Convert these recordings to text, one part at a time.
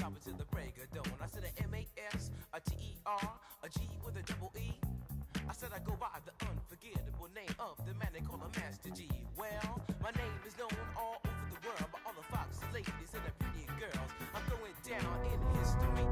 top until the break of dawn. I said a M-A-S, a T-E-R, a G with a double E. I said I go by the unforgettable name of the man they call a Master G. Well, my name is known all over the world by all the foxy ladies and the pretty girls. I'm going down in history.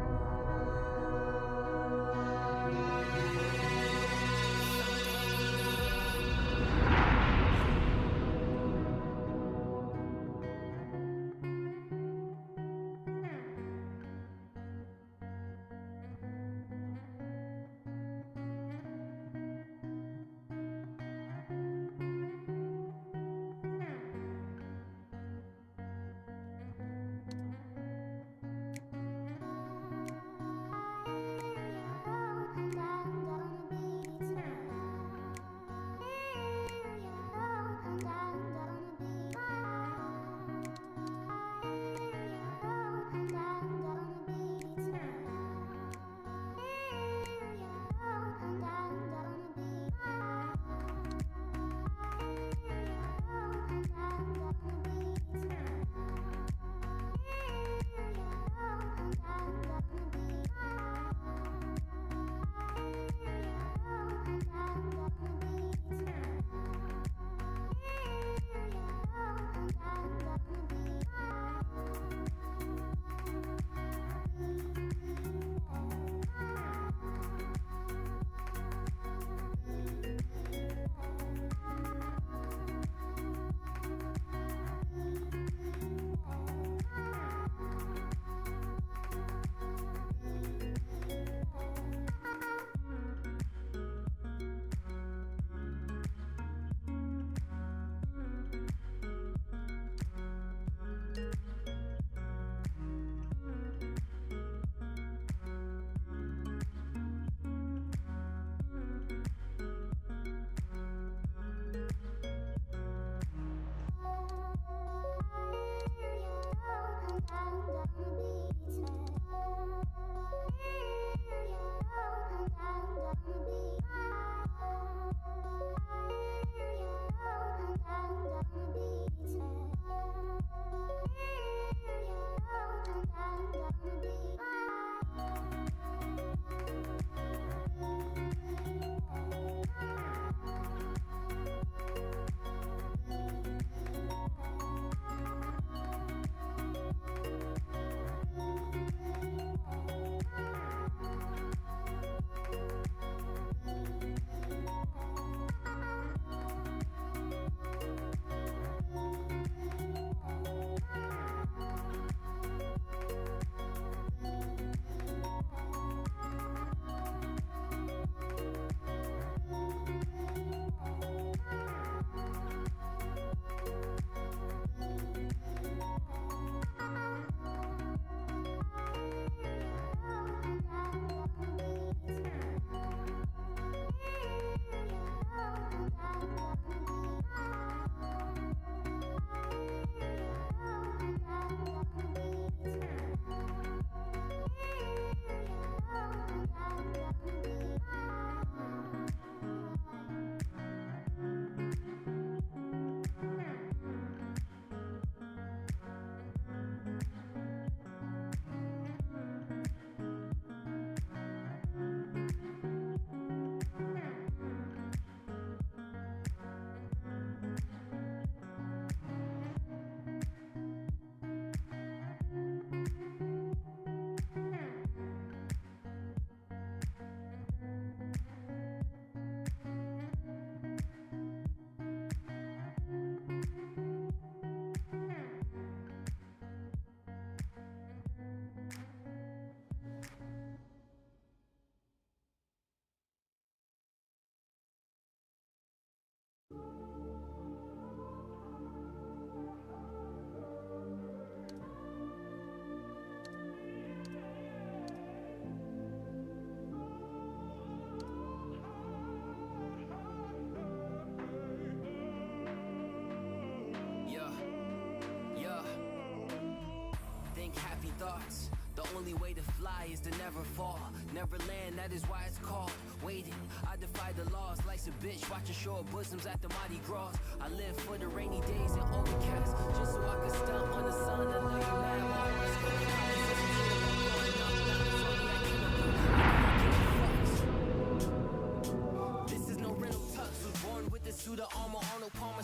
thoughts. The only way to fly is to never fall. Never land, that is why it's called waiting. I defy the laws, life's a bitch, watching shore bosoms at the Mardi Gras. I live for the rainy days and overcast, just so I can stump on the sun. I know you mad, my horoscope.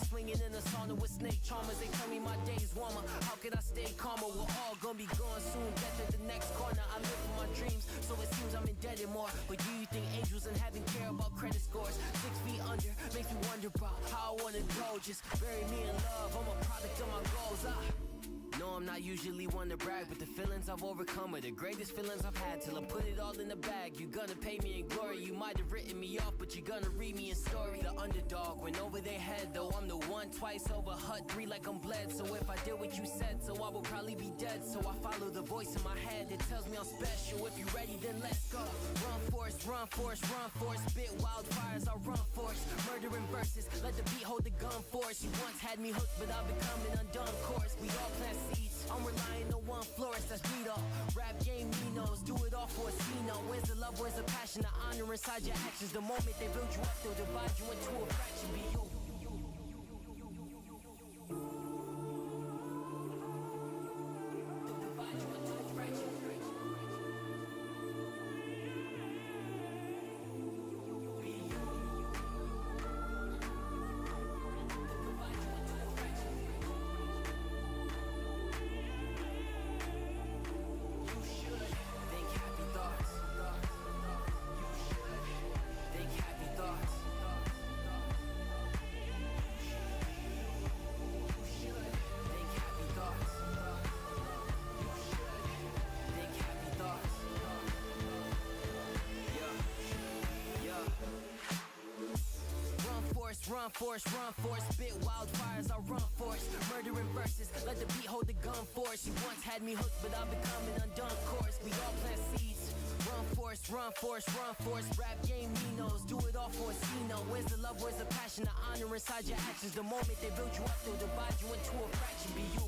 swinging in a sauna with snake charmers. They tell me my day's warmer. How could I stay calmer? We're all gonna be gone soon. Death at the next corner. I live for my dreams, so it seems I'm indebted more. But you think angels and heaven care about credit scores? 6 feet under makes me wonder about how I wanna go. Just bury me in love. I'm a product of my goals. No, I'm not usually one to brag, but the feelings I've overcome are the greatest feelings I've had. Till I put it all in the bag. You gonna pay me in glory. You might have written me off, but you gonna read me a story. The underdog went over their head, though I'm the one twice over Hut 3 like I'm bled. So if I did what you said, so I will probably be dead. So I follow the voice in my head that tells me I'm special. If you ready, then let's go. Run force, run force, run force. Spit wildfires, I'll run force. Murdering verses, let the beat hold the gun force. You once had me hooked, but I've become an undone course. We all plant seeds, I'm relying on one florist, that's me though. Rap game, me knows, do it all for a C-no. Where's the love, where's the passion, the honor inside your actions? The moment they build you up, they'll divide you into a fraction. Be you. They'll divide you into a fraction. Be you. They'll divide you into a fraction. You should think happy thoughts. You should think happy thoughts. You should think happy thoughts. You should think happy thoughts. Yeah. Run force, run force, run force. Spit wildfires, I'll run force. Murdering verses, let the beat hold the gun force. You once had me hooked, but I've become an undone course. We all plant seeds. Run force, run force, run force. Rap game, me knows, do it all for a C-no. Where's the love, where's the passion, the honor inside your actions? The moment they build you up, they'll divide you into a fraction. Be you.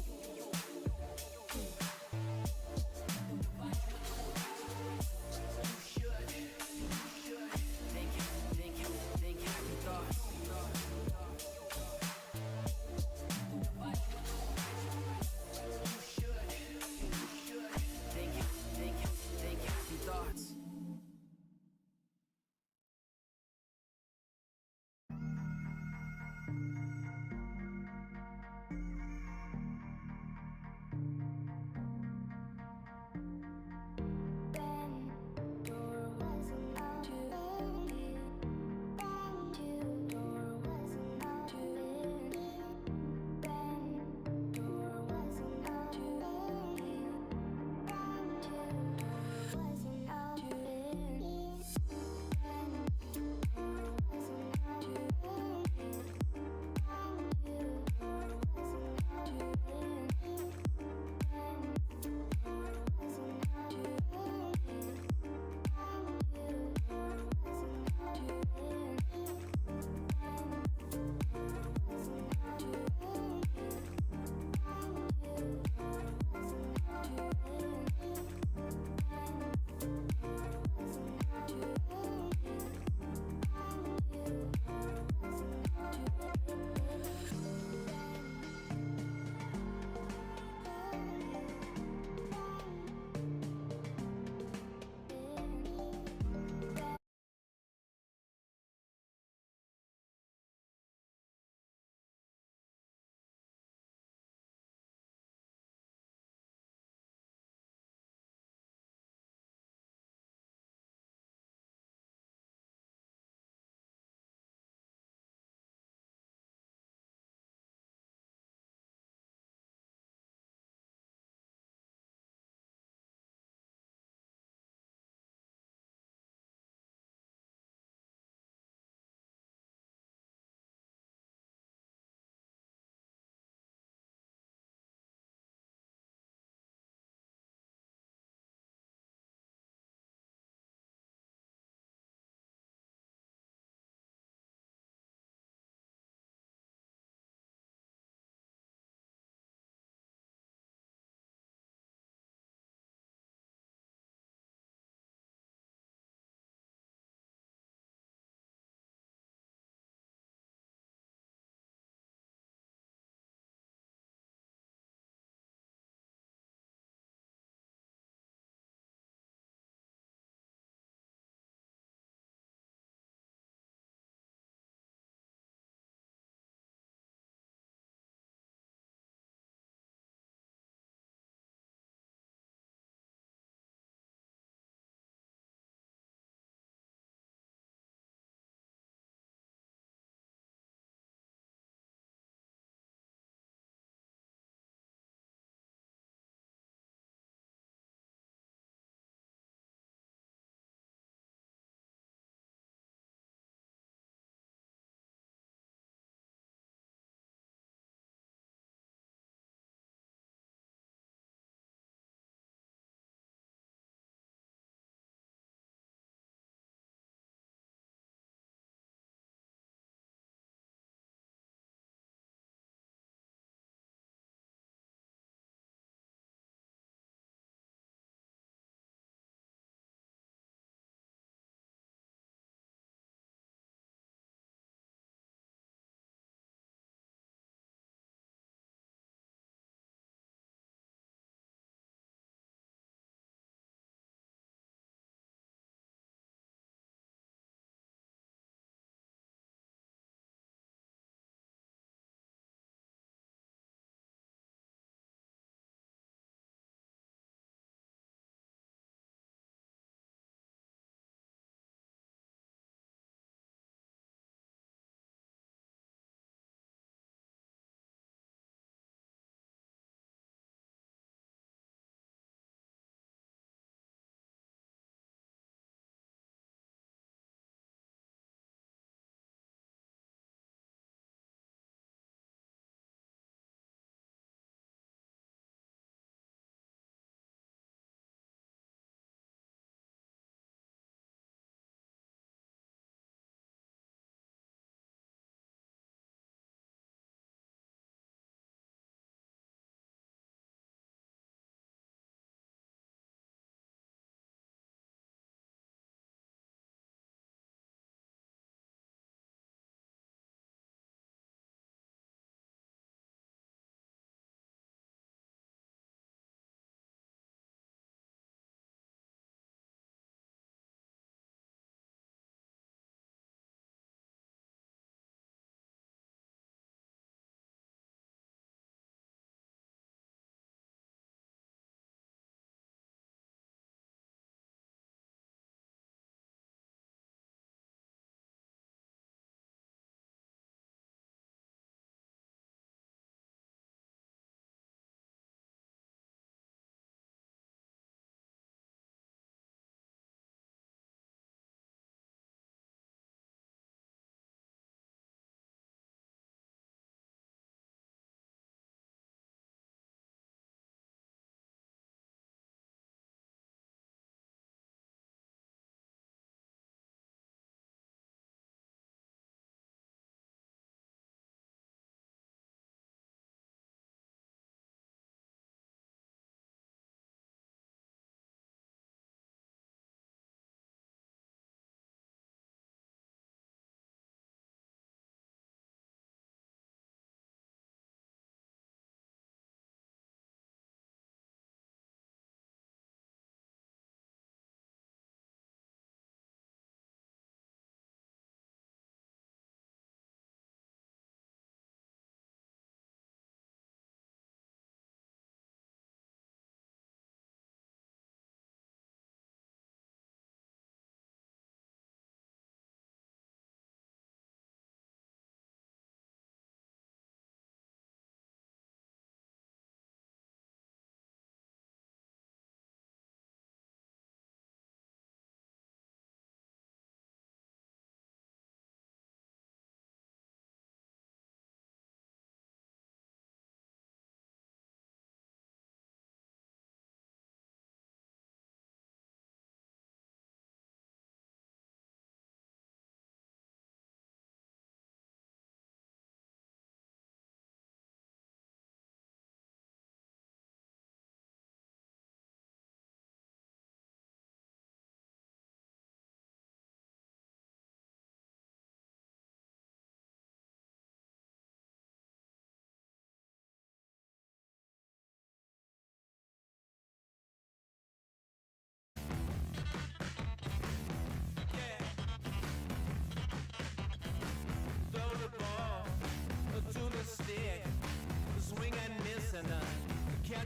You should think happy thoughts. You should think happy thoughts.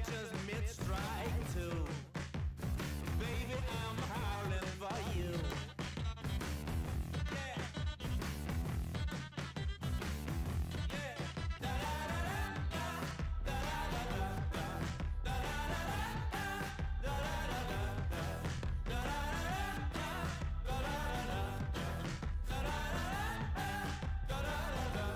just mid-strike too. Baby, I'm howling for you. Yeah. Yeah. Da-da-da-da-da. Da-da-da-da-da. Da-da-da-da-da. Da-da-da-da-da. Da-da-da-da-da.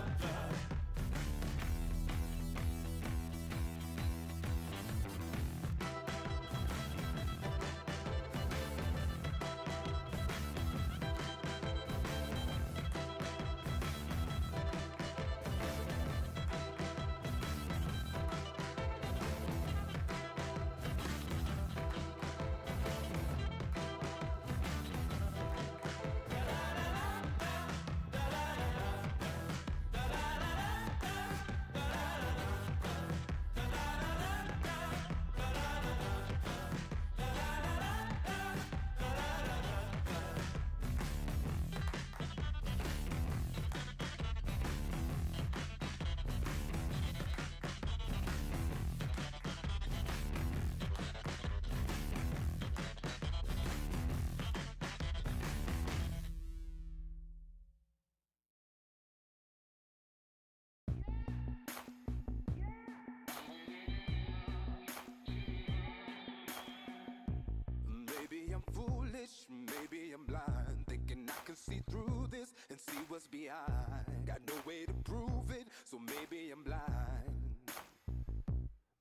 Maybe I'm foolish, maybe I'm blind, thinking I can see through this and see what's behind. Got no way to prove it, so maybe I'm blind.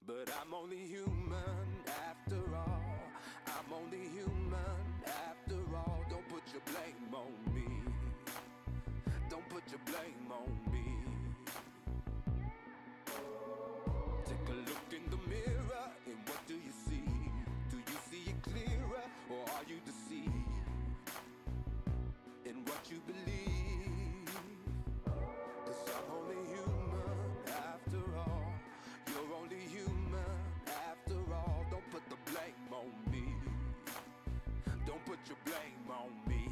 But I'm only human after all. I'm only human after all. Don't put your blame on me. Don't put your blame on me. Take a look in the mirror, and what do you see? Do you see it clearer, or are you deceived in what you believe? 'Cause I'm only human after all. You're only human after all. Don't put the blame on me. Don't put your blame on me.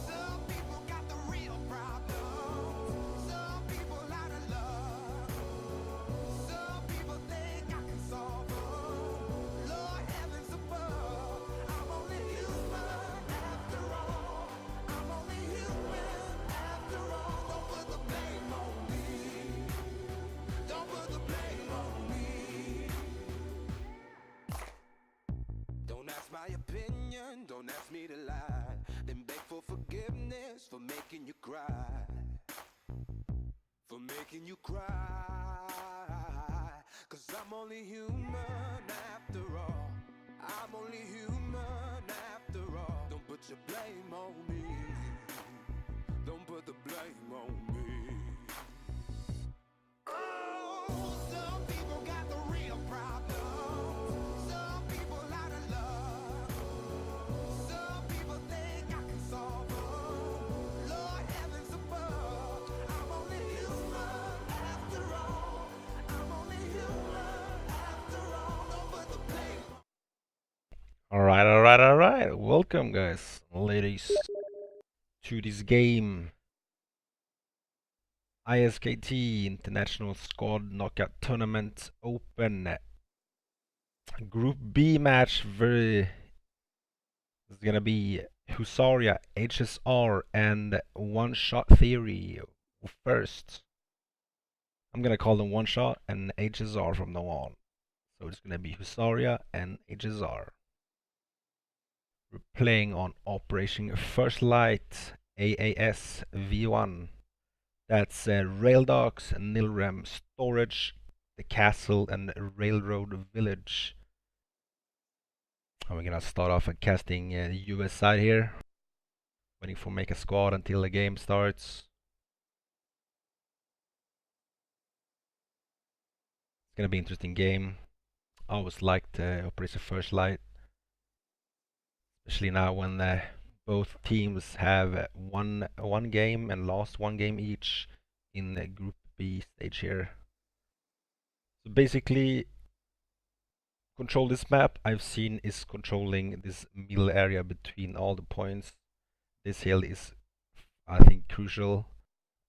Some people got the real problems. Some people out of love. Some people think I can solve them. Lord heavens above, I'm only human after all. I'm only human after all. Don't put the blame on me. Don't put the blame on me. Don't ask my opinion, don't ask me to lie. Then beg for forgiveness for making you cry. For making you cry. 'Cause I'm only human after all. I'm only human after all. Don't put your blame on me. Don't put the blame on me. Oh, some people got the real problems. Some people out of love. Some people think I can solve them. Lord heavens above, I'm only human after all. I'm only human after all. Don't put the blame. Alright. Welcome, guys, ladies, to this game. ISKT International Squad Knockout Tournament Open. Group B match. It's gonna be Husaria, HSR, and One Shot Theory. First, I'm gonna call them One Shot and HSR from now on. So it's gonna be Husaria and HSR. We're playing on Operation First Light AAS V1. That's Rail Docks, Nilrem Storage, the Castle, and Railroad Village. And we're gonna start off at casting the US side here. Waiting for make a squad until the game starts. It's gonna be an interesting game. I always liked Operation First Light, especially now when both teams have won one game and lost one game each in the Group B stage here. So basically, control this map I've seen is controlling this middle area between all the points. This hill is, I think, crucial.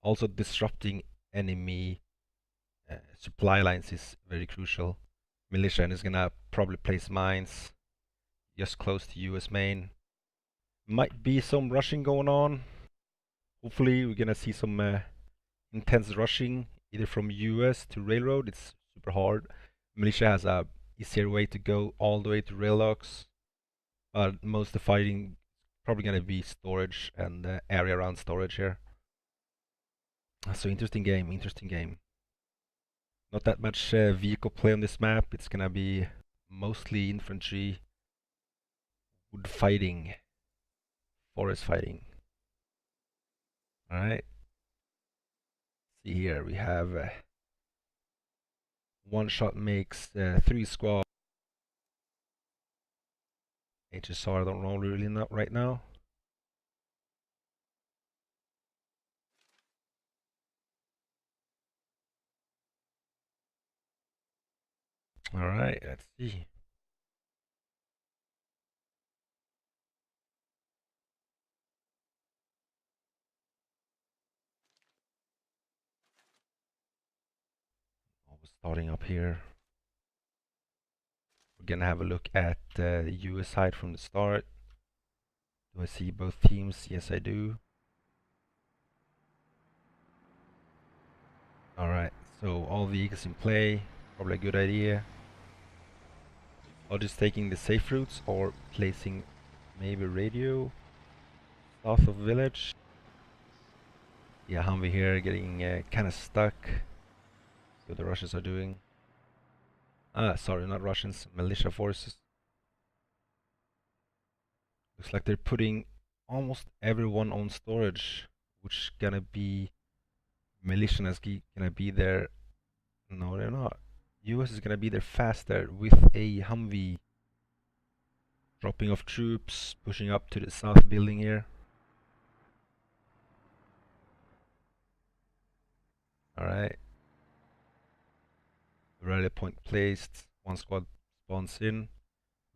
Also disrupting enemy supply lines is very crucial. Militia is gonna probably place mines just close to US main. Might be some rushing going on. Hopefully we're gonna see some intense rushing either from US to railroad. It's super hard. Militia has a easier way to go all the way to rail locks, but most of the fighting probably gonna be storage and the area around storage here. So interesting game, interesting game. Not that much vehicle play on this map. It's gonna be mostly infantry, wood fighting, forest fighting. Alright. See here, we have one shot makes 3 squad. HSR don't roll really not right now. Alright, let's see. Starting up here. We're gonna have a look at the US side from the start. Do I see both teams? Yes, I do. Alright, so all vehicles in play. Probably a good idea. Or just taking the safe routes or placing maybe radio south of village. Yeah, Humvee here getting kind of stuck. See what the Russians are doing. Sorry, not Russians, militia forces. Looks like they're putting almost everyone on storage, which gonna be militia is gonna be there. No, they're not. US is gonna be there faster with a Humvee. Dropping off troops, pushing up to the south building here. Alright. Rally point placed. One squad spawns in.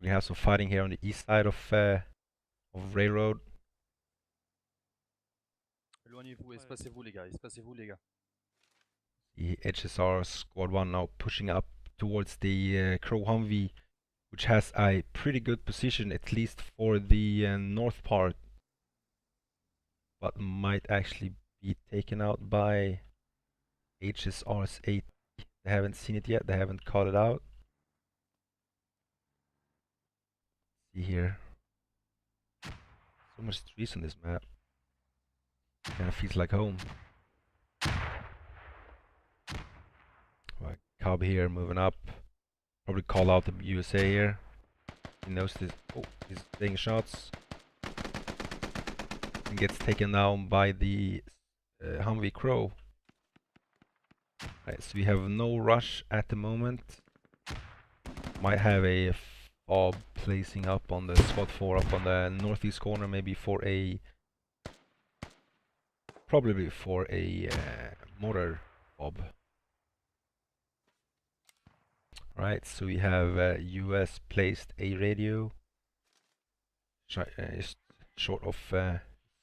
We have some fighting here on the east side of railroad. Éloignez-vous, espacez-vous les gars, espacez-vous les gars. The HSR squad 1 now pushing up towards the Crow Humvee, which has a pretty good position, at least for the north part, but might actually be taken out by HSR's 8. They haven't seen it yet, they haven't called it out. See here. So much trees on this map. Kinda feels like home. Right, Cobb here moving up. Probably call out the USA here. He knows this. Oh, he's taking shots. And gets taken down by the Humvee Crow. Right, so we have no rush at the moment. Might have a fob placing up on the spot 4 up on the northeast corner, maybe for a probably for a mortar fob. Right, so we have US placed a radio just short of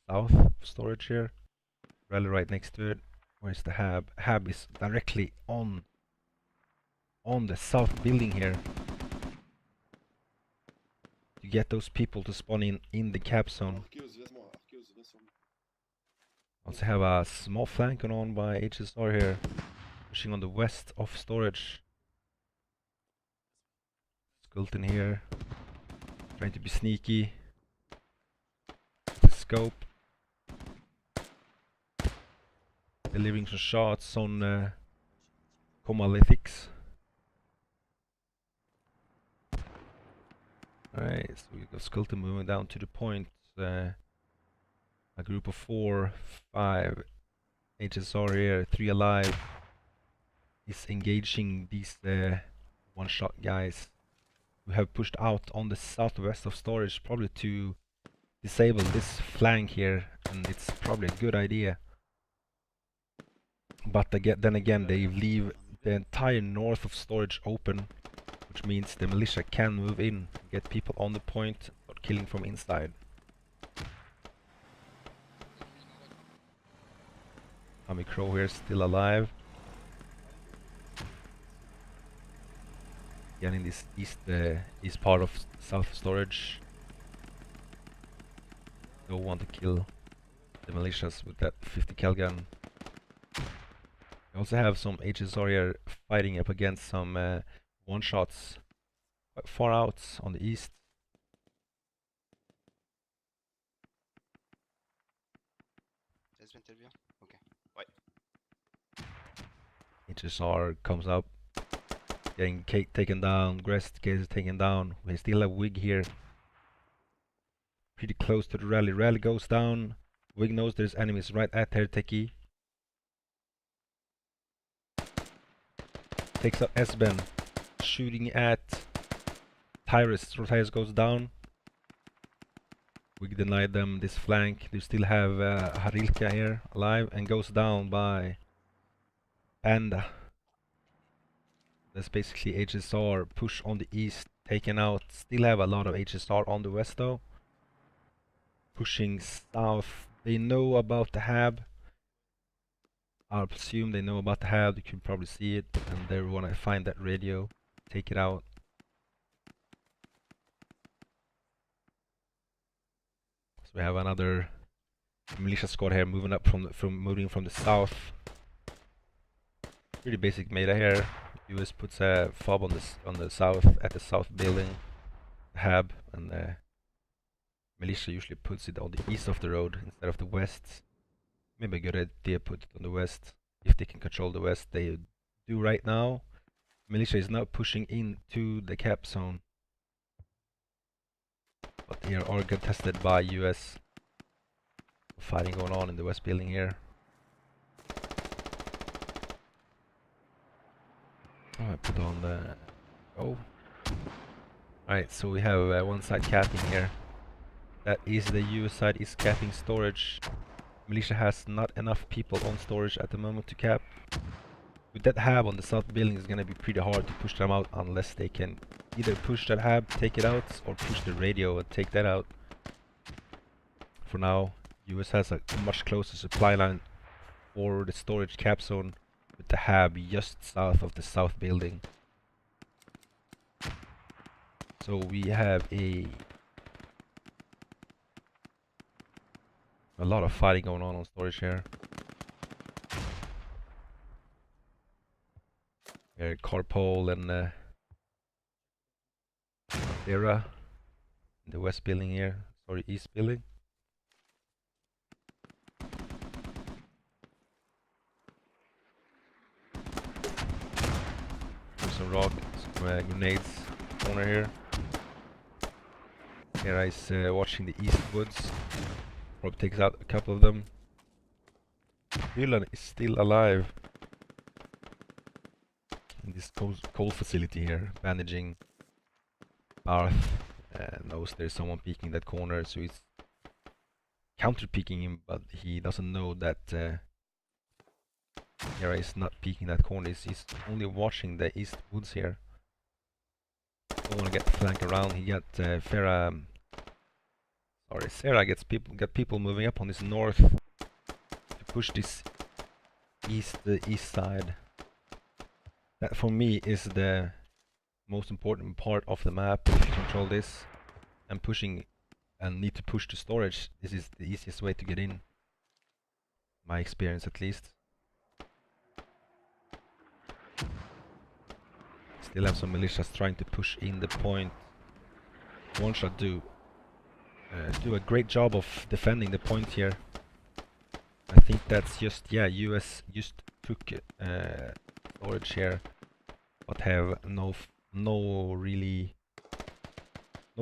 south storage here. Rally right next to it. Where's the hab? Hab is directly on the south building here. To get those people to spawn in the cap zone. Also have a small flank going on by HSR here. Pushing on the west of storage. Skulton here. Trying to be sneaky. The scope. Delivering some shots on Comalytics. Alright, so we got Skulton moving down to the point. A group of 4, 5 HSR here, 3 alive. Is engaging these one-shot guys who have pushed out on the southwest of storage, probably to disable this flank here, and it's probably a good idea. But then again, they leave the entire north of storage open, which means the militia can move in, get people on the point, start killing from inside. Army Crow here still alive. Getting this east part of south storage. Don't want to kill the militias with that 50 cal gun. We also have some HSR here fighting up against some one-shots quite far out on the east. Okay. Ouais. HSR comes up, getting taken down. Grest gets taken down. We still have Wig here, pretty close to the rally. Rally goes down. Wig knows there's enemies right at Herteki. Takes up Esben, shooting at Tyrus. Tyrus goes down. We denied them this flank. They still have Harilka here alive and goes down by Panda. That's basically HSR push on the east, taken out. Still have a lot of HSR on the west though. Pushing south. They know about the hab. I'll assume they know about the hab. You can probably see it, and they want to find that radio, take it out. So we have another militia squad here moving up from the south. Pretty basic meta here. US puts a fob on the south at the south building, hab, and the militia usually puts it on the east of the road instead of the west. Maybe a good idea put it on the west if they can control the west. They do right now. Militia is now pushing into the cap zone, but they are contested by US. Fighting going on in the west building here. Oh, I put on the Alright, so we have one side capping here. That is the US side is capping storage. Militia has not enough people on storage at the moment to cap. With that hab on the south building, it's gonna be pretty hard to push them out unless they can either push that hab, take it out, or push the radio and take that out. For now, US has a much closer supply line for the storage cap zone with the hab just south of the south building. So we have a lot of fighting going on storage here. Here, Carpole and Era in the west building here. Sorry, east building. Some rock, some grenades corner here. Here is watching the east woods. Probably takes out a couple of them. Dylan is still alive in this coal facility here, bandaging Arth. Knows there's someone peeking that corner, so he's counter peeking him, but he doesn't know that Hera is not peeking that corner. He's only watching the east woods here. Don't want to get flanked around. He got Sarah got people moving up on this north to push this the east side. That for me is the most important part of the map. If you control this and pushing and need to push to storage, this is the easiest way to get in. My experience at least. Still have some militias trying to push in the point. One shot do a great job of defending the point here. I think that's just, yeah, US just took storage here, but have no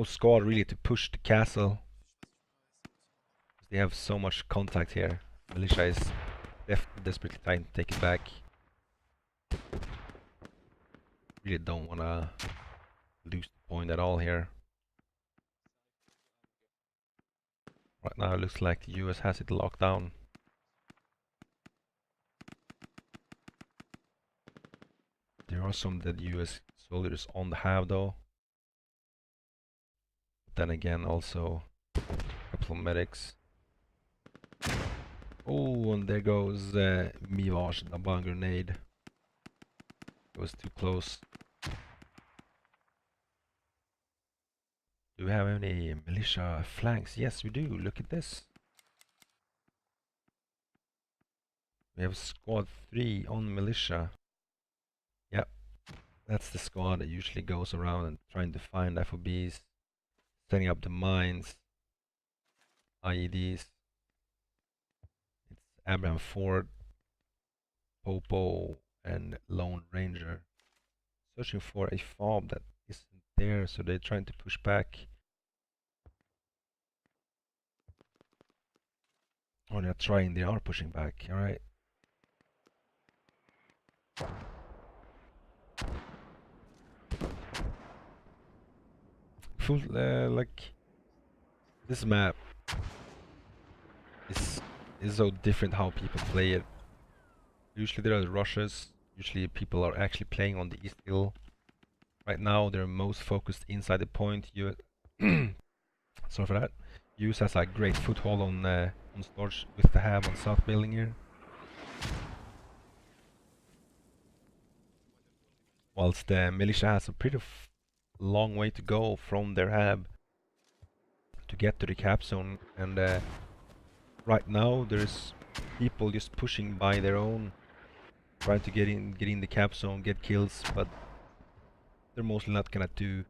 squad really to push the castle. They have so much contact here. Militia is desperately trying to take it back. Really don't wanna lose the point at all here. Right now it looks like the US has it locked down. There are some dead US soldiers on the Have though. But then again also a couple of medics. Oh, and there goes Mivage, the bomb grenade. It was too close. Do we have any militia flanks? Yes, we do. Look at this. We have squad 3 on militia. Yep, that's the squad that usually goes around and trying to find FOBs, setting up the mines, IEDs. It's Abraham Ford, Popo, and Lone Ranger. Searching for a fob that isn't there, so they're trying to push back. Oh, they're trying, they are pushing back, alright. Full, like, this map is so different how people play it. Usually there are rushes, usually people are actually playing on the east hill. Right now they're most focused inside the point. Sorry for that. US has a great foothold on storage with the hab on south building here. Whilst the militia has a pretty long way to go from their hab to get to the cap zone, and right now there's people just pushing by their own, trying to get in the cap zone, get kills, but they're mostly not gonna do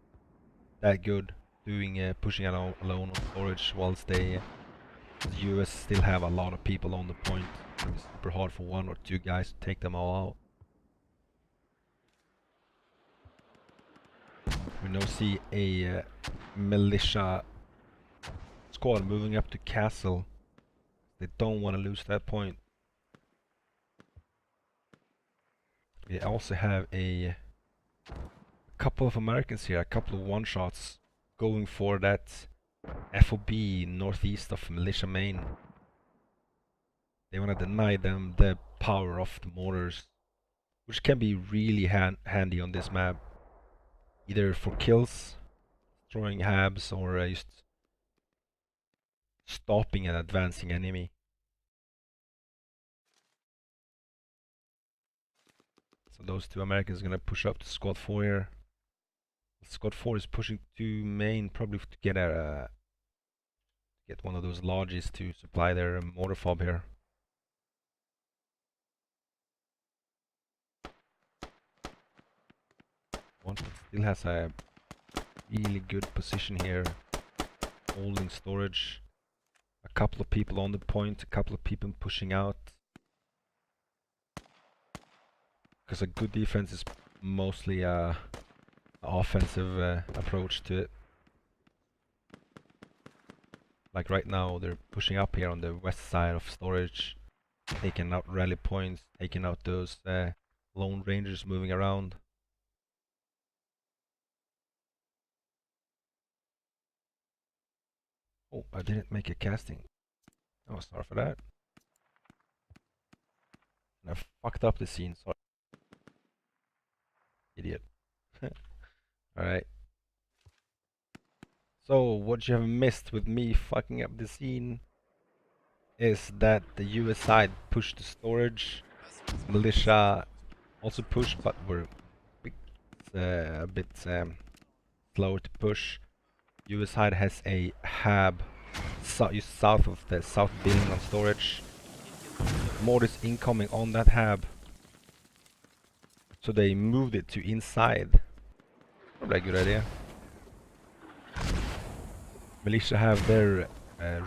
that good doing pushing alone on storage, whilst the US still have a lot of people on the point. It's super hard for 1 or 2 guys to take them all out. We now see a militia squad moving up to castle. They don't want to lose that point. We also have a couple of Americans here, a couple of one-shots going for that FOB northeast of Militia Main. They want to deny them the power of the mortars, which can be really handy on this map, either for kills, destroying habs, or just stopping an advancing enemy. So those 2 Americans are gonna push up to squad 4 here. Squad 4 is pushing to main, probably to get one of those lodges to supply their mortar fob here. One still has a really good position here, holding storage. A couple of people on the point, a couple of people pushing out. Because a good defense is mostly an offensive approach to it. Like right now, they're pushing up here on the west side of storage, taking out rally points, taking out those Lone Rangers moving around. Oh, I didn't make a casting. Oh, sorry for that. And I fucked up the scene, sorry. Idiot. Alright. So, what you have missed with me fucking up the scene is that the US side pushed the storage. Militia also pushed, but were a bit slower to push. US side has a hab south of the south building on storage. Mortars incoming on that hab, so they moved it to inside. Probably a good idea. Militia have their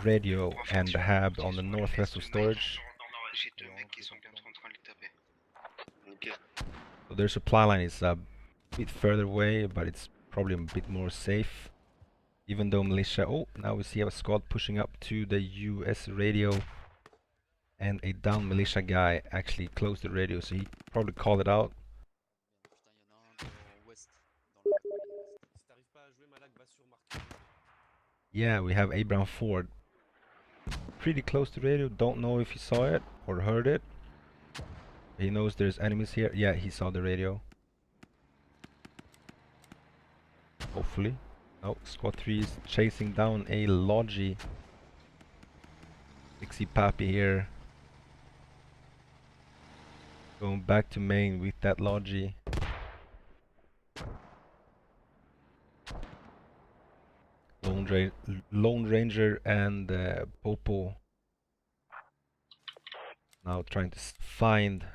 radio and the hab on the northwest of storage. So their supply line is a bit further away, but it's probably a bit more safe. Even though militia... Oh, now we see a squad pushing up to the US radio. And a down militia guy actually closed the radio, so he probably called it out. Yeah, we have Abraham Ford pretty close to radio. Don't know if he saw it or heard it. He knows there's enemies here. Yeah, he saw the radio. Hopefully. Oh, squad 3 is chasing down a Logi. Dixie Pappy here. Going back to main with that Logi. Lone Ranger and Popo now trying to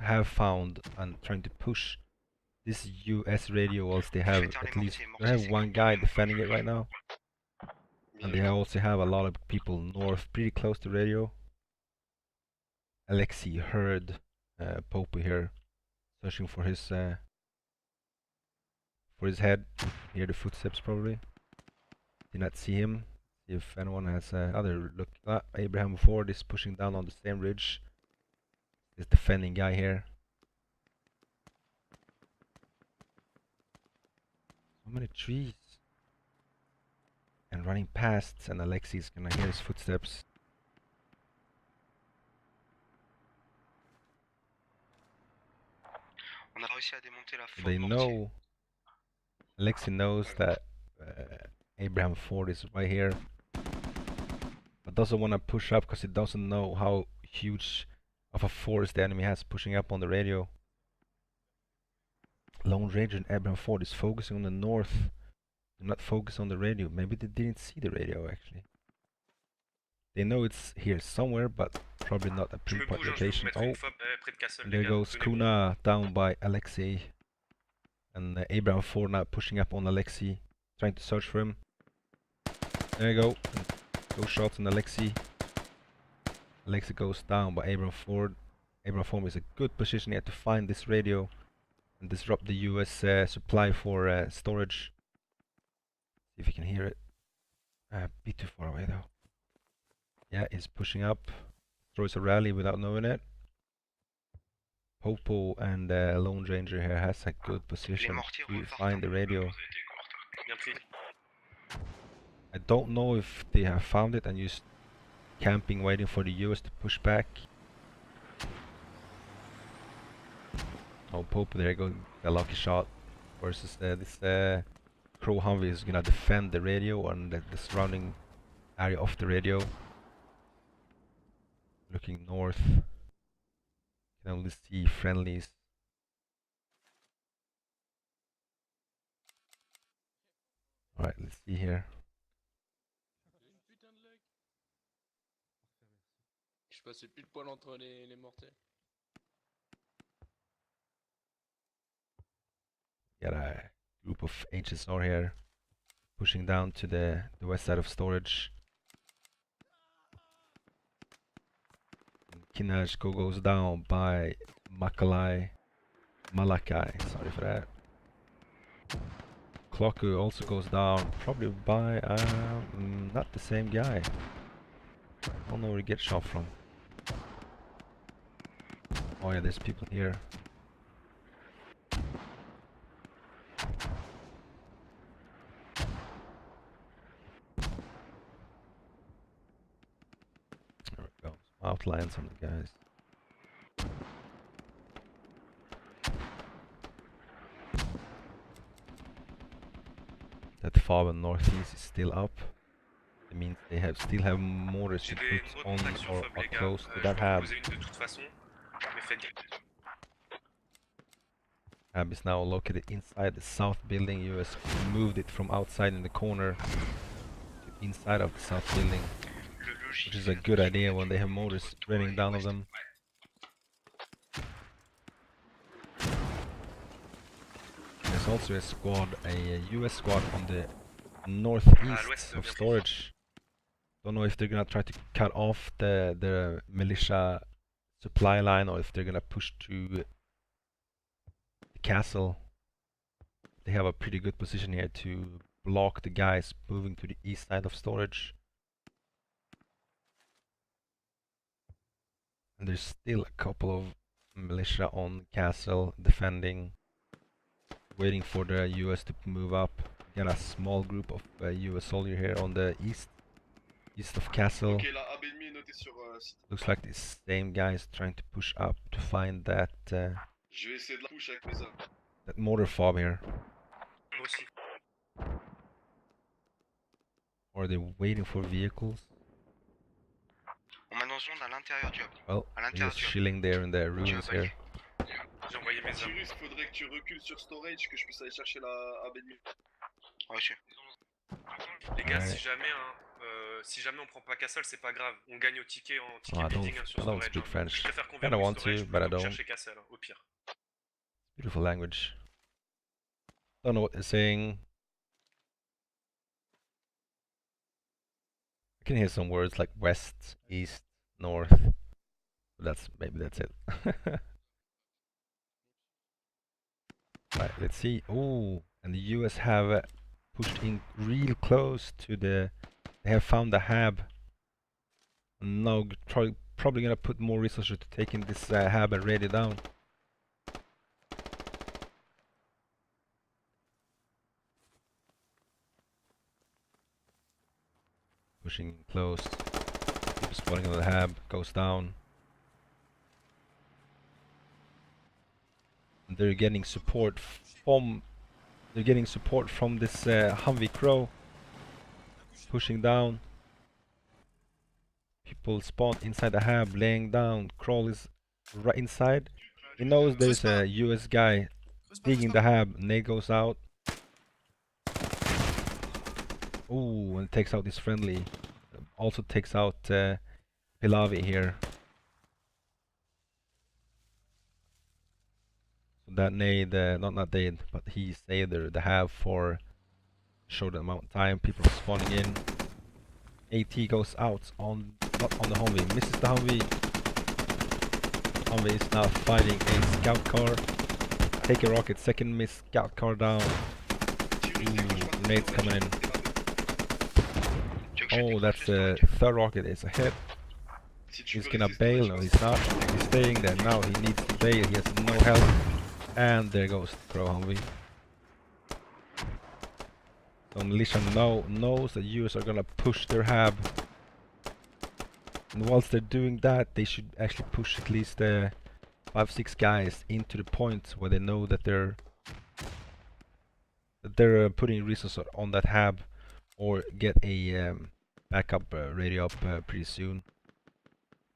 have found and trying to push this US radio whilst they have at least one guy defending it right now. And they also have a lot of people north, pretty close to radio. Alexei heard Popo here searching for his head. Hear the footsteps probably. Did not see him. See if anyone has other look. Abraham Ford is pushing down on the same ridge. This defending guy here. So many trees. And running past, and Alexei's gonna hear his footsteps. They know. Alexei knows that Abraham Ford is right here, but doesn't want to push up because he doesn't know how huge of a force the enemy has pushing up on the radio. Lone Ranger and Abraham Ford is focusing on the north. Do not focus on the radio. Maybe they didn't see the radio actually. They know it's here somewhere, but probably not a pinpoint location. Oh, there goes Kuna down by Alexei. And Abraham Ford now pushing up on Alexei, trying to search for him. There you go. Those shots on Alexei. Alexei goes down by Abraham Ford. Abraham Ford is a good position here to find this radio and disrupt the US supply for storage. See if you can hear it. A bit too far away though. Yeah, he's pushing up. Throws a rally without knowing it. Popo and Lone Ranger here has a good position to find the radio. I don't know if they have found it and just camping waiting for the US to push back. Oh, Popo, there you go, a lucky shot versus this Crow Humvee is gonna defend the radio and the surrounding area of the radio. Looking north, you can only see friendlies. Alright, let's see here. Je passais pile poil entre les mortels. Got a group of HSR here pushing down to the west side of storage. Kinashko goes down by Malachi, sorry for that. Kloku also goes down, probably by not the same guy. I don't know where he gets shot from. Oh yeah, there's people here. There we go. Outlines on the guys. That far and northeast is still up. It means they still have mortars to put on or close to that hab. Hab is now located inside the south building. US moved it from outside in the corner to inside of the south building, which is a good idea when they have mortars raining down on them. There's also a squad, a US squad on the northeast of storage. Don't know if they're gonna try to cut off the militia supply line or if they're gonna push to the castle. They have a pretty good position here to block the guys moving to the east side of storage. And there's still a couple of militia on castle defending, waiting for the US to move up. Got a small group of US soldiers here on the east of castle. Okay, la AB ennemi est noté sur Looks like the same guy is trying to push up to find that je vais essayer de la push avec mes hommes. that mortar fob here. Or are they waiting for vehicles? On m'a dans zone à l'intérieur du hub. Well, they're just chilling there in the ruins here. J'ai envoyé mes hommes. Cyrus, faudrait que tu recules sur storage, que je puisse aller chercher la AB ennemi. Reçu. Les gars, Ouais. si jamais on prend pas Castle, c'est pas grave. On gagne au ticket en ticket I building hein, sur don't storage. speak Je French. préfère qu'on Kinda verrouille want storage to, but I plutôt que don't. chercher Castle, au pire. Beautiful language. Don't know what they're saying. I can hear some words like west, east, north. Maybe that's it. Right, let's see. Oh, and the US have pushed in real close to the. They have found the hab. Now probably gonna put more resources to taking this hab and raid it down. Pushing close. Keep spotting on the hab. Goes down. And they're getting support from. They're getting support from this Humvee Crow. Pushing down. People spawn inside the hab, laying down. Crawl is right inside. He knows there's a US guy digging the hab. Nade goes out. Ooh, and takes out this friendly. Also takes out Pilavi here. So that nade, not nade, but he saved the hab for short amount of time. People spawning in. AT goes out on not on the Humvee. Misses the Humvee. Humvee is now fighting a scout car. Take a rocket, second miss, scout car down. Ooh, nades coming in. Oh, that's the third rocket is a hit. He's gonna bail. No, he's not. He's staying there now. He needs to bail. He has no health. And there goes the Crow Humvee. So Militia knows that US are gonna push their hab. And whilst they're doing that, they should actually push at least 5-6 guys into the point where they know that they're putting resources on that hab, or get a backup radio up pretty soon.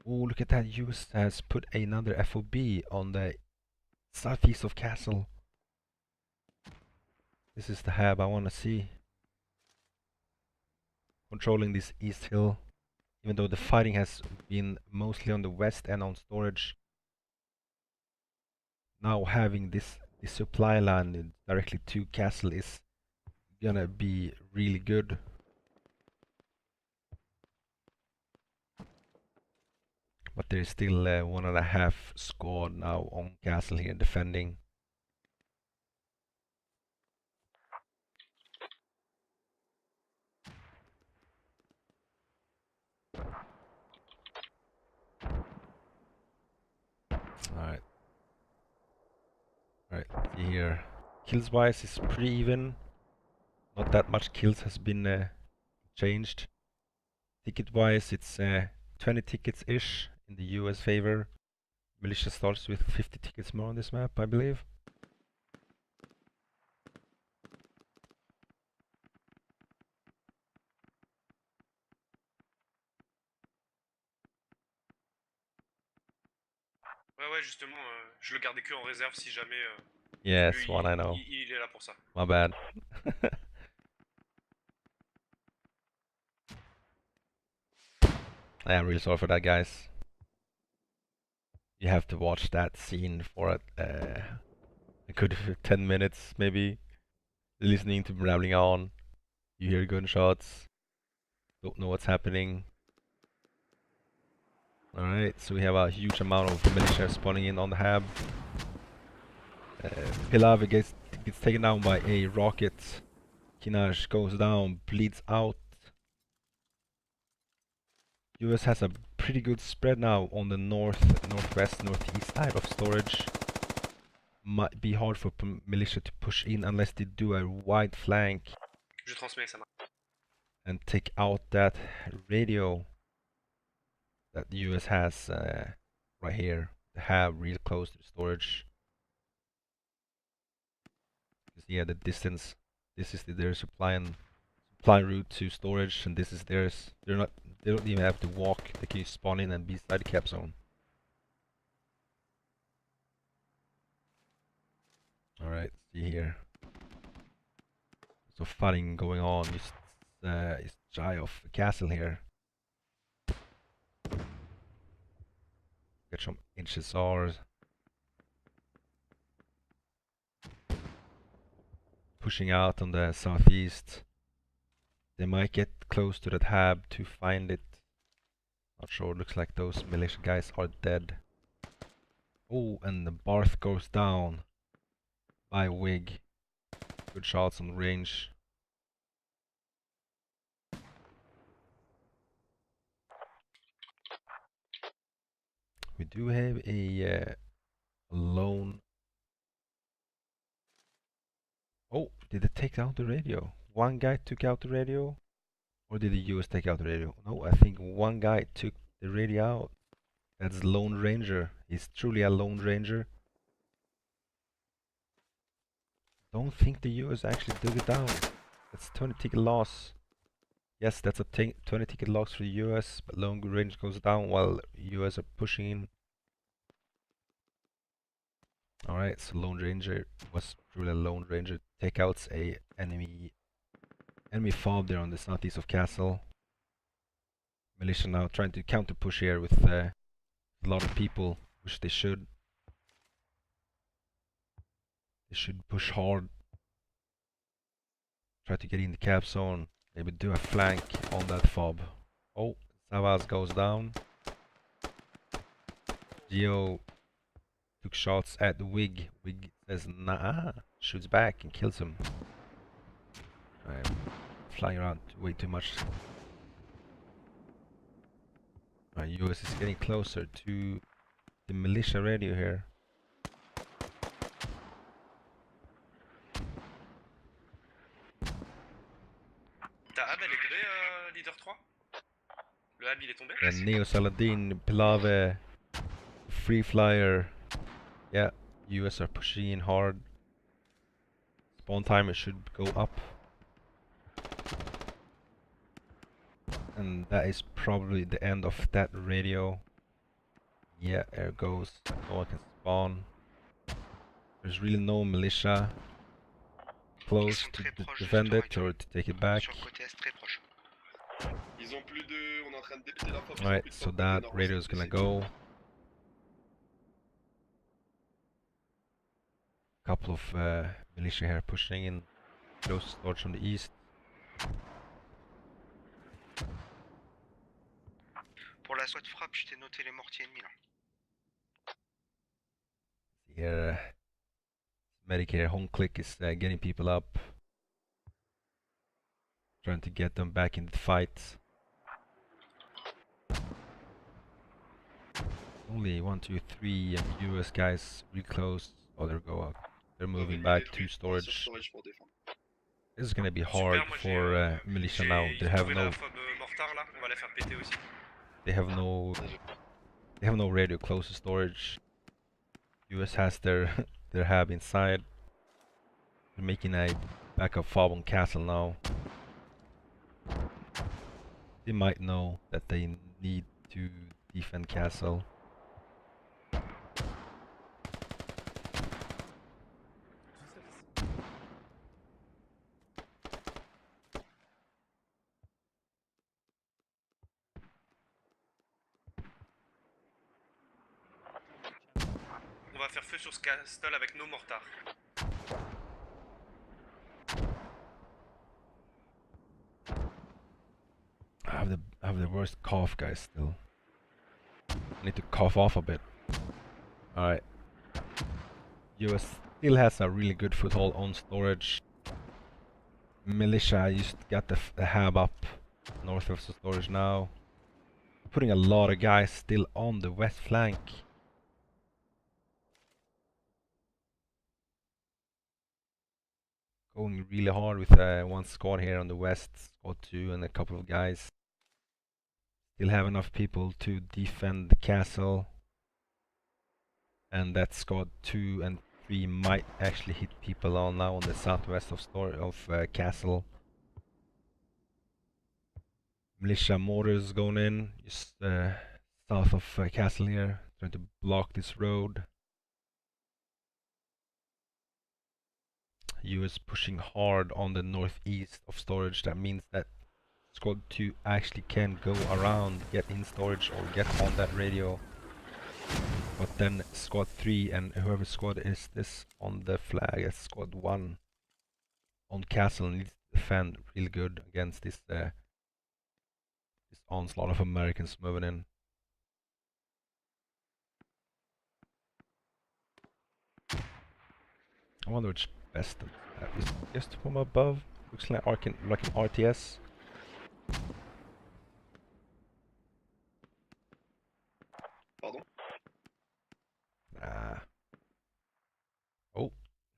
Oh, look at that! US has put another FOB on the southeast of Castle. This is the hab I want to see. Controlling this east hill, even though the fighting has been mostly on the west and on storage. Now having this supply line directly to Castle is gonna be really good. But there's still 1.5 squad now on Castle here defending. Alright. Alright, see here. Kills wise is pretty even. Not that much kills has been changed. Ticket wise it's 20 tickets ish in the US favor. Militia starts with 50 tickets more on this map, I believe. Ouais, justement, je le gardais que en réserve si jamais. Yes, one I know. Il est là pour ça. My bad. I am really sorry for that, guys. You have to watch that scene for a good 10 minutes, maybe. Listening to him rambling on. You hear gunshots. Don't know what's happening. Alright, so we have a huge amount of militia spawning in on the hab. Pilavi gets taken down by a rocket. Kinaj goes down, bleeds out. US has a pretty good spread now on the north, northwest, northeast side of storage. Might be hard for militia to push in unless they do a wide flank. Je transmets, ça marche. And take out that radio that the US has right here. They have real close to storage. Yeah, the distance. This is their supply route to storage, and this is theirs. They don't even have to walk. They can spawn in and be inside the cap zone. Alright, see here. So fighting going on. You is shy of the castle here. Get some HSRs. Pushing out on the southeast. They might get close to that hab to find it. Not sure, looks like those militia guys are dead. Oh, and the Barth goes down by Wig. Good shots on range. We do have a lone. Oh, did they take out the radio? One guy took out the radio? Or did the US take out the radio? No, I think one guy took the radio out. That's Lone Ranger. He's truly a Lone Ranger. Don't think the US actually dug it down. That's 20 ticket loss. Yes, that's a 20 ticket loss for the US, but Lone Ranger goes down while US are pushing in. Alright, so Lone Ranger was truly a Lone Ranger. Takeouts a enemy fob there on the southeast of Castle. Militia now trying to counter push here with a lot of people, which they should. They should push hard. Try to get in the cap zone. Maybe do a flank on that fob. Oh, Savas goes down. Geo took shots at the Wig. Wig says nah, shoots back and kills him. I'm flying around way too much. US is getting closer to the militia radio here. Ta hab elle est tombée, leader 3? Le hab il est tombé? And Neo Saladin, Pilave, Free Flyer. Yeah, US are pushing in hard. Spawn timer should go up. And that is probably the end of that radio. Yeah, there it goes. No one can spawn. There's really no militia close to defend it or to take it back. Alright, so that radio is gonna go. Couple of militia here pushing in close storage from the east. Pour la SWAT frappe, je t'ai noté les mortiers ennemis là. Here, Medicare home click is getting people up, trying to get them back in the fight. Only 1, 2, 3 US guys real close. Oh, there we go. They're moving back to storage. This is gonna be hard for militia now. They have no radio close to storage. US has their their hab inside. They're making a backup fob on Castle now. They might know that they need to defend Castle. On va faire feu sur ce castle avec nos mortards. I have the worst cough, guys, still. I need to cough off a bit. Alright. US still has a really good foothold on storage. Militia just got the hab up north of the storage now. Putting a lot of guys still on the west flank. Going really hard with one squad here on the west, squad 2 and a couple of guys. Still have enough people to defend the castle. And that squad 2 and 3 might actually hit people on now on the southwest of castle. Militia mortars going in, just south of castle here, trying to block this road. US pushing hard on the northeast of storage. That means that squad 2 actually can go around, get in storage or get on that radio. But then squad 3 and whoever squad is this on the flag as squad 1 on castle needs to defend real good against this this onslaught of Americans moving in. I wonder which best is just from above. Looks like an RTS. Pardon? Oh, you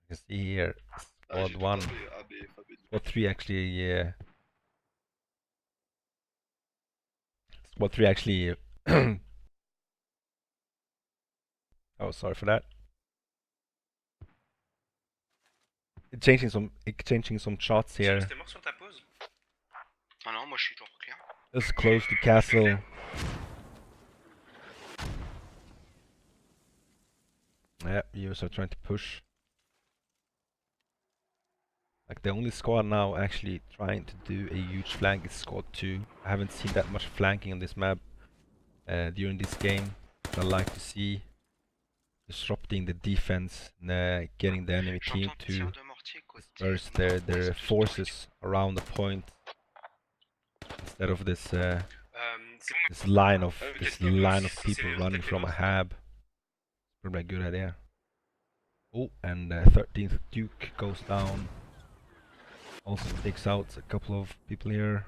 can see here Ah, squad j'ai 1. tout tapé, A, B, F, A, B. Squad 3 actually, yeah. Squad 3 actually. Oh, sorry for that. Changing some shots here. T'es mort sur ta pause? Ah non, moi je suis toujours clear. It's close to castle. Yeah, US are trying to push. Like the only squad now actually trying to do a huge flank is squad 2. I haven't seen that much flanking on this map during this game. I like to see disrupting the defense, getting the enemy team to disperse their forces around the point instead of this line of people running from a hab. Probably a good idea. Oh, and 13th Duke goes down. Also takes out a couple of people here.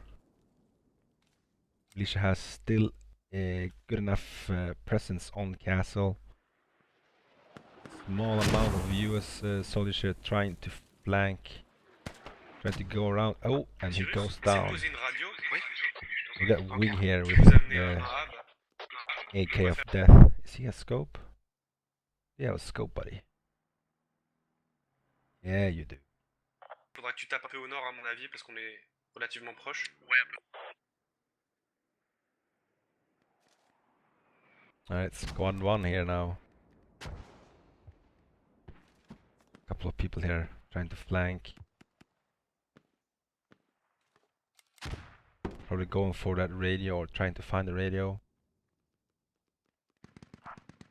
Militia has still a good enough presence on castle. Small amount of US soldiers here trying to flank, trying to go around. Oh, and he goes down. We got Wing here with the AK of death. Is he a scope? Yeah, a scope, buddy. Yeah, you do. Faudra que tu tapes un peu au nord à mon avis parce qu'on est relativement proche. Alright, squad 1 here now. Couple of people here trying to flank. Probably going for that radio or trying to find the radio.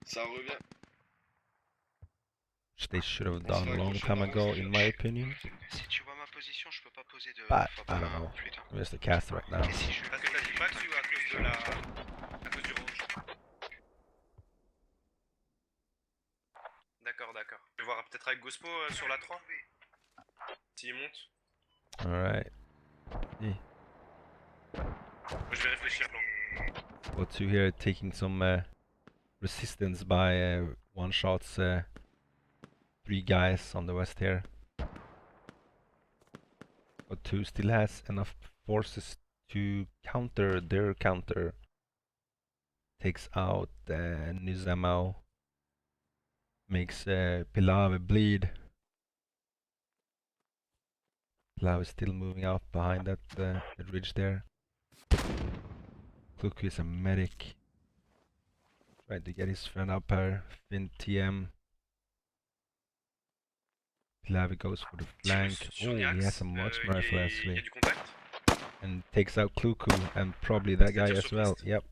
Ça revient. Which they should have done a long time ago, in my opinion. Si tu vois ma position, je peux pas poser de. But I don't know. I'm just a caster right now. Parce que t'as dit max ou à cause de la. à cause du rouge? D'accord, d'accord. Je vais voir peut-être avec Gospo sur la 3. S'il monte. Alright. Yeah. Je vais réfléchir, blanc. What two here taking some resistance by one shots 3 guys on the west here. But 2 still has enough forces to counter their counter. Takes out Nizamao. Makes Pilav bleed. Pilav is still moving out behind that ridge there. Kluku is a medic. Trying to get his friend up here. Fin TM. Pilav goes for the flank. Oh, he has a marksman rifle actually. And takes out Kluku and probably that guy as well. Yep.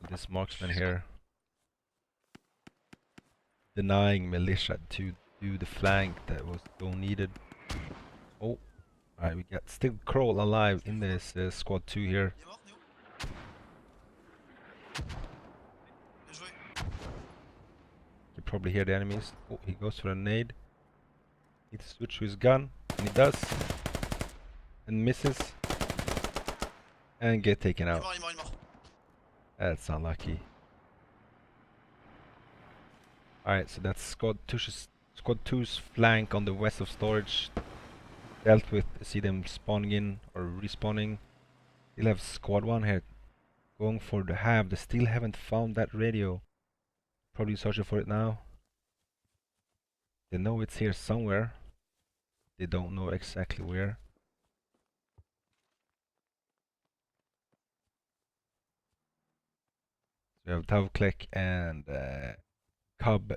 This marksman here denying militia to do the flank that was so needed. Oh, alright, we got still Kroll alive in this squad 2 here. You probably hear the enemies. Oh, he goes for a nade. Needs to switch to his gun, and he does. And misses. And get taken out. That's unlucky. Alright, so that's squad 2's flank on the west of storage. Dealt with. See them spawning in or respawning. Still have squad 1 here going for the hab. They still haven't found that radio. Probably searching for it now. They know it's here somewhere. They don't know exactly where. We have Tavklek and Cub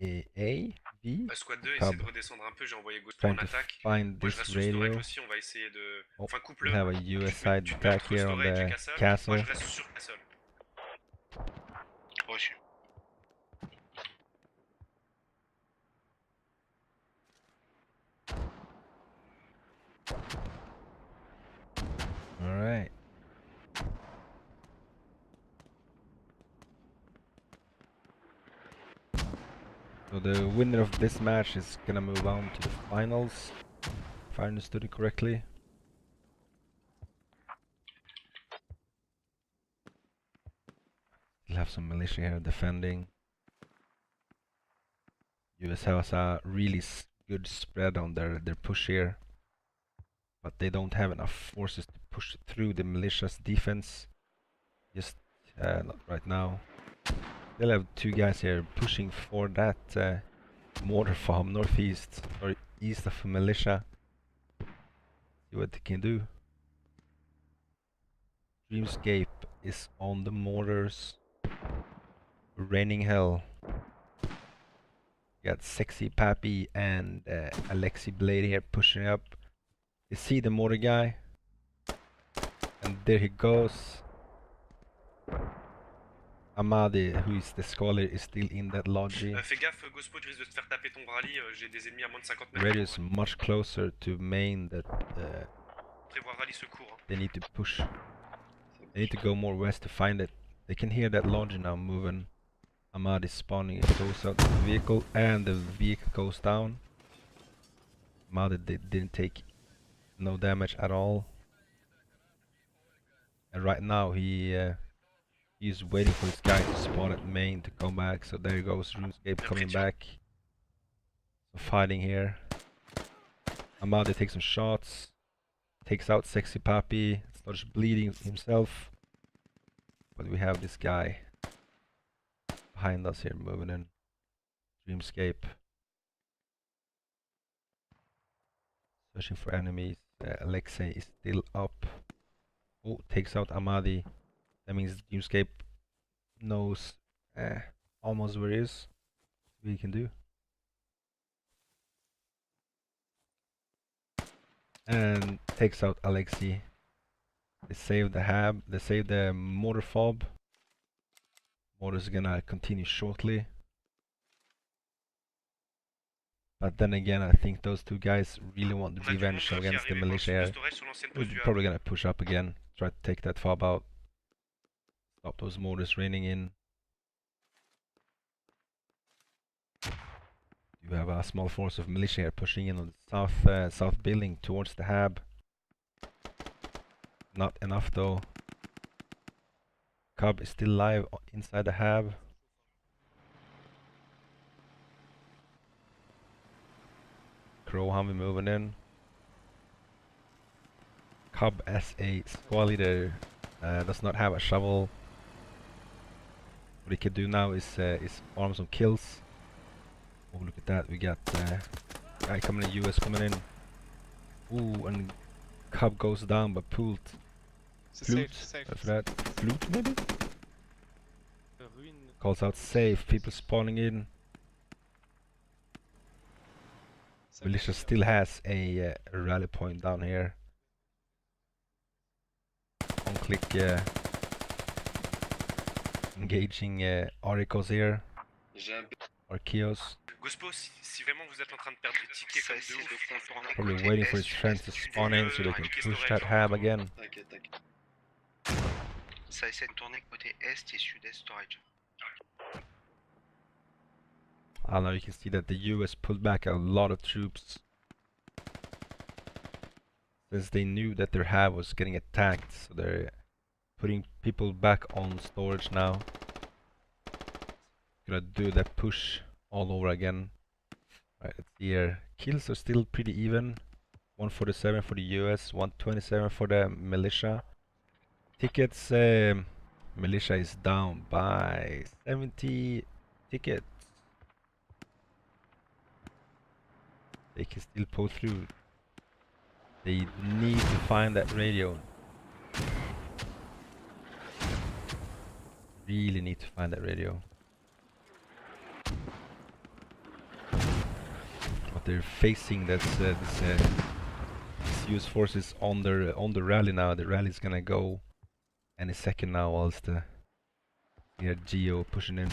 A? V? Squad 2, essaie Cub. de redescendre un peu, j'ai envoyé Ghost Trying en to attaque. find Moi je this reste sur storage radio. aussi, on va essayer de... Oh, Enfin we couple-le. have a US side Tu te mets attack entre here on storage et the castle. Moi castle. je reste sur castle. Reçu. Alright. So the winner of this match is gonna move on to the finals, if I understood it correctly. We'll have some militia here defending. US has a really good spread on their push here, but they don't have enough forces to push through the militia's defense. Just not right now. They'll have two guys here pushing for that mortar farm northeast or east of militia. See what they can do. Dreamscape is on the mortars. Raining hell. Got Sexy Pappy and Alexi Blade here pushing up. You see the mortar guy? And there he goes. Amadi, who is the scholar, is still in that lodgy. Fais gaffe, Gospo, tu risques de te faire taper ton rallye. J'ai des ennemis à moins de 50 mètres. Radio is much closer to main that Prévoir rallye secours. Hein. they need to push. They need to go more west to find it. They can hear that lodge now moving. Ahmad is spawning, it goes out the vehicle and the vehicle goes down. Ahmad didn't take no damage at all. And right now he's waiting for this guy to spawn at main to come back. So there goes RuneScape coming back. So fighting here. Ahmad takes some shots. Takes out Sexy Papi. Starts bleeding himself. But we have this guy behind us here moving in. Dreamscape. Searching for enemies. Alexei is still up. Oh, takes out Amadi. That means Dreamscape knows almost where he is. What he can do. And takes out Alexei. They save the hab. They save the mortar fob. Mortar's gonna continue shortly. But then again, I think those two guys really want the revenge against the militia. We're probably gonna push up again. Try to take that fob out. Stop those mortars raining in. You have a small force of militia here pushing in on the south building towards the hab. Not enough though. Cub is still live inside the hab. Crow Humvee moving in. Cub as a squad leader does not have a shovel. What he can do now is farm some kills. Oh, look at that! We got guy coming in, US coming in. Ooh, and Cub goes down, but Pult. Flute, for that. Flute maybe? Calls out safe, people spawning in. Militia still has a rally point down here. On click engaging Arcos here. Arceus. Gospo, si vraiment vous êtes en train de perdre des tickets comme de ouf, Probably waiting for his friends to spawn in so they can push that hab again. Ça essaie de tourner côté est et sud-est storage. Now you can see that the US pulled back a lot of troops. Since they knew that their hab was getting attacked, so they're putting people back on storage now. Gonna do that push all over again. Right, let's see here. Kills are still pretty even. 147 for the US, 127 for the militia. Tickets, militia is down by 70 tickets. They can still pull through. They need to find that radio. Really need to find that radio. but they're facing this US forces on the rally now. The rally's gonna go any second now, whilst the Geo pushing in.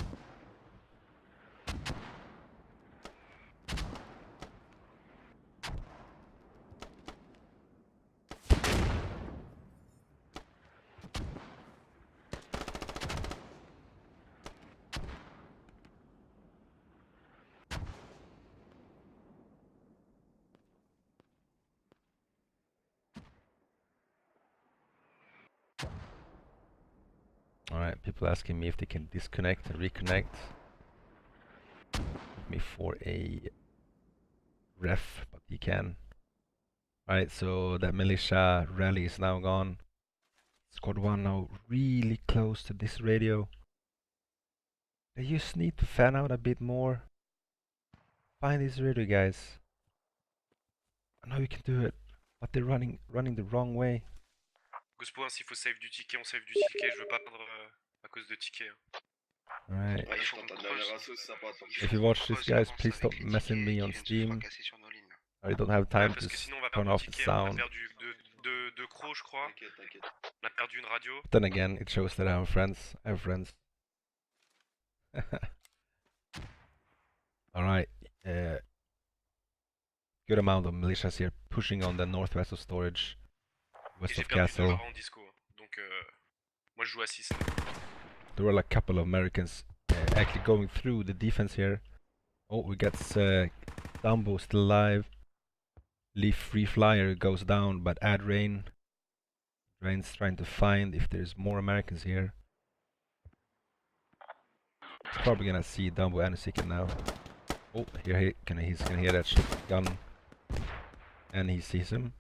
Alright, people asking me if they can disconnect and reconnect me for a ref, but you can. Alright, so that militia rally is now gone. Squad 1 now really close to this radio. They just need to fan out a bit more. Find this radio, guys. I know you can do it, but they're running the wrong way. Gospo, s'il faut save du ticket, on save du ticket. Je veux pas perdre à cause de ticket. Alright. Ouais, je tente ta dernière asso si ça passe. If you watch this, guys, please stop messing me on Steam. I don't have time to turn off the sound. On a perdu deux crocs, je crois. On a perdu une radio. But then again, it shows that I have friends. I have friends. Alright. Good amount of militias here pushing on the northwest of storage, west of castle. Donc, moi je joue à 6. There were like a couple of Americans actually going through the defense here. Oh, we got Dumbo still alive. Leaf Free Flyer goes down, but add Rain. Rain's trying to find if there's more Americans here. He's probably gonna see Dumbo and Sikin now. Oh, he's gonna hear that shotgun. And he sees him.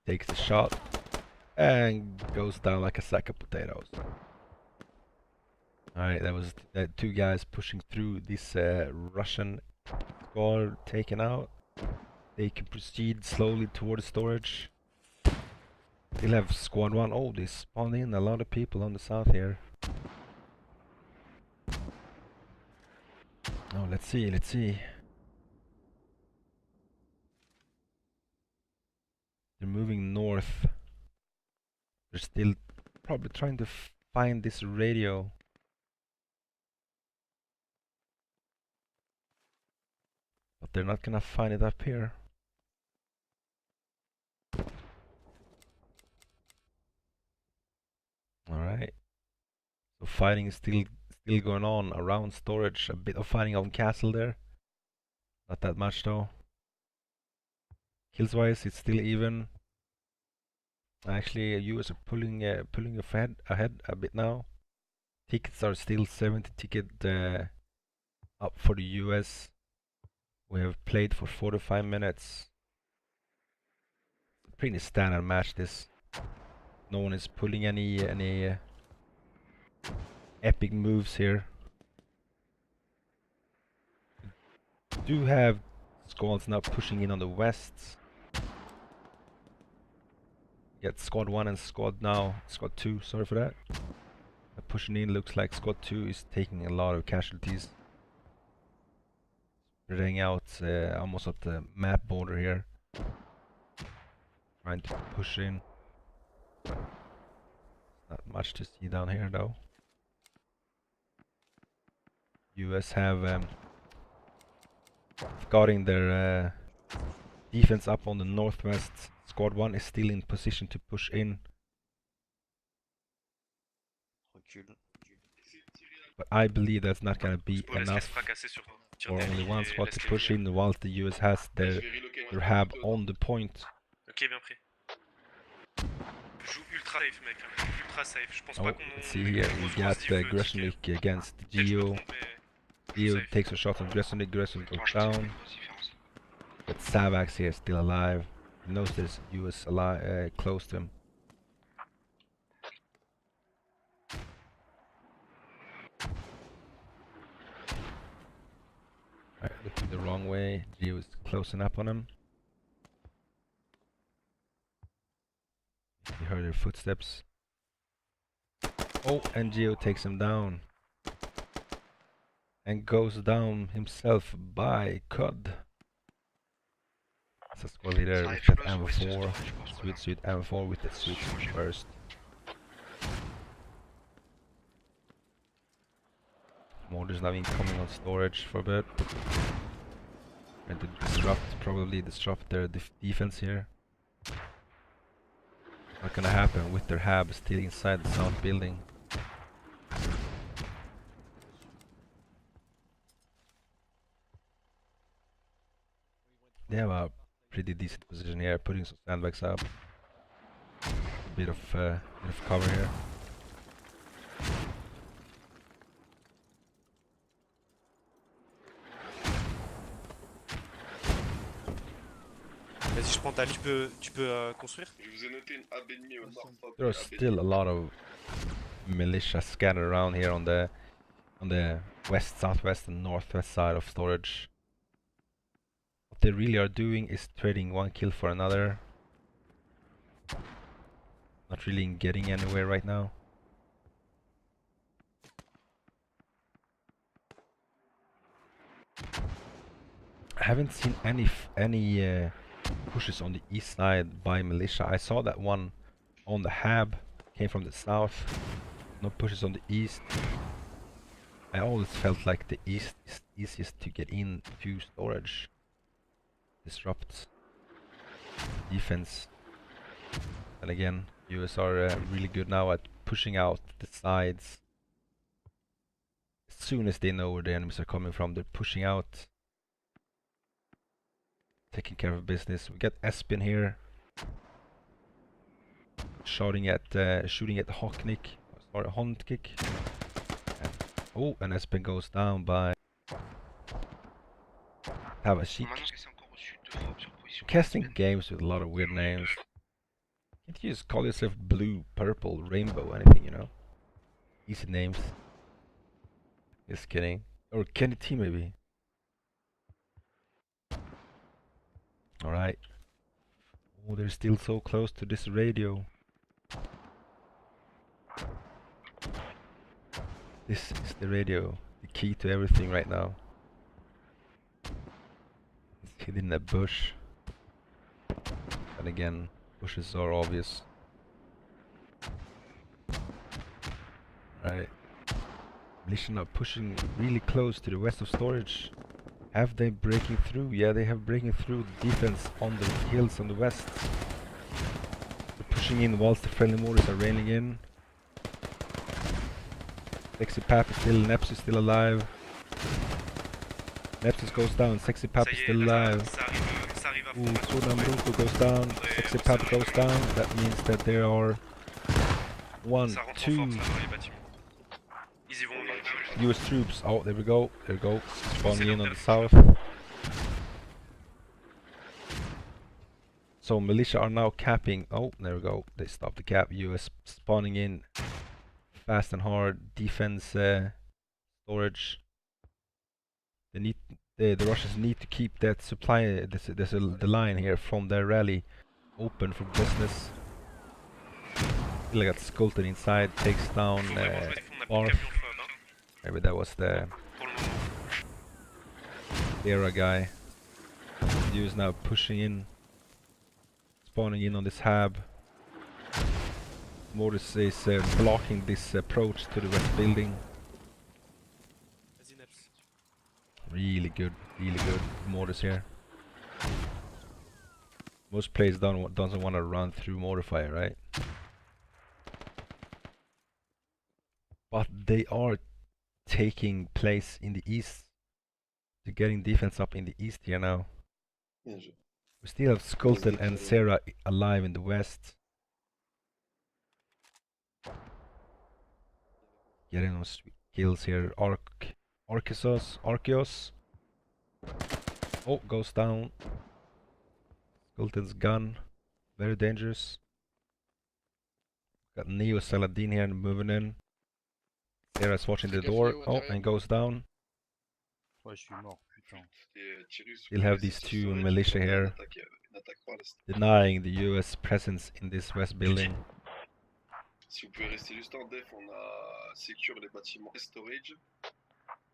Takes the shot. And goes down like a sack of potatoes. Alright, that was two guys pushing through this Russian squad taken out. They can proceed slowly towards storage. They'll have squad 1. Oh, they spawned in a lot of people on the south here. Oh, let's see. They're moving north. They're still probably trying to find this radio. But they're not gonna find it up here. Alright. So fighting is still going on around storage. A bit of fighting on castle there. Not that much though. Kills wise, it's still even. Actually, US are pulling ahead a bit now. Tickets are still 70 ticket up for the US. We have played for 45 minutes. Pretty standard match this. No one is pulling any epic moves here. We do have squads now pushing in on the west. Get squad 1 and squad 2, sorry for that. Pushing in, looks like squad 2 is taking a lot of casualties. Spreading out almost at the map border here. Trying to push in. Not much to see down here though. US have guarding their defense up on the northwest. Squad 1 is still in position to push in. But I believe that's not gonna be enough for only one squad to push in, whilst the US has their hab on the point. Ok, bien pris. Joue ultra safe, mec. Ultra safe. Je pense pas qu'on. Let's see here, we got Greshnik against Geo. Geo takes a shot on Greshnik, Greshnik goes down. But Savax here still alive. He knows there's US alive, close to him. Alright, looking the wrong way. Geo is closing up on him. You heard their footsteps. Oh, and Geo takes him down. And goes down himself by CUD. As a squad leader Ça with arrive that close west M4, storage, je pense. Voilà. sweet M4 with the sweet burst. Mortars now incoming on storage for a bit. And to probably disrupt their defense here. Not gonna happen with their hab still inside the south building. They have a pretty decent position here, putting some sandbags up. A bit of cover here. Vas-y, je prends ta ligne. Tu peux construire? Je vous ai noté une AB ennemie au nord. There are still a lot of militia scattered around here on the west, southwest, and northwest side of storage. What they really are doing is trading one kill for another. Not really getting anywhere right now. I haven't seen any pushes on the east side by militia. I saw that one on the hab came from the south. No pushes on the east. I always felt like the east is easiest to get in to storage. Disrupt defense. And again, US are really good now at pushing out the sides. As soon as they know where the enemies are coming from, they're pushing out. Taking care of business. We got Espen here. Shooting at Hocknick. Sorry, Hondkick. Oh, and Espen goes down by Tavashik. Casting games with a lot of weird names. Can't you just call yourself blue, purple, rainbow, anything, you know? Easy names. Just kidding. Or Kenny T maybe. Alright. Oh, they're still so close to this radio. This is the radio. The key to everything right now. It's hidden in a bush. And again, bushes are obvious. Right. Militia now pushing really close to the west of storage. Have they breaking through? Yeah, they have breaking through the defense on the hills on the west. They're pushing in whilst the friendly mortars are raining in. Sexy Pap is still, Neps is still alive. Nepsis goes down, Sexy Pap is still alive. Ooh, Sodam Bruto goes down, Sexy Pap goes down. That means that there are 1, 2 US troops. Oh, there we go. There we go. Spawning in on the south. So militia are now capping. Oh, there we go. They stopped the cap. US spawning in fast and hard. Defense storage. They need the Russians need to keep that supply. The line here from their rally open for business. Still got Skulton inside. Takes down Barth. Maybe that was the Era guy. He is now pushing in, spawning in on this hab. Mortis is blocking this approach to the west building. Really good Mortis here. Most players doesn't want to run through mortar fire, right? But they are taking place in the east. They're getting defense up in the east here now. We still have Skulton and Sarah alive in the west. Getting those sweet kills here. Arceus. Oh, goes down. Skulton's gun. Very dangerous. Got Neo Saladin here moving in. Sarah's watching the door. Oh, and goes down. Ouais, je suis mort, putain. Still have these two militia here denying the US presence in this west building. Si vous pouvez rester juste en def, on a secure les bâtiments storage.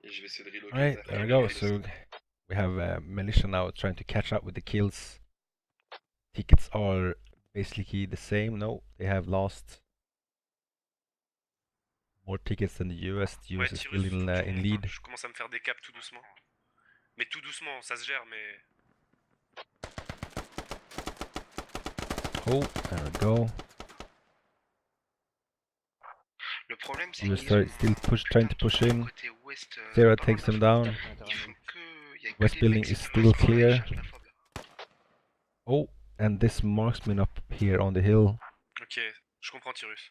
Et je vais essayer de relocater. Alright, there we go. So we have militia now trying to catch up with the kills tickets are basically the same. No, they have lost more tickets than the US. The US is still in lead. Je commence à me faire des caps tout doucement. Mais tout doucement, ça se gère, mais... Oh, there we go. Le problème, c'est US qu'ils still trying to push in. côté ouest. Sarah takes them down. Ils font que... y a que West des building mecs, is c'est still dommage, clear. ils cherchent la fob. Oh, and this marksman up here on the hill Ok, je comprends Tyrus.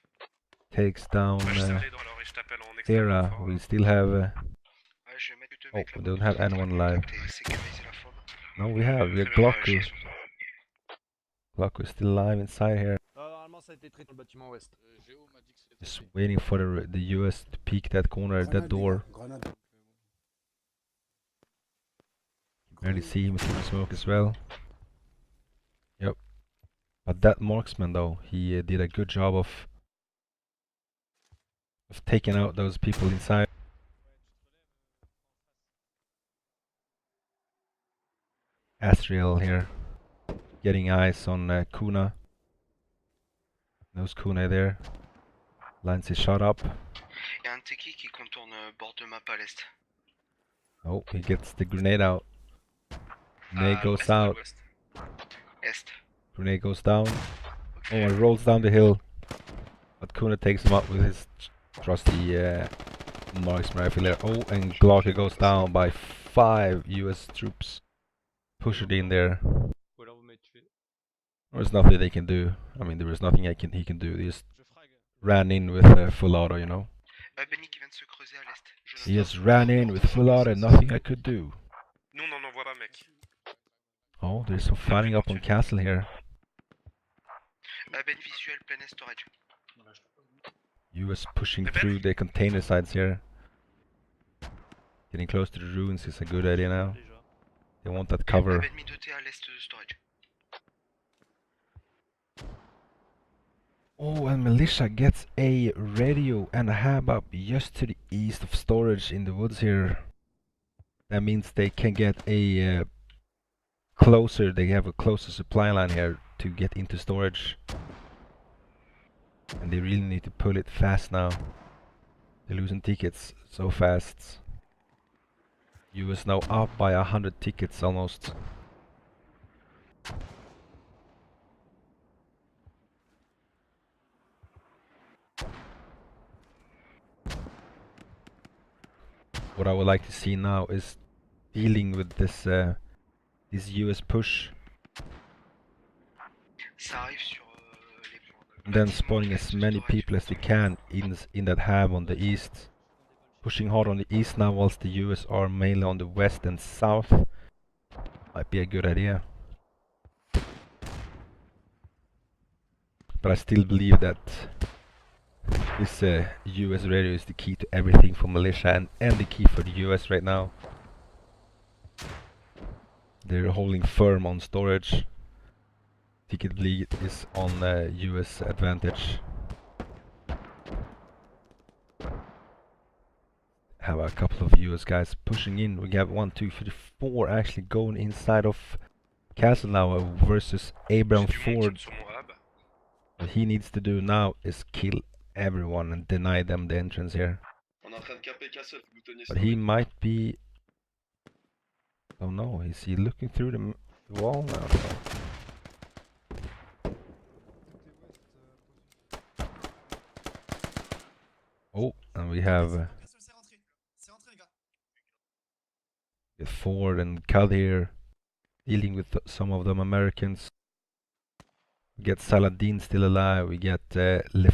takes down Bah, je sais aller dans alors et je t'appelle en extrêmement Sarah. fort. We still have... Ouais, je vais mettre deux oh, mecs we là-bas. don't have anyone alive. Et sécuriser la fob. No, we have Très bien, Glocku. chier sur ça. Glocku is still alive inside here. Normalement, ça a été traité dans le bâtiment ouest. Géo m'a dit que c'était Just traité. waiting for the US to peek that corner, that door. Barely see him through the smoke as well. Yep. But that marksman though, he did a good job of taking out those people inside. Asriel here, getting eyes on Kuna. Those Kuna there. Lance is shot up. Il y a un Teki qui contourne bord de map à l'est. Oh, he gets the grenade out. Grenade goes Ouest de out. l'ouest. Est. Grenade goes down. Oh, and rolls down the hill. But Kuna takes him up with his trusty marksman rifle there. Oh, and Glocka goes down by 5 US troops. Push it in there. Ou alors vous m'avez tué. There's nothing they can do. I mean, there was nothing he can do. They just Je frag. ran in with full auto, you know. Benny qui vient de se creuser à l'est. He just ran in with full auto and nothing I could do. Nous, on n'en envoie pas, mec. Oh, there's some fighting up on castle here. Ben visuel, plein est storage. US pushing through the container sides here. Getting close to the ruins is a good idea now. Déjà. They want that cover. Ben mis doté à l'est de storage. Oh, and militia gets a radio and a hab up just to the east of storage in the woods here. That means they can get a closer, they have a closer supply line here to get into storage. And they really need to pull it fast now. They're losing tickets so fast. US now up by 100 tickets almost. What I would like to see now is dealing with this this US push. Ça arrive sur les points. And then spawning as many people as they can in that hab on the east. Pushing hard on the east now whilst the US are mainly on the west and south. Might be a good idea. But I still believe that this US radio is the key to everything for militia and the key for the US right now. They're holding firm on storage. Ticket bleed is on US advantage. Have a couple of US guys pushing in. We have 1, 2, 3, 4 actually going inside of Castle now versus Abraham Ford. Sur mon hub. What he needs to do now is kill everyone and deny them the entrance here. On est en train de caper Castle, vous teniez But he might be... Oh no, is he looking through the wall now? Oh, and we have Ford and Cal here dealing with some of them Americans. We get Saladin still alive, we get Le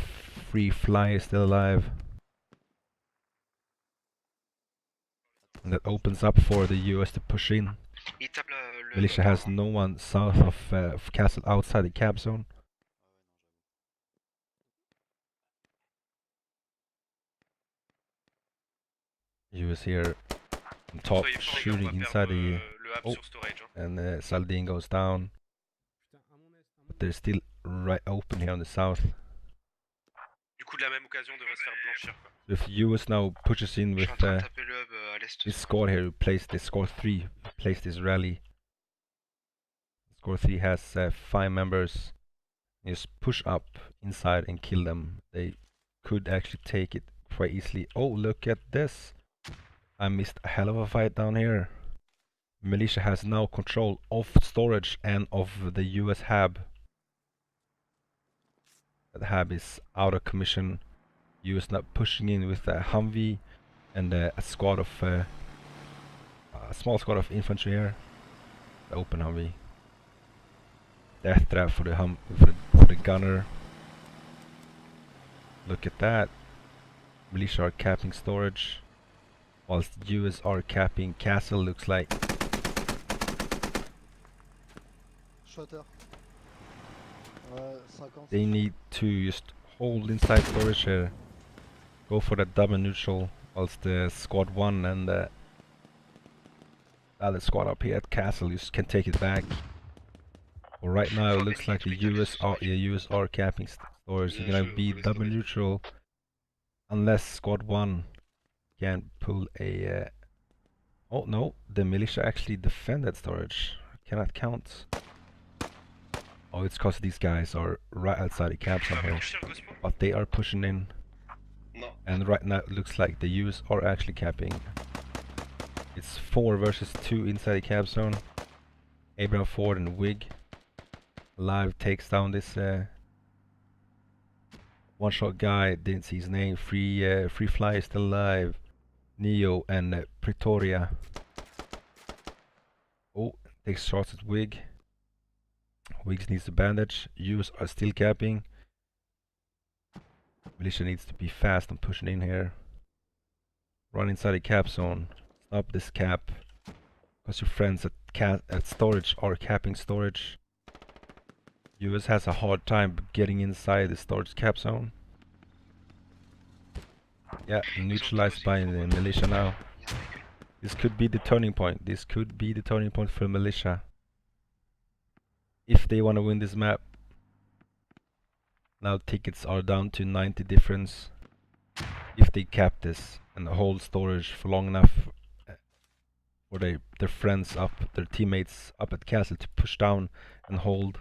Free Fly still alive. And that opens up for the US to push in. Militia has no one south of Castle outside the cap zone. US here on top Soyez forts, les gars, on shooting va inside perdre, the... le hub Oh, sur storage. Hein. and Saladin goes down. But they're still right open here on the south. Du coup, de la même occasion, devrait se faire blanchir. Quoi. If US now pushes in Je suis en with train de taper le hub à l'est. this squad here, who plays this squad 3, who plays this rally. Score 3 has 5 members. Just push up inside and kill them. They could actually take it quite easily. Oh, look at this. I missed a hell of a fight down here. Militia has now control of storage and of the US hab. The hab is out of commission. US now pushing in with a Humvee and a squad of a small squad of infantry here. The open Humvee. Death trap for the gunner. Look at that. Militia are capping storage, whilst US are capping castle. Looks like. They need to just hold inside storage here. Go for the double neutral, whilst the squad 1 and the other squad up here at castle just can take it back. Well, right now it looks like the US are capping storage. They're gonna be double neutral unless squad 1 can pull a oh no, the militia actually defended storage. Cannot count. Oh, it's cause these guys are right outside the camp somehow. But they are pushing in. And right now it looks like the US are actually capping. It's 4 versus 2 inside the cap zone. Abraham Ford and Wig live takes down this one-shot guy. Didn't see his name. Free Fly is still alive. Neo and Pretoria. Oh, takes shots at Wig. Wiggs needs a bandage. US are still capping. Militia needs to be fast and pushing in here. Run inside the cap zone. Stop this cap. Because your friends at storage are capping storage. US has a hard time getting inside the storage cap zone. Yeah, neutralized by the militia now. This could be the turning point. This could be the turning point for militia. If they want to win this map. Now tickets are down to 90 difference. If they cap this and hold storage for long enough for their friends up, their teammates up at castle to push down and hold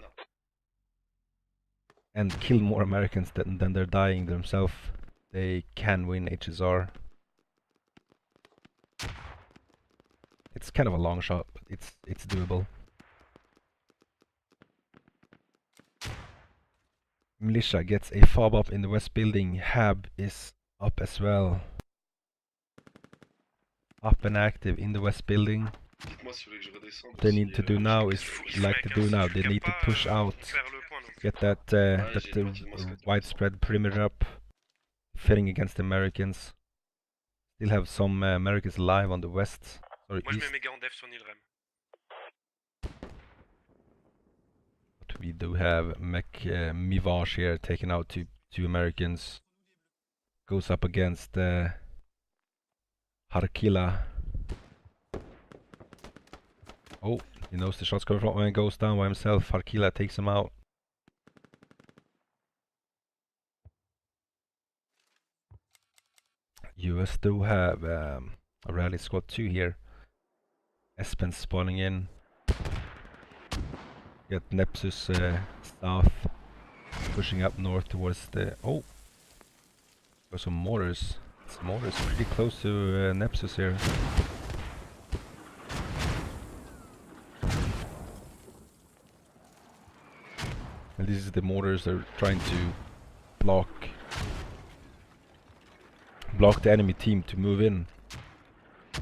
and kill more Americans than they're dying themselves, they can win HSR. It's kind of a long shot, but it's doable. Militia gets a fob up in the west building. Hab is up as well. Up and active in the west building. What they need to do now is, like they do now, they need to push out. Get that widespread perimeter up. Fighting against the Americans. Still have some Americans alive on the west. Sorry, east. But we do have Mivage here taking out two Americans. Goes up against Harkila. Oh, he knows the shot's coming from when he goes down by himself. Harkila takes him out. US do have a rally squad 2 here. Espen spawning in. Get Nepsus south, pushing up north towards the... Oh! Got some mortars. It's mortars pretty close to Nepsus here. And this is the mortars they're trying to block the enemy team to move in.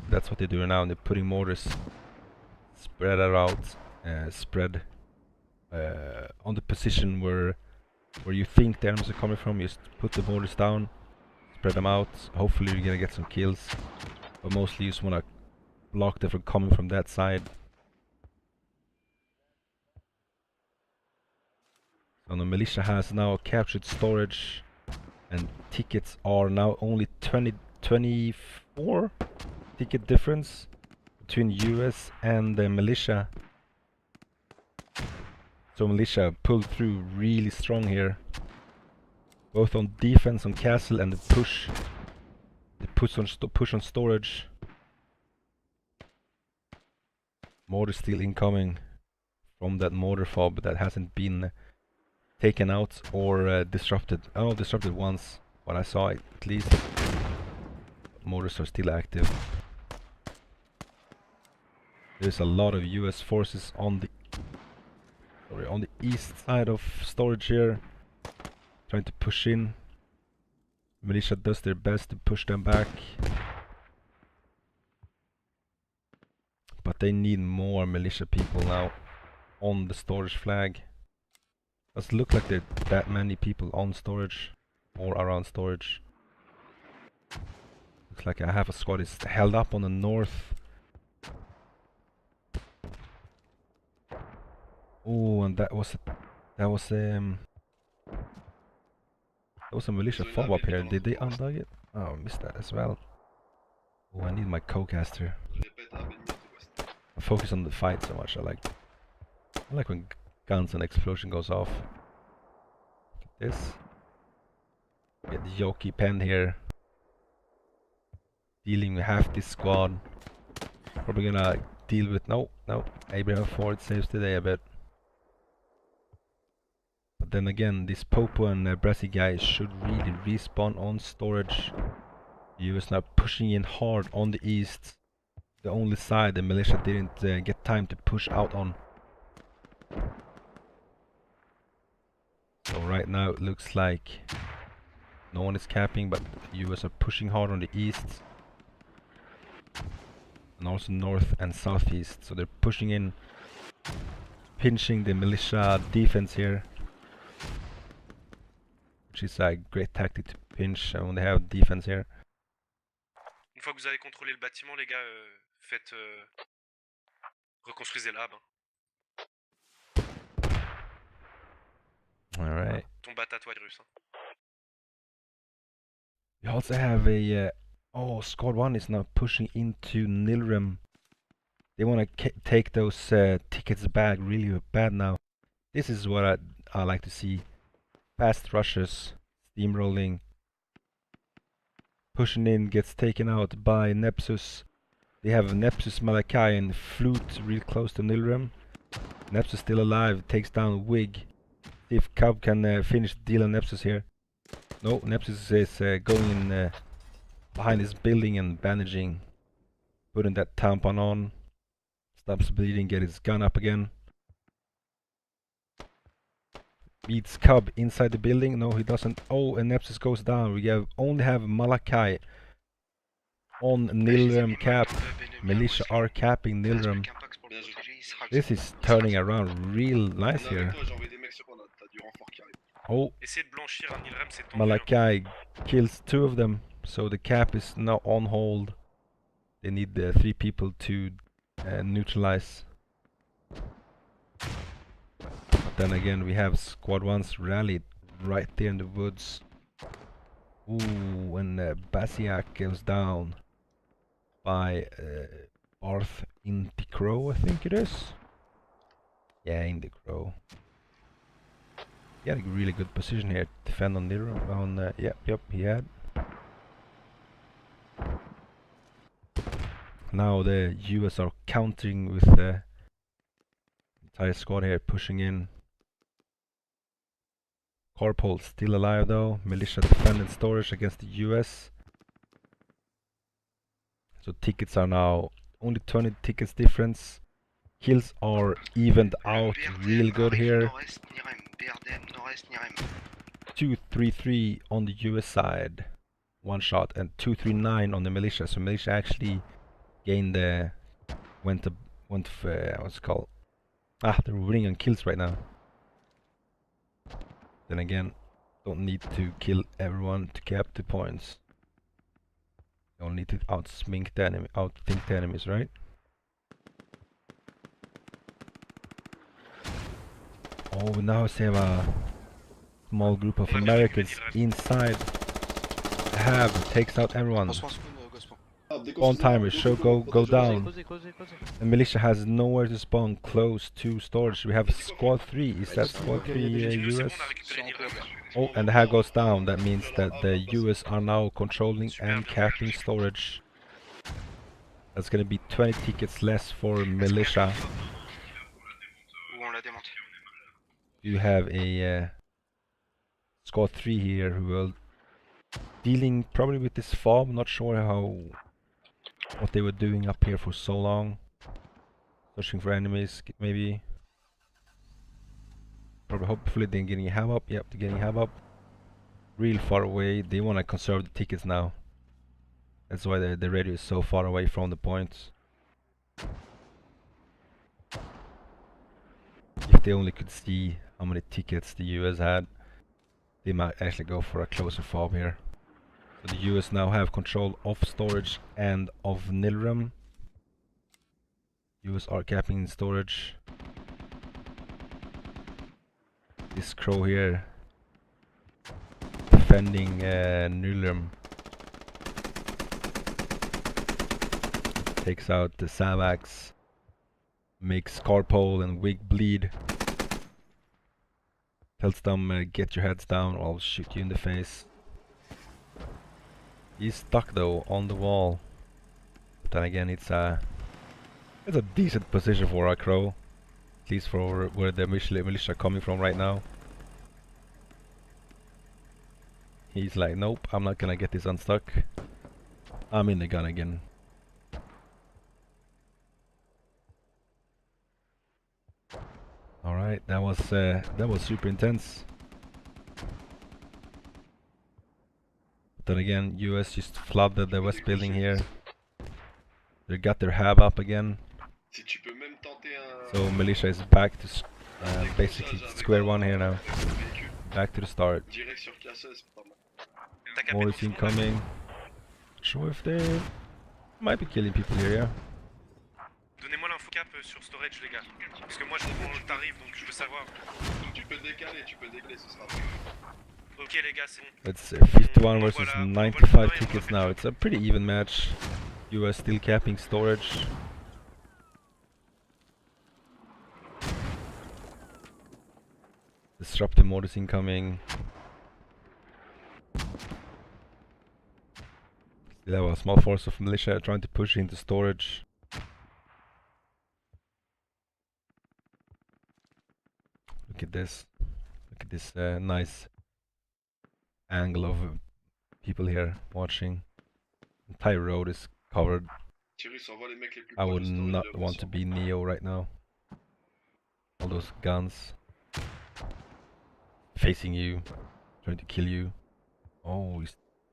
That's what they're doing now, and they're putting mortars spread out, spread on the position where you think the enemies are coming from. Just put the mortars down, spread them out. Hopefully you're gonna get some kills, but mostly you just wanna block them from coming from that side. So the militia has now captured storage, and tickets are now only 24 ticket difference between US and the militia. So militia pulled through really strong here, both on defense on castle and the push. The push on storage. Mortar still incoming. from that mortar fob that hasn't been taken out or disrupted. Oh, disrupted once, when I saw it at least. Mortars are still active. There's a lot of US forces on the east side of storage here, trying to push in. Militia does their best to push them back, but they need more militia people now on the storage flag. Doesn't look like there are that many people on storage or around storage. Looks like half a squad is held up on the north. Oh, and that was a militia fob up here. Did they undug it? Oh, I missed that as well. Oh, I need my co-caster. I focus on the fight so much. I like when guns and explosion goes off. Look at this. Get the Yoki pen here. Dealing with half this squad. Probably gonna deal with no. Abraham Ford saves the day a bit. But then again, this Popo and Brassy guys should really respawn on storage. The US now pushing in hard on the east. The only side the militia didn't get time to push out on. So right now it looks like no one is capping, but the US are pushing hard on the east. And also north and southeast. So they're pushing in, pinching the militia defense here. Which is a great tactic to pinch when they have defense here. Une fois que vous avez contrôlé le bâtiment, les gars, faites... reconstruisez l'hab. Alright. Tombe à toi, russe. We also have a... oh, Squad 1 is now pushing into Nilrim. They want to take those tickets back really bad now. This is what I like to see. Fast rushes, steamrolling. Pushing in, gets taken out by Nepsus. They have Nepsus, Malachi and Flute real close to Nilrim. Nepsus still alive, takes down Wig. See if Cub can finish the deal on Nepsus here. No, Nepsus is going in behind his building and bandaging. Putting that tampon on. Stops bleeding, get his gun up again. Beats Cub inside the building. No, he doesn't. Oh, and Nepsis goes down. We only have Malachi on Nilrim cap. Militia are capping Nilrim. This is turning around real nice here. Oh, Malachi kills 2 of them. So the cap is now on hold. They need 3 people to neutralize. Then again, we have Squad 1's rallied right there in the woods. Ooh, and Basiak goes down by Barth in the Crow, I think it is. Yeah, in the Crow. He had a really good position here to defend on Nero. Yep, he had. Now the US are countering with the entire squad here, pushing in. Corpol still alive though. Militia defended storage against the US. So tickets are now only 20 tickets difference. Kills are evened out real good here. 233 on the US side, 1 shot, and 239 on the militia. So militia actually gained what's it called? They're winning on kills right now. Then again, don't need to kill everyone to cap the points. You only need to outthink the enemies, right? Oh, we now have a small group of Americans inside the hab, takes out everyone. Spawn timers go down. The militia has nowhere to spawn close to storage. We have Squad 3. Is that Squad 3 US? Oh, and the hab goes down. That means that the US are now controlling and capping storage. That's gonna be 20 tickets less for militia. You have a squad 3 here who will dealing probably with this fob. Not sure what they were doing up here for so long. Searching for enemies, maybe. Probably, hopefully they're getting hab up. Yep, they're getting hab up. Real far away. They want to conserve the tickets now. That's why the radio is so far away from the point. If they only could see how many tickets the US had, they might actually go for a closer fob here. So the US now have control of storage and of Nilram. US are capping in storage. This crow here defending Nilram. Takes out the Savax, makes Carpole and Wig bleed. Tells them, get your heads down or I'll shoot you in the face. He's stuck though on the wall. But then again, it's a decent position for a crow. At least for where the militia are coming from right now. He's like, nope, I'm not gonna get this unstuck. I'm in the gun again. Alright, that was super intense. But then again, US just flooded the west building here. They got their hab up again. So militia is back to basically square one here now. Back to the start. More is incoming. Not sure if they might be killing people here, yeah. Donnez-moi l'info cap sur storage les gars. Parce que moi je prends le tarif donc je veux savoir. Tu peux décaler, ce sera. Ok les gars, c'est bon. It's 51 versus 95 tickets now. It's a pretty even match. US still capping storage. Disruptive mortars incoming. There was a small force of militia trying to push into storage. Look at this. Look at this nice angle of people here watching. Entire road is covered. I would not want to be Neo right now. All those guns facing you, trying to kill you. Oh, we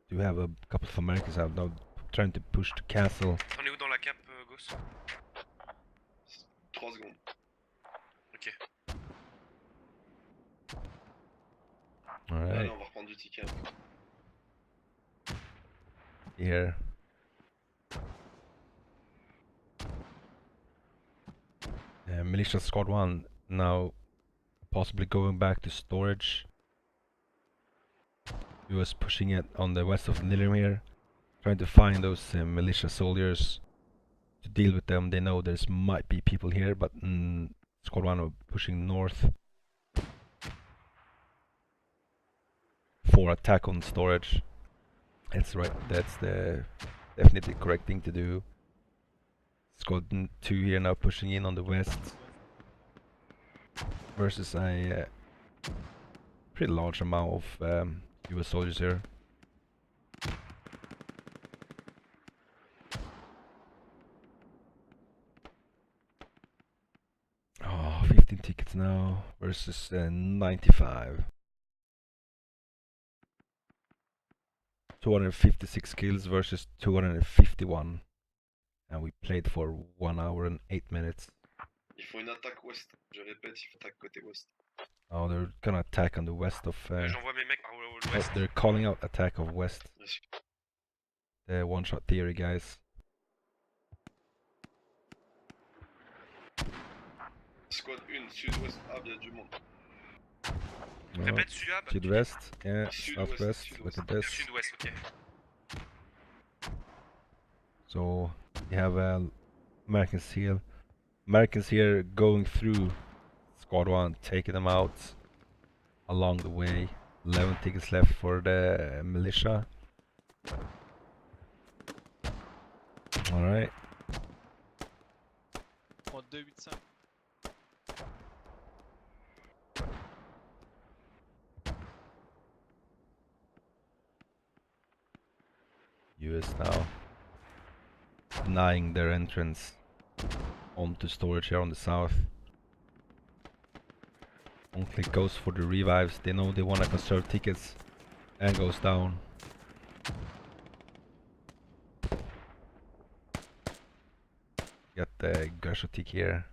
do have a couple of Americans out now trying to push the castle. On est où dans la cap, Gauss? 3 secondes. Ok. Alright. Allez, on va reprendre du ticket. Here. Militia Squad 1 now possibly going back to storage. US pushing it on the west of Nilram here, trying to find those militia soldiers to deal with them. They know there's might be people here, but Squad 1 are pushing north for attack on storage. That's right, that's the definitely correct thing to do. Squad 2 here now pushing in on the west versus a pretty large amount of US soldiers here. Oh, 15 tickets now versus 95. 256 kills versus 251. And we played for 1 hour and 8 minutes. Il faut une attaque ouest. Je répète, il faut attaque côté ouest. Oh, they're gonna attack on the west of... J'envoie mes mecs par l'ouest. they're calling out attack of west. The one-shot theory, guys. Squad 1, sud-ouest, il y a du monde. Répète, sud-ab. Sud-west, yeah, southwest, look at this. Sud-ouest, ok. So, you have Americans here going through Squad 1, taking them out along the way. 11 tickets left for the militia. Alright. 285. US now, denying their entrance onto storage here on the south. One click goes for the revives. They know they want to conserve tickets, and goes down. Got the Gershotik here.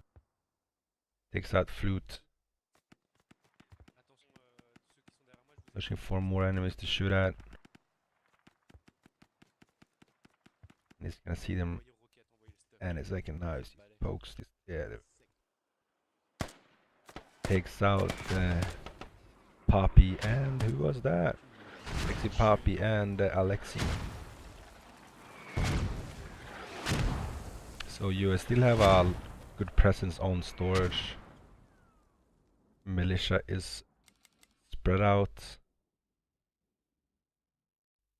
Takes out flute. Searching for more enemies to shoot at. And he's gonna see them. And a second now he pokes this. Yeah. Takes out Poppy and who was that? Alexi Poppy and Alexi. So you still have a good presence on storage. Militia is spread out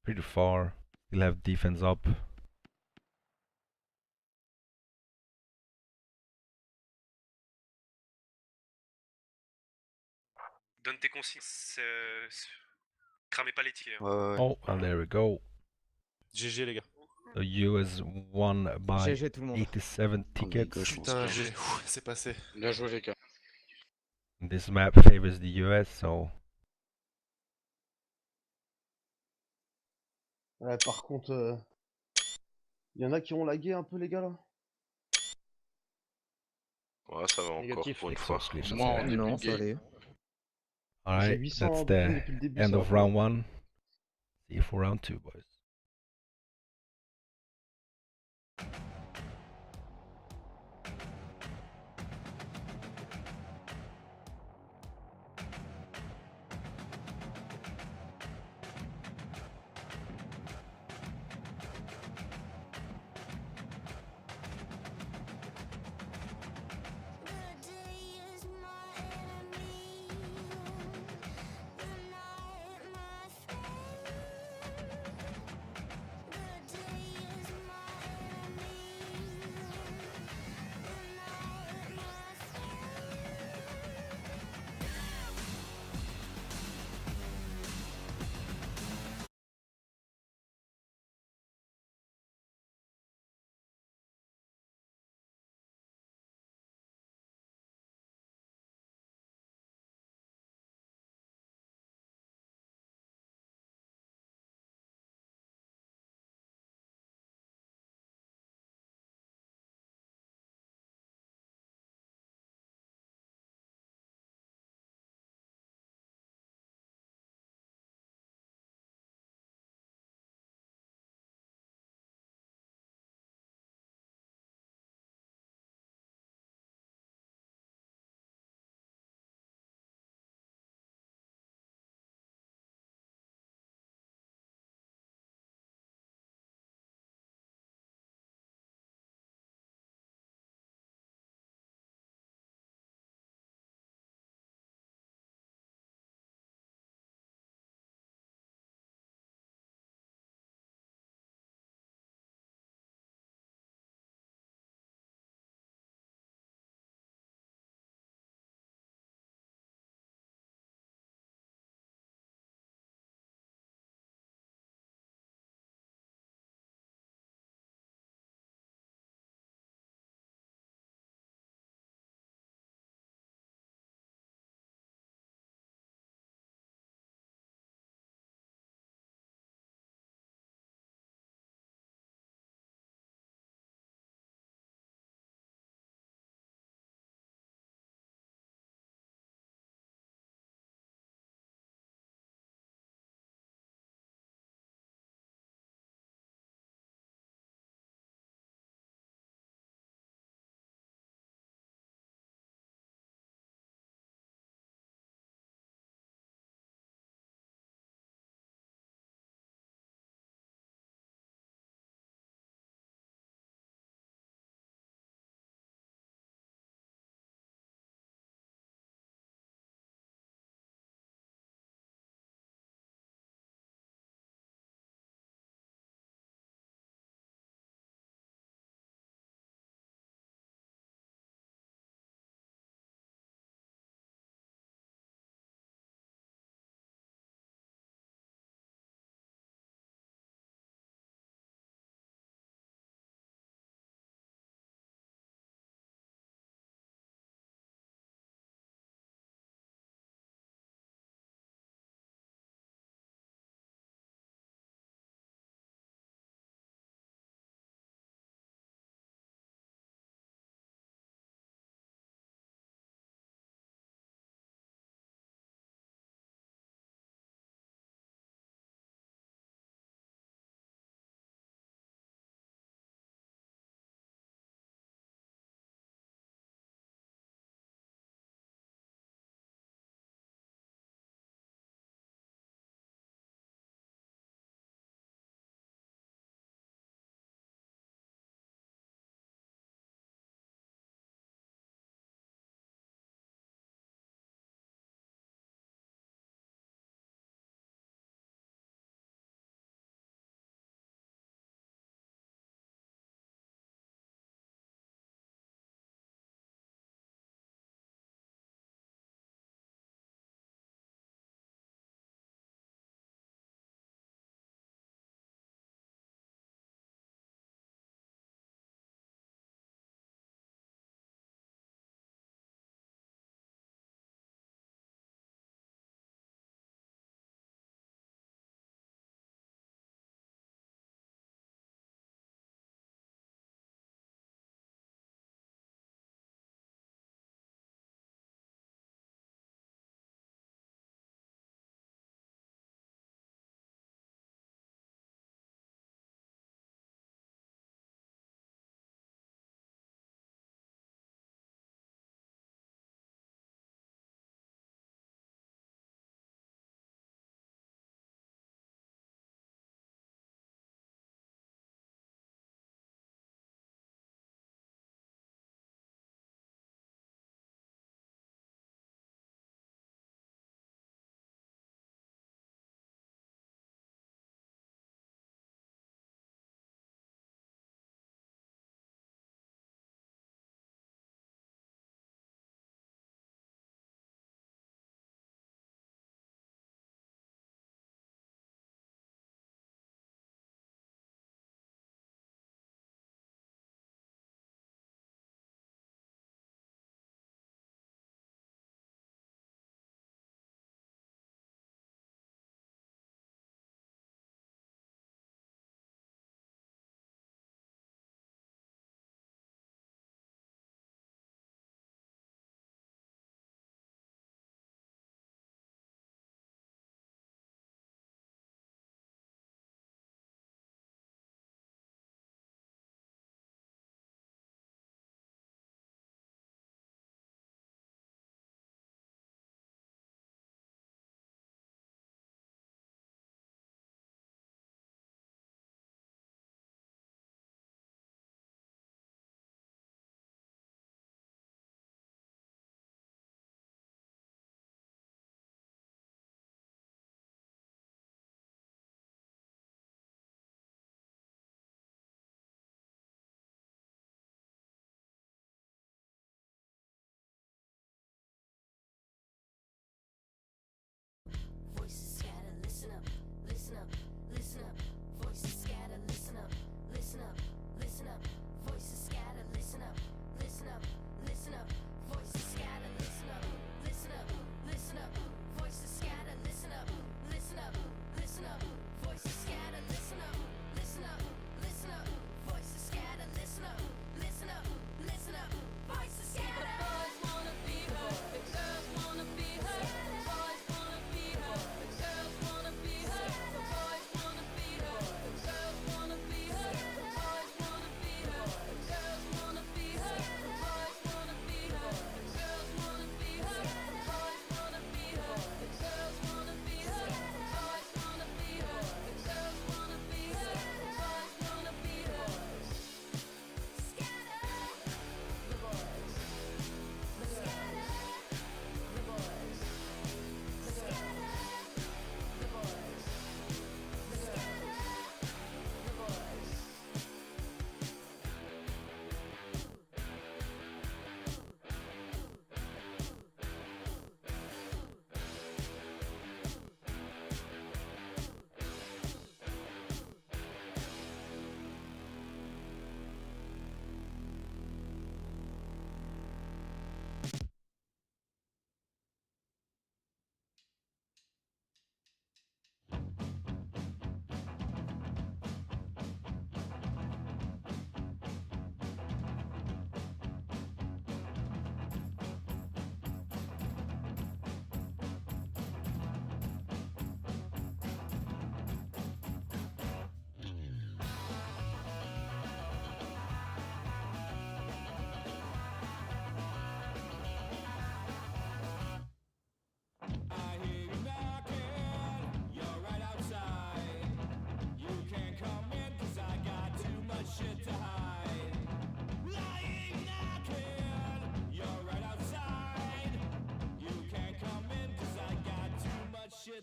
pretty far. Still have defense up. Donne tes consignes. Cramez pas les tickets. Oh, and there we go. GG les gars. The US won by GG tout le monde. 87 tickets. Putain, c'est passé. Bien joué les gars. This map favors the US, so Ouais, par contre, y en a qui ont lagué un peu, les gars, là. Ouais, ça va encore Négatif. pour une fois. Moi, on est Non, bugué. ça allait. J'ai alright, 800 that's de ping the depuis le début. end ça of va. round 1. See you for round 2, boys.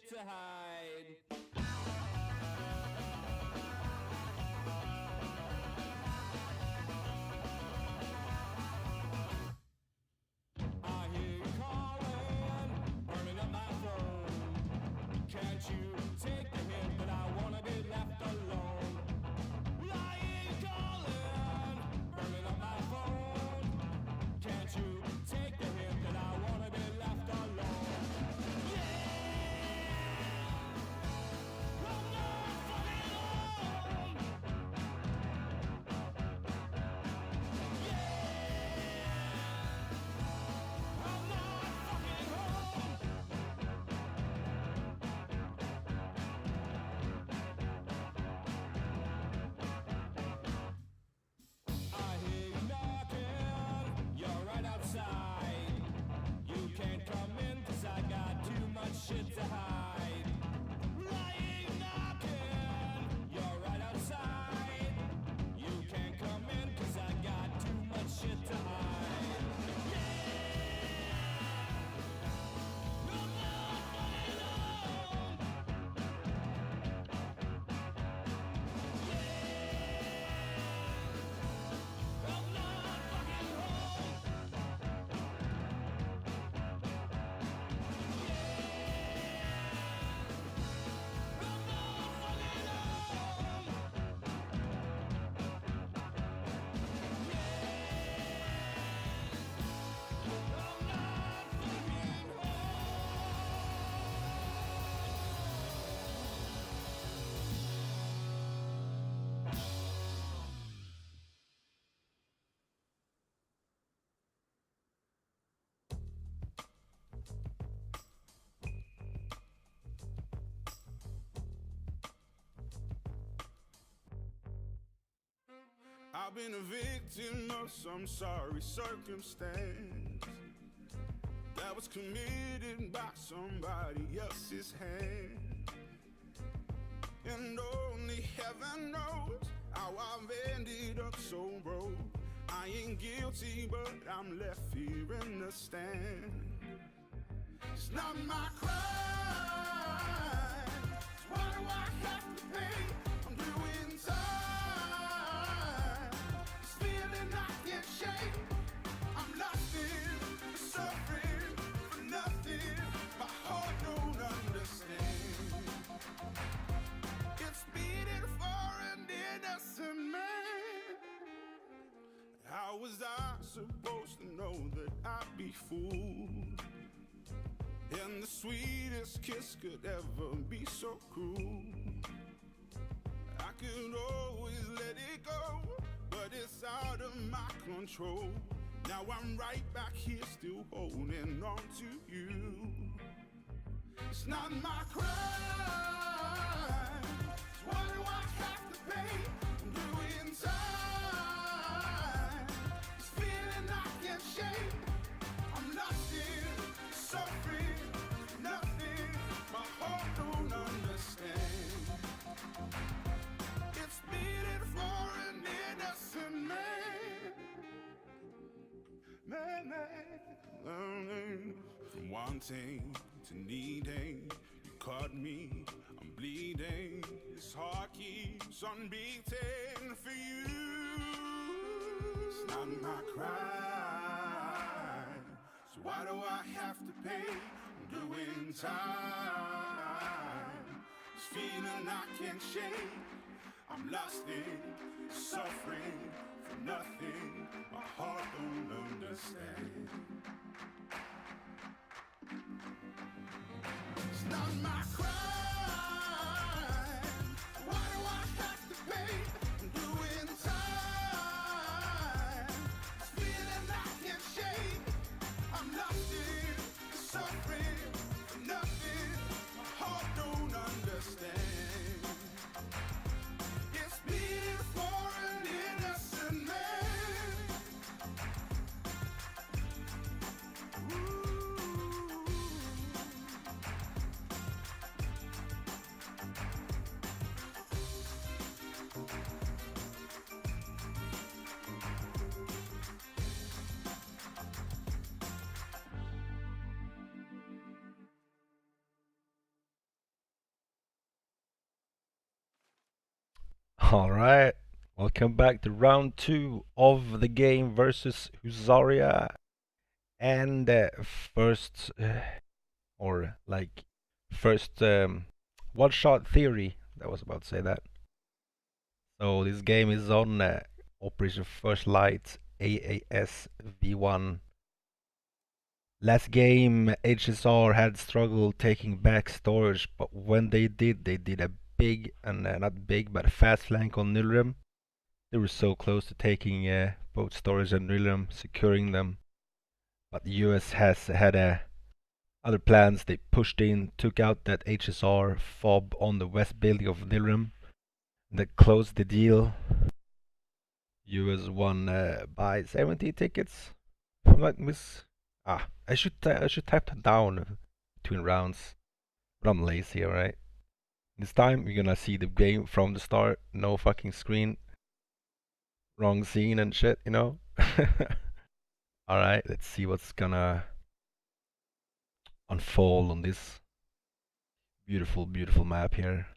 shit to hide. I hear you calling, burning up my phone. Can't you take the hint that I wanna be left alone? I hear you calling, burning up my phone. Can't you take the hint that I wanna be left alone? Yeah, I'm not fucking home. I'm not fucking home. I hear you knocking, you're right outside. You can't come in 'cause I got too much shit to hide. I hear you knocking, you're right outside. You can't come in 'cause I got too much shit to hide. I'm not fucking home. I'm not fucking home. I'm not fucking home. I'm not fucking I've been a victim of some sorry circumstance that was committed by somebody else's hand. And only heaven knows how I've ended up so broke. I ain't guilty, but I'm left here in the stand. It's not my crime, so why do I have to pay? I'm doing time. This feeling I can't shake. I'm lost in the suffering for nothing. My heart don't understand. It's beating for an innocent man. How was I supposed to know that I'd be fooled? And the sweetest kiss could ever be so cruel. I could always let it go, but it's out of my control. Now I'm right back here still holding on to you. It's not my crime, so why do I have to pay? I'm doing time. This feeling I can't shake. I'm lost in suffering, nothing. My heart don't understand. It's beating for an innocent man. Learning from wanting to needing. You caught me, I'm bleeding. This heart keeps on beating for you. It's not my crime, so why do I have to pay? I'm doing time. This feeling I can't shake. I'm lost in suffering for nothing. My heart don't understand. It's not my crime. Why do I have to pay? I'm doing time. This feeling I can't shake. I'm lost in suffering for nothing. My heart don't understand. It's beating for an innocent man. Ooh. Alright, welcome back to round 2 of the game versus Husaria. And first, one-shot theory. I was about to say that. So this game is on Operation First Light AAS V1. Last game, HSR had struggled taking back storage, but when they did a big, and not big, but a fast flank on Nilrim. They were so close to taking both storage and Nilrim, securing them. But the US has had other plans. They pushed in, took out that HSR fob on the west building of Nilrim. That closed the deal. US won by 70 tickets. If I'm not I should type that down between rounds, but I'm lazy, alright? This time you're gonna see the game from the start, no fucking screen, wrong scene and shit, you know? Alright, let's see what's gonna unfold on this beautiful, beautiful map here.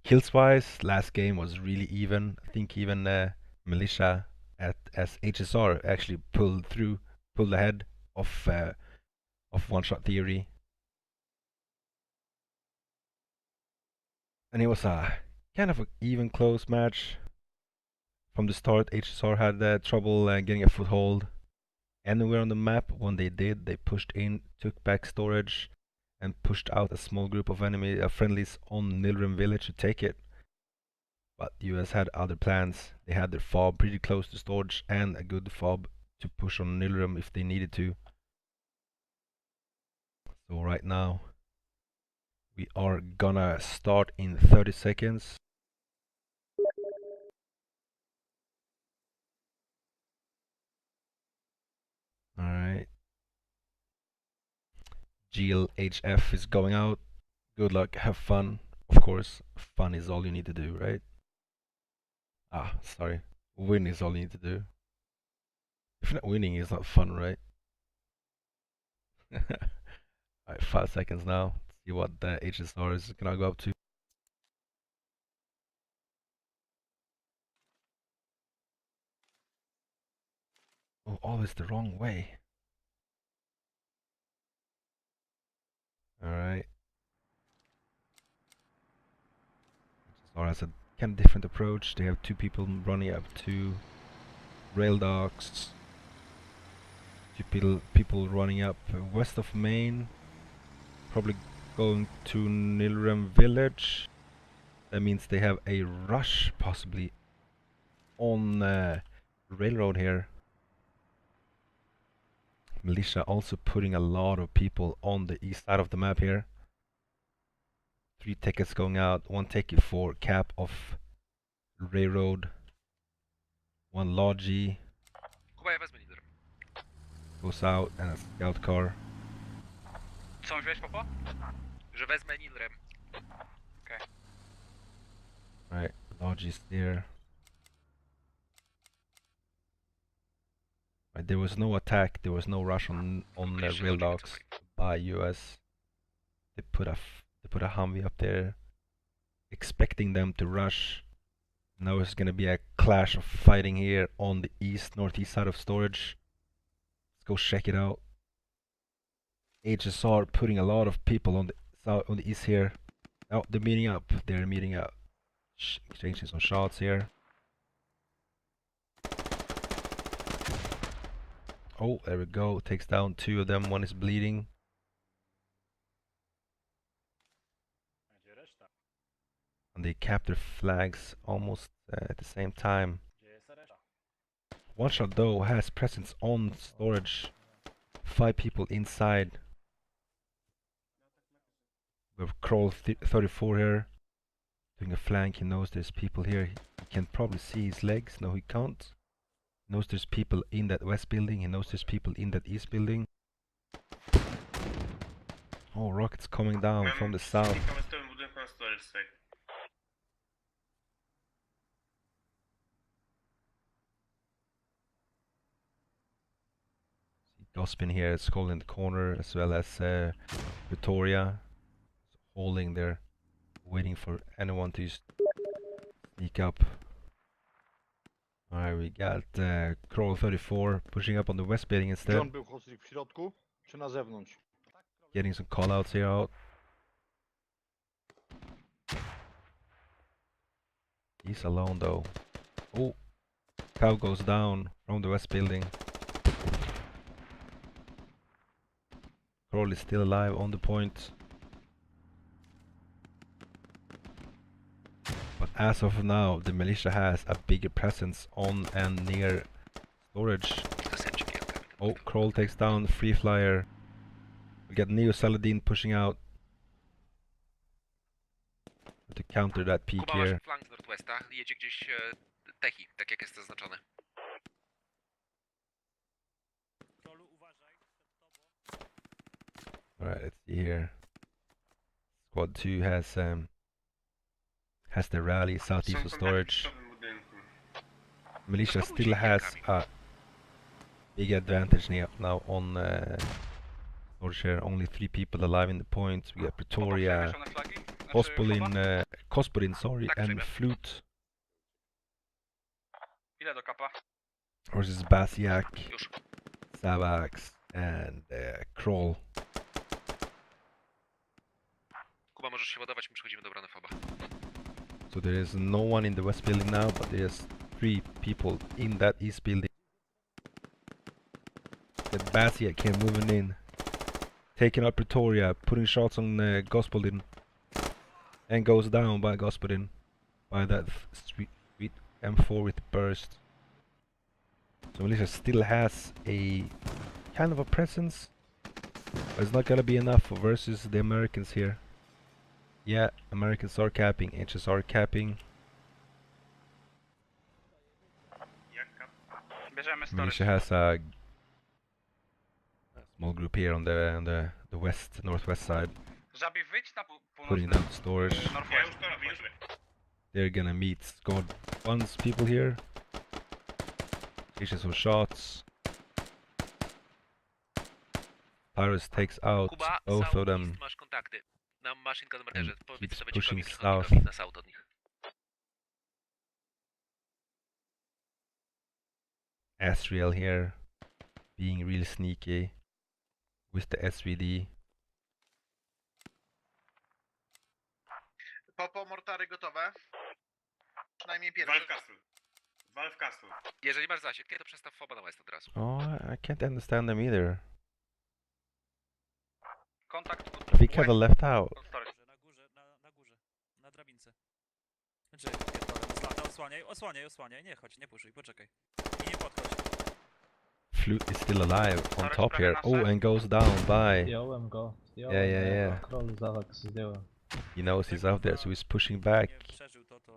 Kills wise, last game was really even. I think even Militia as HSR actually pulled ahead of one-shot theory. And it was a kind of an even close match. From the start, HSR had trouble getting a foothold anywhere on the map. When they did, they pushed in, took back storage, and pushed out a small group of enemy friendlies on Nilrim village to take it. But the US had other plans. They had their fob pretty close to storage and a good fob to push on Nilrim if they needed to. So right now we are gonna start in 30 seconds. Alright. GLHF is going out. Good luck, have fun. Of course, fun is all you need to do, right? Sorry. Win is all you need to do. If not winning, it's not fun, right? Alright, 5 seconds now. Let's see what the HSR is gonna go up to. Oh, always the wrong way. Alright. HSR has a kind of different approach. They have 2 people running up to rail docks. 2 people running up west of Main. Probably going to Nilrim village. That means they have a rush possibly on railroad here. Militia also putting a lot of people on the east side of the map here. 3 tickets going out, 1 ticket for cap of railroad, 1 logi goes out, and a scout car. Co mówiłeś, Popo? Że wezmę Nilrem. Okay. Right, logi's there. Right, there was no attack, there was no rush on the rail docks by US. They put a Humvee up there, expecting them to rush. Now it's gonna be a clash of fighting here on the northeast side of storage. Let's go check it out. HSR putting a lot of people on the south, on the east here. Oh, they're meeting up. They're meeting up. Exchanging some shots here. Oh, there we go. Takes down 2 of them. 1 is bleeding. And they capture flags almost at the same time. One shot though has presence on storage. 5 people inside. We have Crawl 34 here. Doing a flank. He knows there's people here. He can probably see his legs. No, he can't. He knows there's people in that west building. He knows there's people in that east building. Oh, rockets coming down from the south. Gospin here is holding the corner, as well as Victoria holding their Waiting for anyone to sneak up. Alright, we got Crawl 34 pushing up on the west building instead. John był Hoslik w środku, czy na zewnątrz? Getting some callouts here out. He's alone though. Oh, cow goes down from the west building. Crawl is still alive on the point. But as of now, the militia has a bigger presence on and near storage. Oh, Crawl takes down Free Flyer. We got Neo Saladin pushing out to counter that peak Kuba, masz here. flank z Northwesta, jedzie gdzieś Techi, tak jak jest zaznaczone. Alright, let's see here. Squad 2 has the rally southeast of storage. Militia still has a big advantage now on storage here. Only 3 people alive in the point. We got Pretoria, Kospolin, sorry, and Flute Ile do kapa? versus Basiak, Savax, and Kroll. Kuba, możesz się ładować, my przechodzimy do brany Foba. So there is no one in the west building now, but there's 3 people in that east building. The Basiak came moving in, taking out Pretoria, putting shots on Gospodin, and goes down by Gospodin by that sweet M4 with burst. So Militia still has a kind of a presence, but it's not gonna be enough versus the Americans here. Yeah, Americans are capping, HSR capping. Militia has a small group here on the northwest side, putting down storage. They're gonna meet squad 1's people here. Taking some shots. Pyrus takes out Kuba, both of them masz kontakty. Na machine gun and markerze. keeps Powiedz pushing sobie south. na south od nich. Asriel here, being real sneaky with the SVD. Popo, mortary gotowe. Przynajmniej pierwsze. Valve Castle. Jeżeli masz zasięg, to przestaw Foba na west od razu. Oh, I can't understand them either. Kontakt I think kinda left out. Na górze, na drabince. Znaczy, osłaniaj, nie chodź, nie puszuj, poczekaj. I nie podchodź. Flute is still alive on top here. Oh, and goes down by. Yeah. He knows he's out there, so he's pushing back,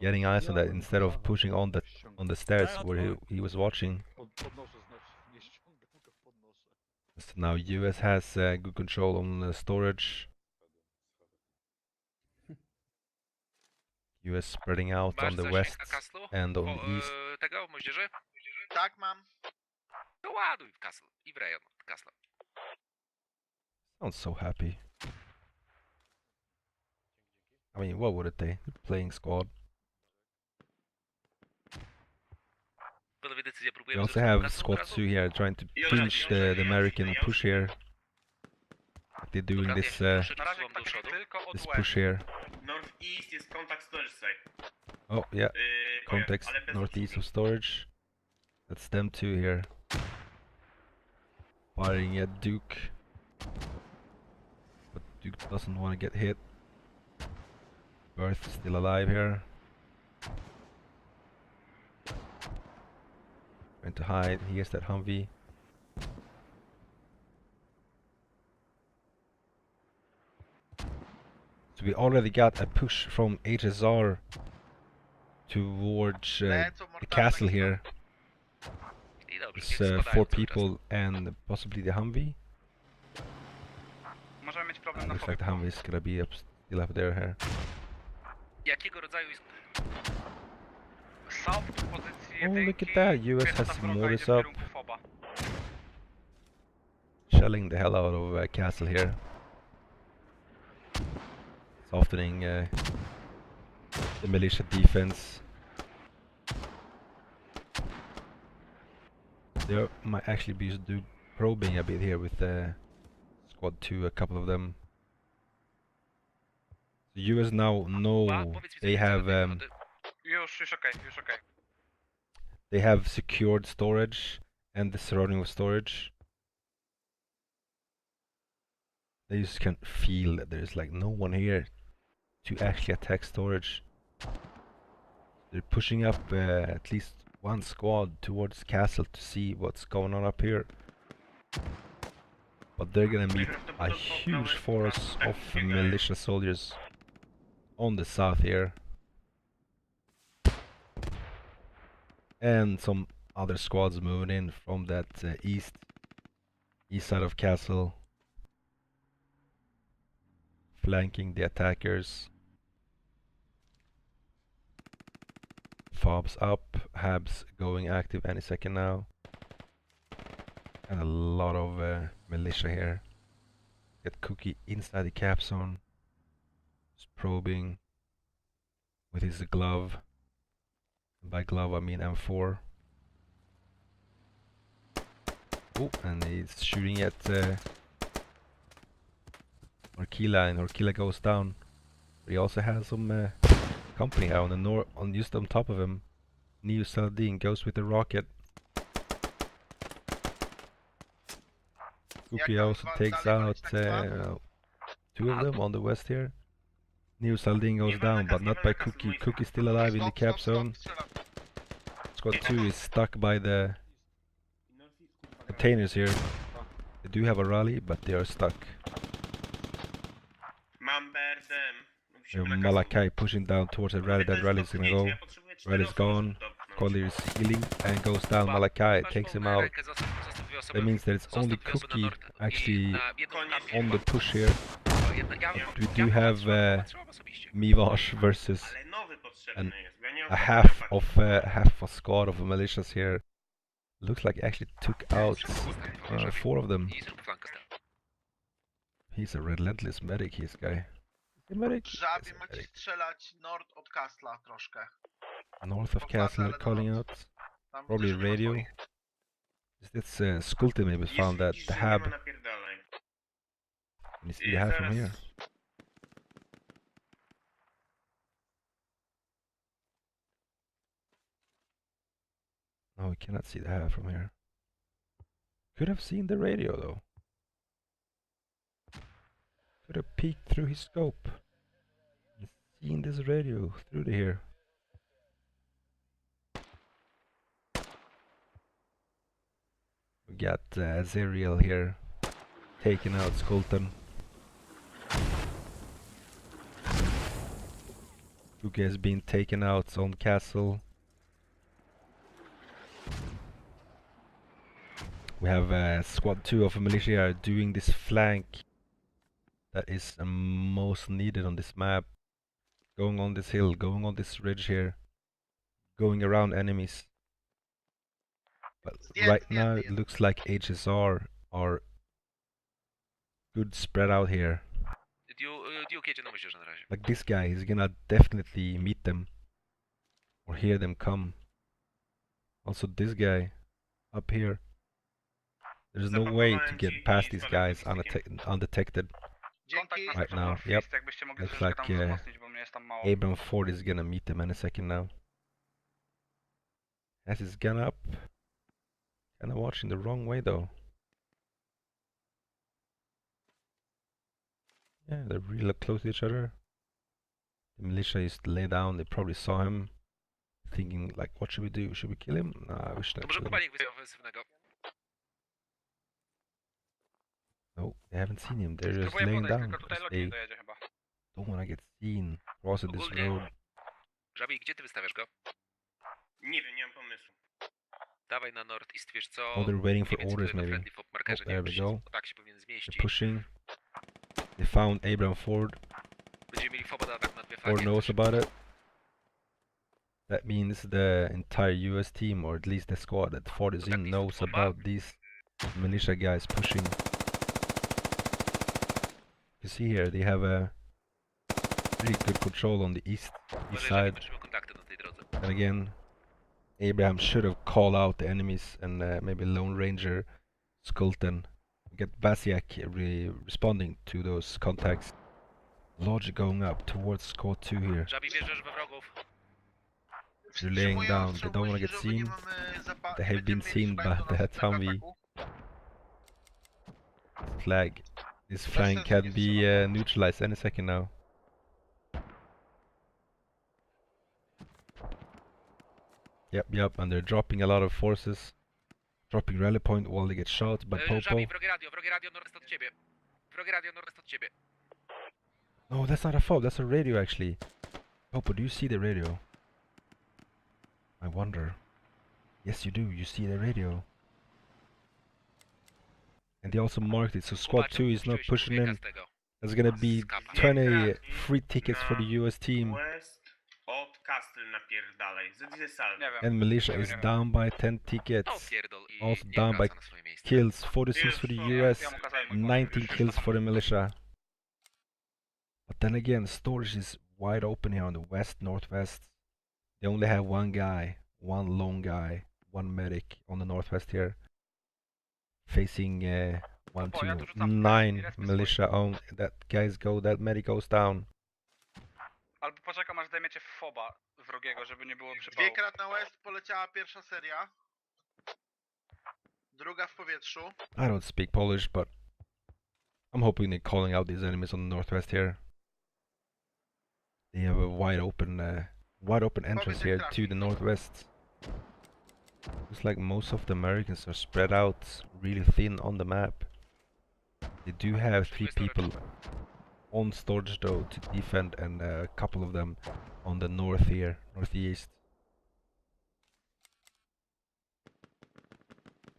getting eyes on that instead of pushing on the stairs where he was watching. So now US has good control on the storage. US spreading out on the west and on the east. Tego, moździerzy? Tak, mam. To ładuj w Castle i w rejon Castle. Sounds so happy. I mean, what would it they? Playing squad. We also have squad 2 here trying to pinch the American push here. They're doing this this push here. Northeast jest contact storage side. Oh yeah, context northeast of storage. That's them 2 here. Firing at Duke. But Duke doesn't want to get hit. Birth is still alive here. Trying to hide. He has that Humvee. So we already got a push from HSR towards the castle here. There's 4 people and possibly the Humvee. Looks like the Humvee is gonna be still up there here. Jakiego rodzaju jest... Oh, look at that! US has Mortis up. Shelling the hell out of Castle here. Softening the militia defense. They might actually be do probing a bit here with squad 2, a couple of them. The US now know they have Już okej, już okej. they have secured storage and the surrounding of storage. They just can feel that there's like no one here to actually attack storage. They're pushing up at least one squad towards castle to see what's going on up here. But they're gonna meet a huge force of militia soldiers on the south here. And some other squads moving in from that east side of castle, flanking the attackers. Fobs up, Habs going active any second now. And a lot of militia here. Get Cookie inside the cap zone. Just probing with his glove. By glove I mean M4. Oh, and he's shooting at Orkila, and Orkila goes down. But he also has some company here on the just on top of him. Neo Saladin goes with the rocket. Cookie also takes out 2 of them on the west here. Neo Saladin goes down, but not by Cookie. Cookie's still alive in the cap zone. Squad 2 is stuck by the containers here. They do have a rally, but they are stuck. Malachi pushing down towards the rally. That rally is gonna go. Rally's gone. Collier is healing and goes down. Malachi takes him out. That means that it's only Cookie actually on the push here. We do have Mivash versus a half of a squad of militias here. Looks like he actually took out 4 of them. He's a relentless medic, this guy. Medic? Żabie macie strzelać nord od Kastla troszkę. North of Castle calling out. Probably radio. It's Skulte maybe found that the hab. Can you see the hab from here? No, we cannot see the hab from here. Could have seen the radio though. Could have peeked through his scope and seen this radio through here. We got Azerial here taking out Skulton. Luke has been taken out on castle. We have squad 2 of militia doing this flank that is most needed on this map. Going on this hill, going on this ridge here, going around enemies. But right now it looks like HSR are good spread out here. Like this guy is gonna definitely meet them or hear them come. Also this guy up here. There's no way to get past these guys undetected right now. Yep. Looks like Abram Ford is gonna meet them in a second now. Has his gun up. Kinda watching the wrong way though. Yeah, they're really close to each other. The militia is laid down, they probably saw him. Thinking like, what should we do? Should we kill him? Nah, we should not kill him. No, they haven't seen him. They're just laying down. They don't wanna get seen crossing this road. Żabi, gdzie ty wystawiasz go? Nie wiem, nie mam pomysłu. Dawaj na nord i stwierz co... Oh, they're waiting for orders maybe. Oh, there we go. They're pushing. They found Abram Ford. Ford knows about it. That means the entire US team, or at least the squad that Ford is in, knows about these militia guys pushing. You see here, they have pretty good control on the east Uważaj, że nie side. będziemy kontakty na tej drodze. And again, Abraham should have called out the enemies and maybe Lone Ranger, Skulton, get Basiak responding to those contacts. Logic going up towards squad 2 here. Żabi wjeżdżasz we wrogów. They're laying down. They don't want to get seen. They have been seen by the Humvee. Flag. This flank can be neutralized any second now. Yep, and they're dropping a lot of forces. Dropping rally point while they get shot by Popo. Żabi, wrogie radio nordwest od ciebie. Wrogie radio nordwest od ciebie. No, that's not a fob, that's a radio actually. Popo, do you see the radio? I wonder. Yes, you do, you see the radio. And they also marked it, so squad 2 is not pushing in. There's gonna be 20 free tickets for the US team. West od Castle napierdalaj. And militia is down by 10 tickets. Also down by kills, 46 for the US, 19 kills for the militia. But then again, storage is wide open here on the west, northwest. They only have one guy, one lone guy, one medic on the northwest here. Facing 1, 2, 9 militia owned. That medic goes down. Albo poczekam aż zdejmiecie foba wrogiego, żeby nie było przypału. 2 krat na west poleciała pierwsza seria. Druga w powietrzu. I don't speak Polish, but I'm hoping they're calling out these enemies on the northwest here. They have a wide open entrance here to the northwest. Looks like most of the Americans are spread out really thin on the map. They do have 3 people on storage though to defend, and a couple of them on the north here, northeast.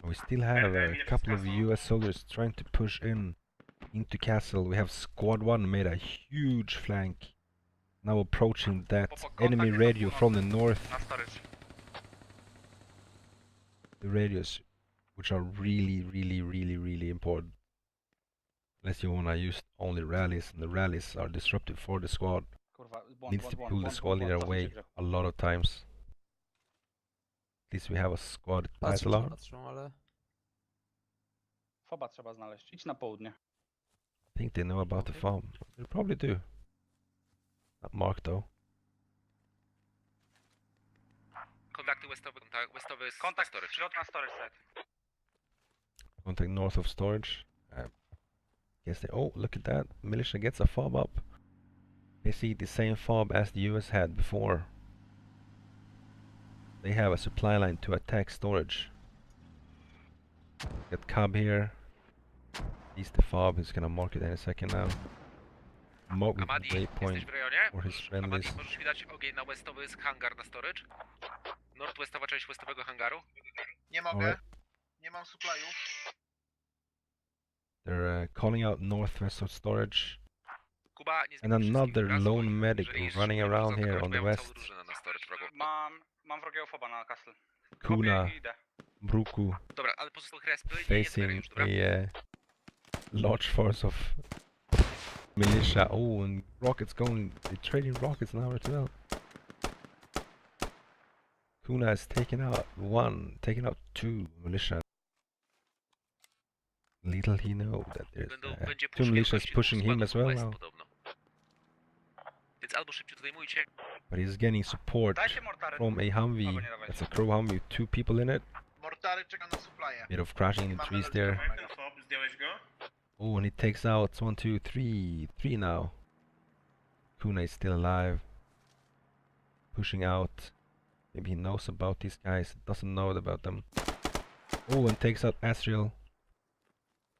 We still have a couple of US soldiers trying to push in into castle. We have squad 1 made a huge flank, now approaching that enemy radio from the north. The radios, which are really important. Unless you wanna use only rallies, and the rallies are disruptive for the squad. Needs to pull the squad leader away a lot of times. At least we have a squad quite a lot. Foba trzeba znaleźć. Idź na południe. I think they know about the farm. They probably do. Not marked though. Kontakty westowe, westowy jest Kontakt storage. środ na storage set. Contact north of storage. Guess they. Oh, look at that! Militia gets a fob up. They see the same fob as the US had before. They have a supply line to attack storage. Got Cub here. He's the fob. He's gonna mark it any second now. Mark with Amadi, waypoint jesteś w rejonie? for his friendlies. Amadi, możesz mi dać ogień na westowy hangar na storage? Northwestowa część westowego hangaru? Nie mogę. Nie mam supplyu. They're calling out northwest of storage. Kuba, nie And another lone medic running around here on the west. Mam wrogiego foba na castle. Kuna, Kopię i idę. Bruku, Dobra, ale pozostałych respy nie facing już, dobra? a large force of militia. Oh, and rockets going. They're trading rockets now as well. Kuna has taken out 1, taken out 2 militia. Little he knows that there's 2 militias pushing him as well now. Więc albo szybciej tutaj mujcie. But he's getting support from a Humvee. That's a Crow Humvee with 2 people in it. Mortary czeka na supply'e. Bit of crashing in the trees there. Ten fob, zdjąłeś go? Oh, and he takes out 1, 2, 3, 3 now. Kuna is still alive. Pushing out. Maybe he knows about these guys, doesn't know about them. Oh, and takes out Asriel.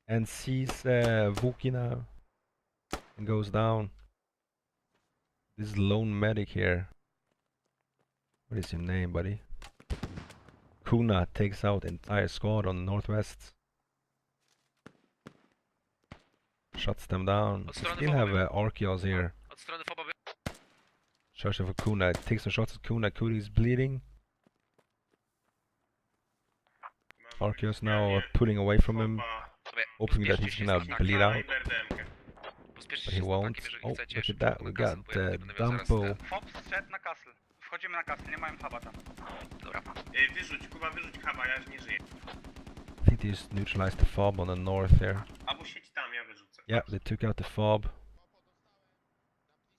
And sees Vuki now. And goes down. This lone medic here. What is your name, buddy? Kuna takes out entire squad on the northwest. Shuts them down. We still have Archeos here. Od strony fobowej. Searching for Kuna. Takes some shots at Kuna. Kuna is bleeding. Archeos now pulling away from him, hoping that he's gonna bleed out. But Spieszcie he się z won't. chłopakiem, jeżeli Oh, chcecie. look at Szybko that. na We castle, got bo ja będę miał zaraz Dumbo. ten. Fob zszedł na castle. Wchodzimy na castle, nie mają huba tam. Dobra. Wyrzuć, Kuba, wyrzuć huba, ja już nie żyję. I think they just neutralized the fob on the north there. Albo siedź tam, ja wyrzucę. Yeah, they took out the fob.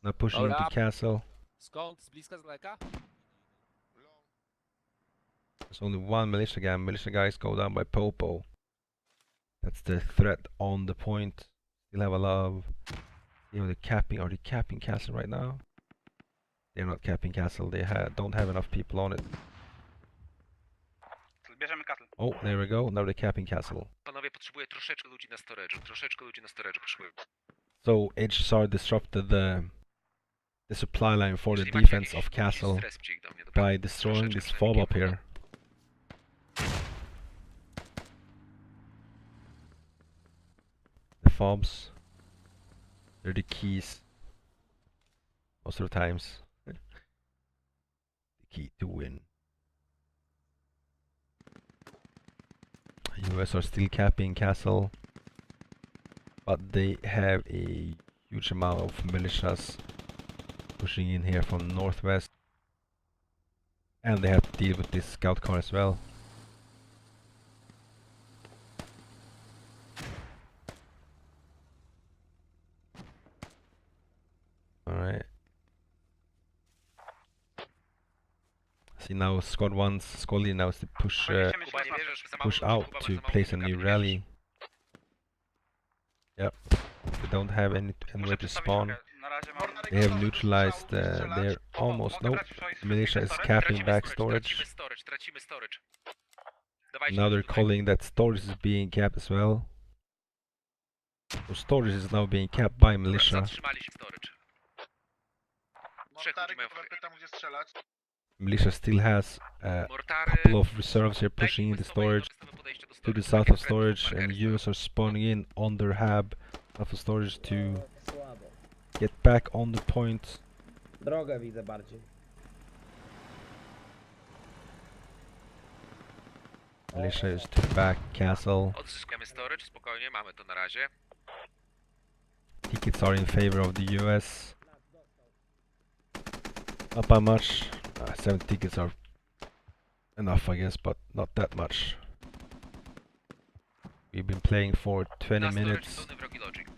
Now pushing into castle. Skąd? Z bliska, z daleka? There's only one militia guy. Militia guys go down by Popo. That's the threat on the point. Still have a lot of... You know, they're capping. Are they capping castle right now? They're not capping castle. They don't have enough people on it. Bierzemy castle. Oh, there we go. Now they're capping castle. Panowie, potrzebuję troszeczkę ludzi na storage'u. Troszeczkę ludzi na storage'u potrzebuję. So HSR disrupted the supply line for the Jeżeli macie defense jakieś of castle strescie ich do mnie, dobra? by destroying this Troszeczkę fob up przynajmniej. here. The fobs, they're the keys most of the times. The key to win. US are still capping castle, but they have a huge amount of militias pushing in here from northwest, and they have to deal with this scout car as well. Alright. See now squad leader now is to push Kuba, nie wierzysz, za mało push ludzi, out Kuba, to za mało place a ludzi, new Kuba, nie wierzysz. rally. Yep. They don't have anywhere to spawn. Na razie mam... They have neutralized their almost nope. The militia is capping back storage. Tracimy storage. Dawajcie Now they're tutaj. calling that storage is being capped as well. So storage is now being capped by militia. Zatrzymaliśmy storage. Trzech ludzi mają Mortary, pytam gdzie strzelać. Militia still has a Mortary. couple of reserves here pushing into Dajcie storage podstawowe podejście do to the storage. south Takie of storage, and markery. US are spawning in on their hub south of storage to get back on the point. Drogę widzę bardziej. Militia is to back castle. Odzyskujemy storage, spokojnie, mamy to na razie. Tickets are in favor of the US. Not by much. 7 tickets are enough, I guess, but not that much. We've been playing for 20 Na storage minutes. pełny wrogi logic.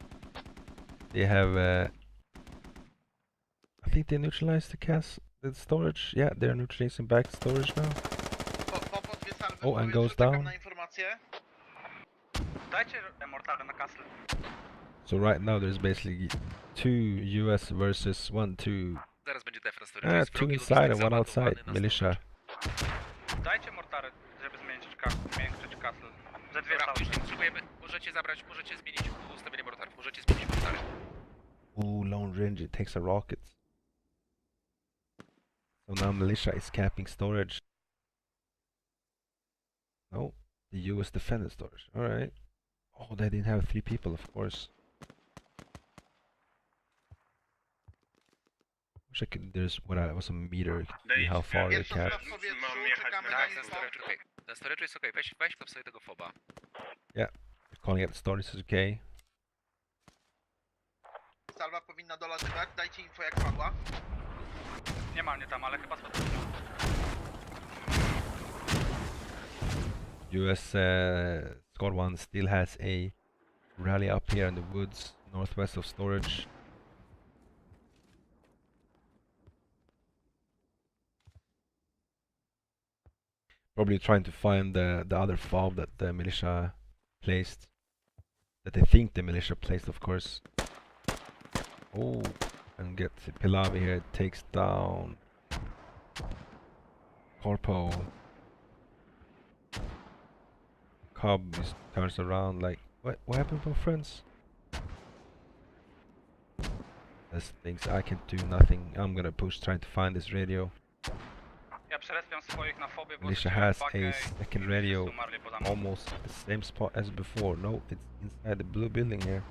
They have, I think they neutralized the storage. Yeah, they're neutralizing back storage now. Po dwie salwy. Oh, and powiedz, goes że czekam down. na informację. Dajcie mortary na castle. So right now there's basically 2 US versus 1, 2. Zaraz będzie def na storage. Jest 2 wrogi inside logistyk and 1 outside. załadowany na Militia. Dajcie mortary, żeby zmienić castle. Ze dwie Dobra, salwy. jeśli potrzebujemy, możecie zmienić ustawienie mortarów, możecie zmienić mortary. Ooh, Lone Ranger takes a rocket. So now militia is capping storage. No, the US defended storage. Alright. Oh, they didn't have 3 people, of course. Wish I could, there's what I was a meter, see how far they Pierwsza capped. w powietrzu, Mam jechać czekamy na na Tak, na info. storage okej. Na storage jest okej, weź tam sobie tego foba. Yeah, calling out the storage is okay. Salwa powinna dolatywać, dajcie info jak padła. Nie ma mnie tam, ale chyba spadł. US Squad 1 still has a rally up here in the woods northwest of storage. Probably trying to find the other fob that the militia placed. That they think the militia placed, of course. Oh, and get Pilavi here, takes down Corpo. Cobb just turns around like, what happened, my friends? This thinks I can do nothing. I'm gonna push, trying to find this radio. Ja przerespiam swoich na fobie, bo Militia rzuciłem has pakę a i second wszyscy radio umarli poza mną. almost the same spot as before. No, it's inside the blue building here.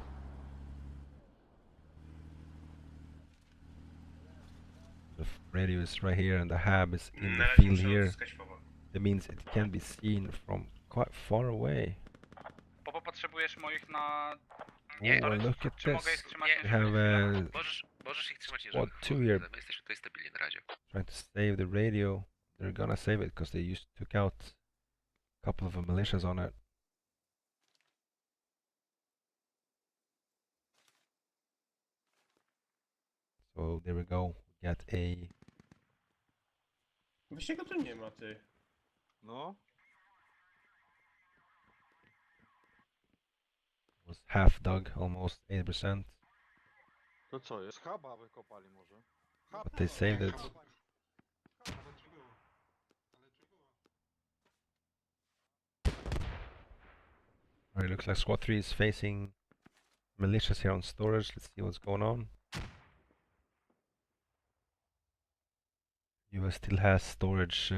The radio is right here and the hub is in the Na razie field muszę here. odzyskać foba. That means it can be seen from quite far away. Popo, potrzebujesz moich na Oh, look at this. We have Możesz ich trzymać, nie squad żeby 2 here my jesteśmy tutaj stabilni na razie. trying to save the radio. They're gonna save it because they took out a couple of militias on it. So there we go. We got a... Właśnie go tu nie ma, ty. No. Was half dug, almost 80%. To co jest? Huba wykopali może. But they saved it. Alright, looks like squad 3 is facing militias here on storage. Let's see what's going on. US still has storage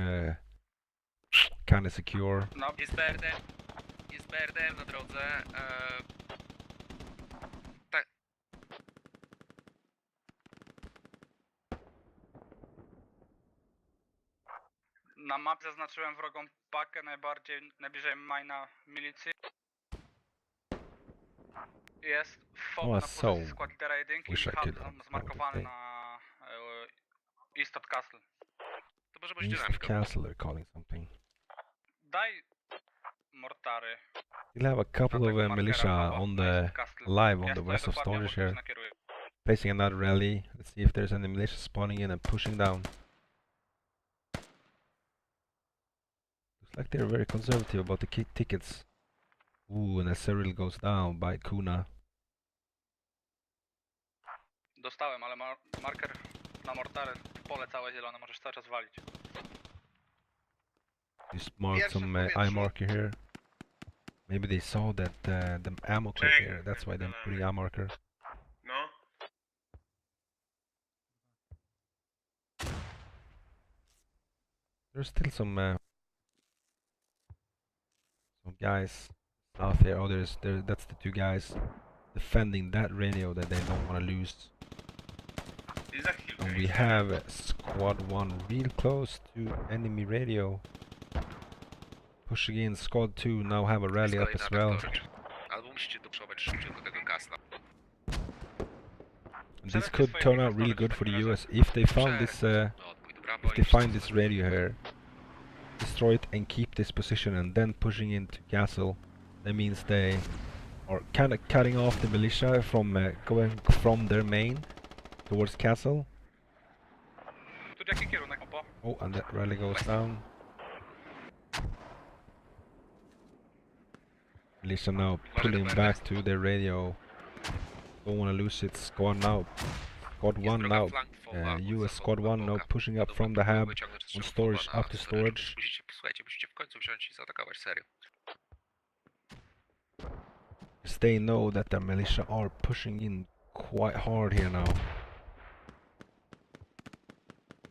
kinda secure. No, jest BRDM na drodze. Tak. Na mapie zaznaczyłem wrogą pakę najbliżej majna milicji. Jest FOB na pozycji skład lidera jedynki i hub zmarkowany na East of Castle. To może być East of dynamika. Castle, they're calling something. Daj mortary. You'll have a couple of militia on the live on the west of storage here, facing another rally. Let's see if there's any militia spawning in and pushing down. Looks like they're very conservative about the tickets. Ooh, and a Cyril goes down by Kuna. Dostałem, ale marker na mortary, pole całe zielone, możesz cały czas walić. Just marked some eye marker here. Maybe they saw that the ammo clip here, that's why they're putting eye marker. No. There's still some guys out there. Oh, that's the two guys defending that radio that they don't want to lose. And we have squad 1 real close to enemy radio. Pushing in, squad 2 now have a rally up as well. Albo musicie doprzeć szybciutko tego Casla. And this could turn out really good for the US if they found this if they find this radio here, destroy it and keep this position and then pushing into Castle. That means they are kind of cutting off the militia from going from their main towards Castle. Oh, and that rally goes down. Militia now pulling back to their radio. Don't want to lose it. Squad now. Squad 1 now. US Squad 1 now pushing up from the hub on storage up to storage. Słuchajcie, musicie w końcu wziąć i zaatakować serio. They know that the militia are pushing in quite hard here now.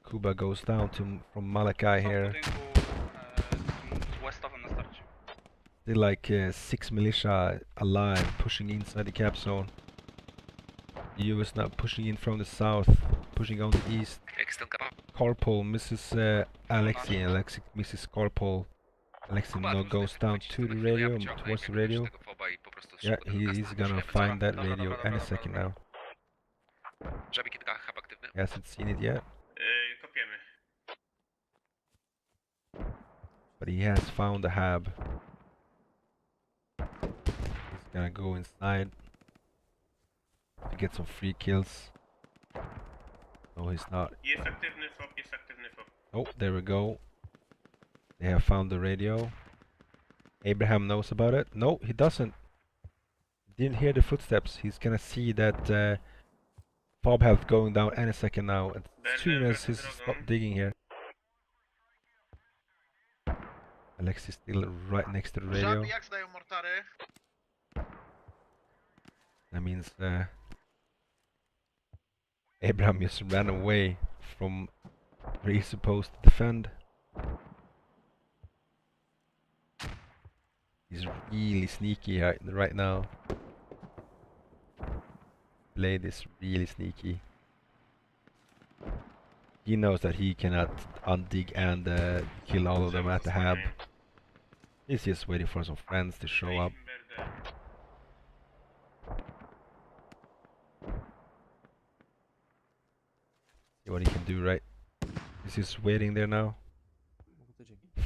Kuba goes down from Malachi here. They're like 6 militia alive, pushing inside the cap zone. The US now pushing in from the south, pushing on the east. Corporal, Mrs. Alexi, Mrs. Corporal. Alexi now goes down to the radio, towards the radio. Yeah, he's gonna find that radio any second now. He hasn't seen it yet. Kopiemy. But he has found the hub. He's gonna go inside to get some free kills. No, he's not. Jest aktywny FOB, jest aktywny FOB. Oh, there we go. They have found the radio. Abraham knows about it. No, he doesn't. Didn't hear the footsteps. He's gonna see that Bob health going down any second now. As soon as he's stopped digging here. Alex is still right next to the radio. That means Abraham just ran away from where he's supposed to defend. He's really sneaky right now. Blade is really sneaky. He knows that he cannot undig and kill all of them at the hub. He's just waiting for some friends to show up. what he can do, right? He's just waiting there now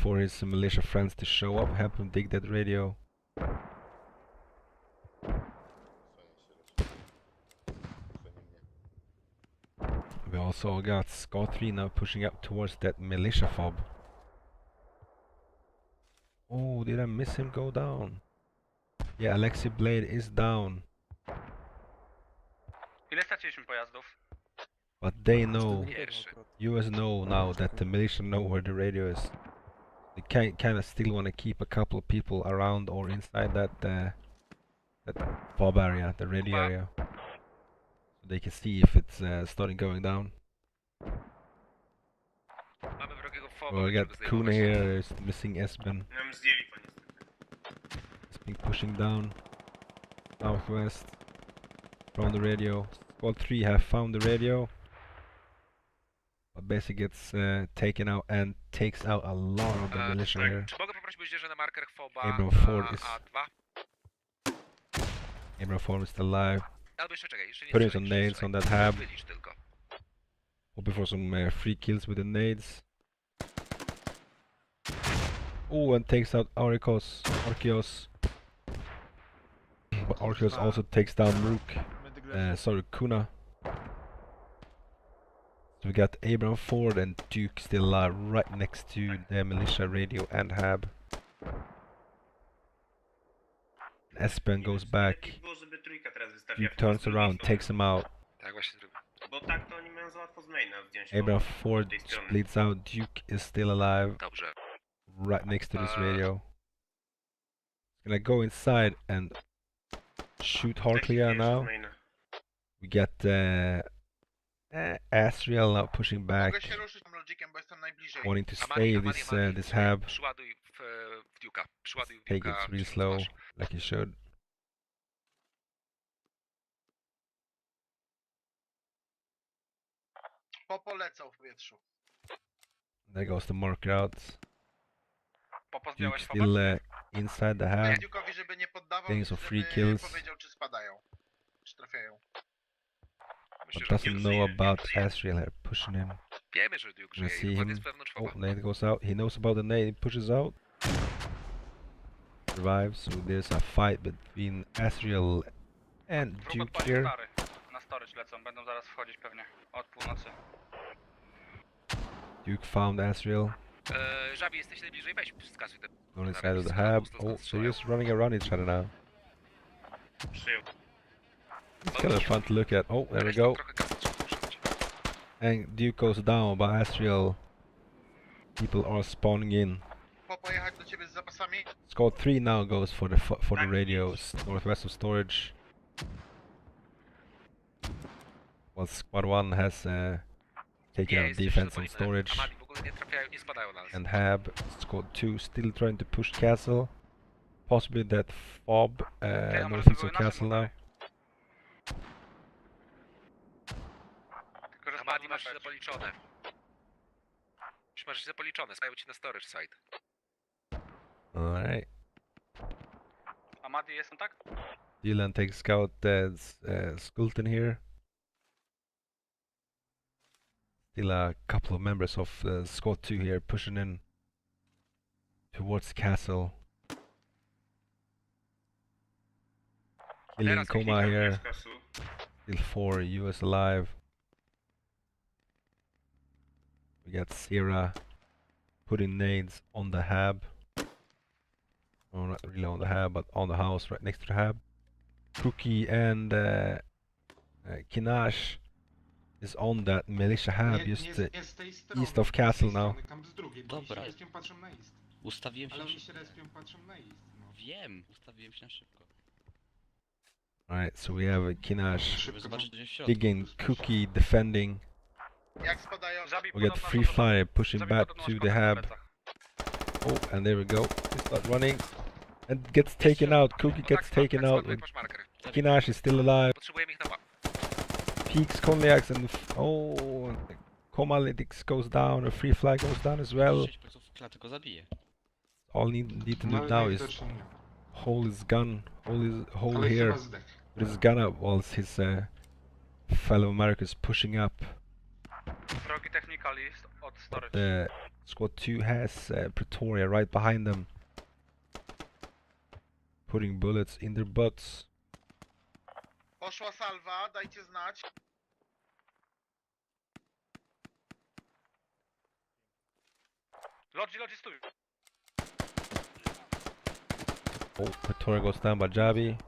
for his militia friends to show up, help him dig that radio. We also got ISKT-O now pushing up towards that militia fob. Oh, did I miss him go down? Yeah, Alexi Blade is down. Ile straciliśmy pojazdów? But they know, US know now that the militia know where the radio is. They kind of still want to keep a couple of people around or inside that fob area, the radio area. So they can see if it's starting going down. Mamy wrogiego foba. Oh, we got Kuna here, is missing Esben. Nam zdjęli po niestety. Esben pushing down southwest from the radio. Squad 3 have found the radio, but basically gets taken out and takes out a lot of the militia here. Czy mogę poprosić Moździerza na marker foba Abram na Ford is A2? Abram Ford is still alive. Albo jeszcze czekaj, jeszcze nie Putting strzelaj, some jeszcze nades on that strzelaj. hab. Wylicz tylko. Hoping for some free kills with the nades. Oh, and takes out Archeos. But Archeos also takes down Rook. Sorry, Kuna. So we got Abram Ford and Duke still alive right next to the militia radio and hab. Espen goes back. Było, żeby trójka teraz wystawiła Duke w turns drugą around, stronę. takes him out. Tak właśnie zrobię. Bo tak to oni mają za łatwo z maina zdjąć Abram foba Ford z tej strony. splits out. Duke is still alive. Dobrze. Right next to this radio. Gonna go inside and shoot Harclea now. We got Asriel now pushing back, Mogę się ruszyć tym logikiem, bo jestem najbliżej. wanting to stay this hab. Przyładuj w Duke'a. Przyładuj w Take Duke'a. it real slow, like you should. Polecą w powietrzu. There goes the marker out. Popo Duke zdjąłeś still foba? inside the hab. Mówię Duke'owi, żeby nie poddawał, Getting some free żeby kills. powiedział, czy spadają. Czy trafiają. But doesn't know about Asriel here pushing him. Wiemy, że Duke Gonna żyje see i him. jest wewnątrz Oh, foba. nade goes out. He knows about the nade. He pushes out. Survives. So there's a fight between Asriel and Wróg Duke odpalił here. stary. Na storage lecą, będą zaraz wchodzić pewnie. Od północy. Duke found Asriel. Żabi, jesteś najbliżej, weź skasuj ten. On inside of the hab. Oh, they're just running around each other now. Przyjął. It's kind of fun to look at. Oh, there we go. And Duke goes down, but Asriel people are spawning in. Pojechać do ciebie z zapasami? Squad 3 now goes for the radios northwest of storage. While Squad 1 has taken out defense on storage. And hab. Squad 2 still trying to push castle. Possibly that fob northeast of castle now. Amadi masz źle policzone. Już masz źle policzone, stają ci na storage side. Alright. Amadi jest tak? Dylan takes scout as Skulton here. Still a couple of members of Squad 2 here pushing in towards castle. Killing Koma here. Still 4 US alive. We got Sierra putting nades on the hab. Oh, not really on the hab, but on the house right next to the hab. Cookie and Kinash is on that militia hab just east of castle now. Dobra. Ustawiłem się na szybko. Wiem, ustawiłem się na szybko. Alright, so we have Kinash digging, Cookie defending. We got Free Fire pushing back to the hab. Oh, and there we go. He starts running and gets taken out. Cookie gets taken out. Kinash is still alive. Peaks, Konliaks, and oh, Komalytics goes down. A Free Fly goes down as well. All need to do now is hold his gun, hold here with his gun up whilst his fellow Americans pushing up. storage. The squad 2 has Pretoria right behind them, putting bullets in their butts. Poszła salwa, dajcie znać. Lodzi, stój. Oh, Pretoria goes down by Jabi.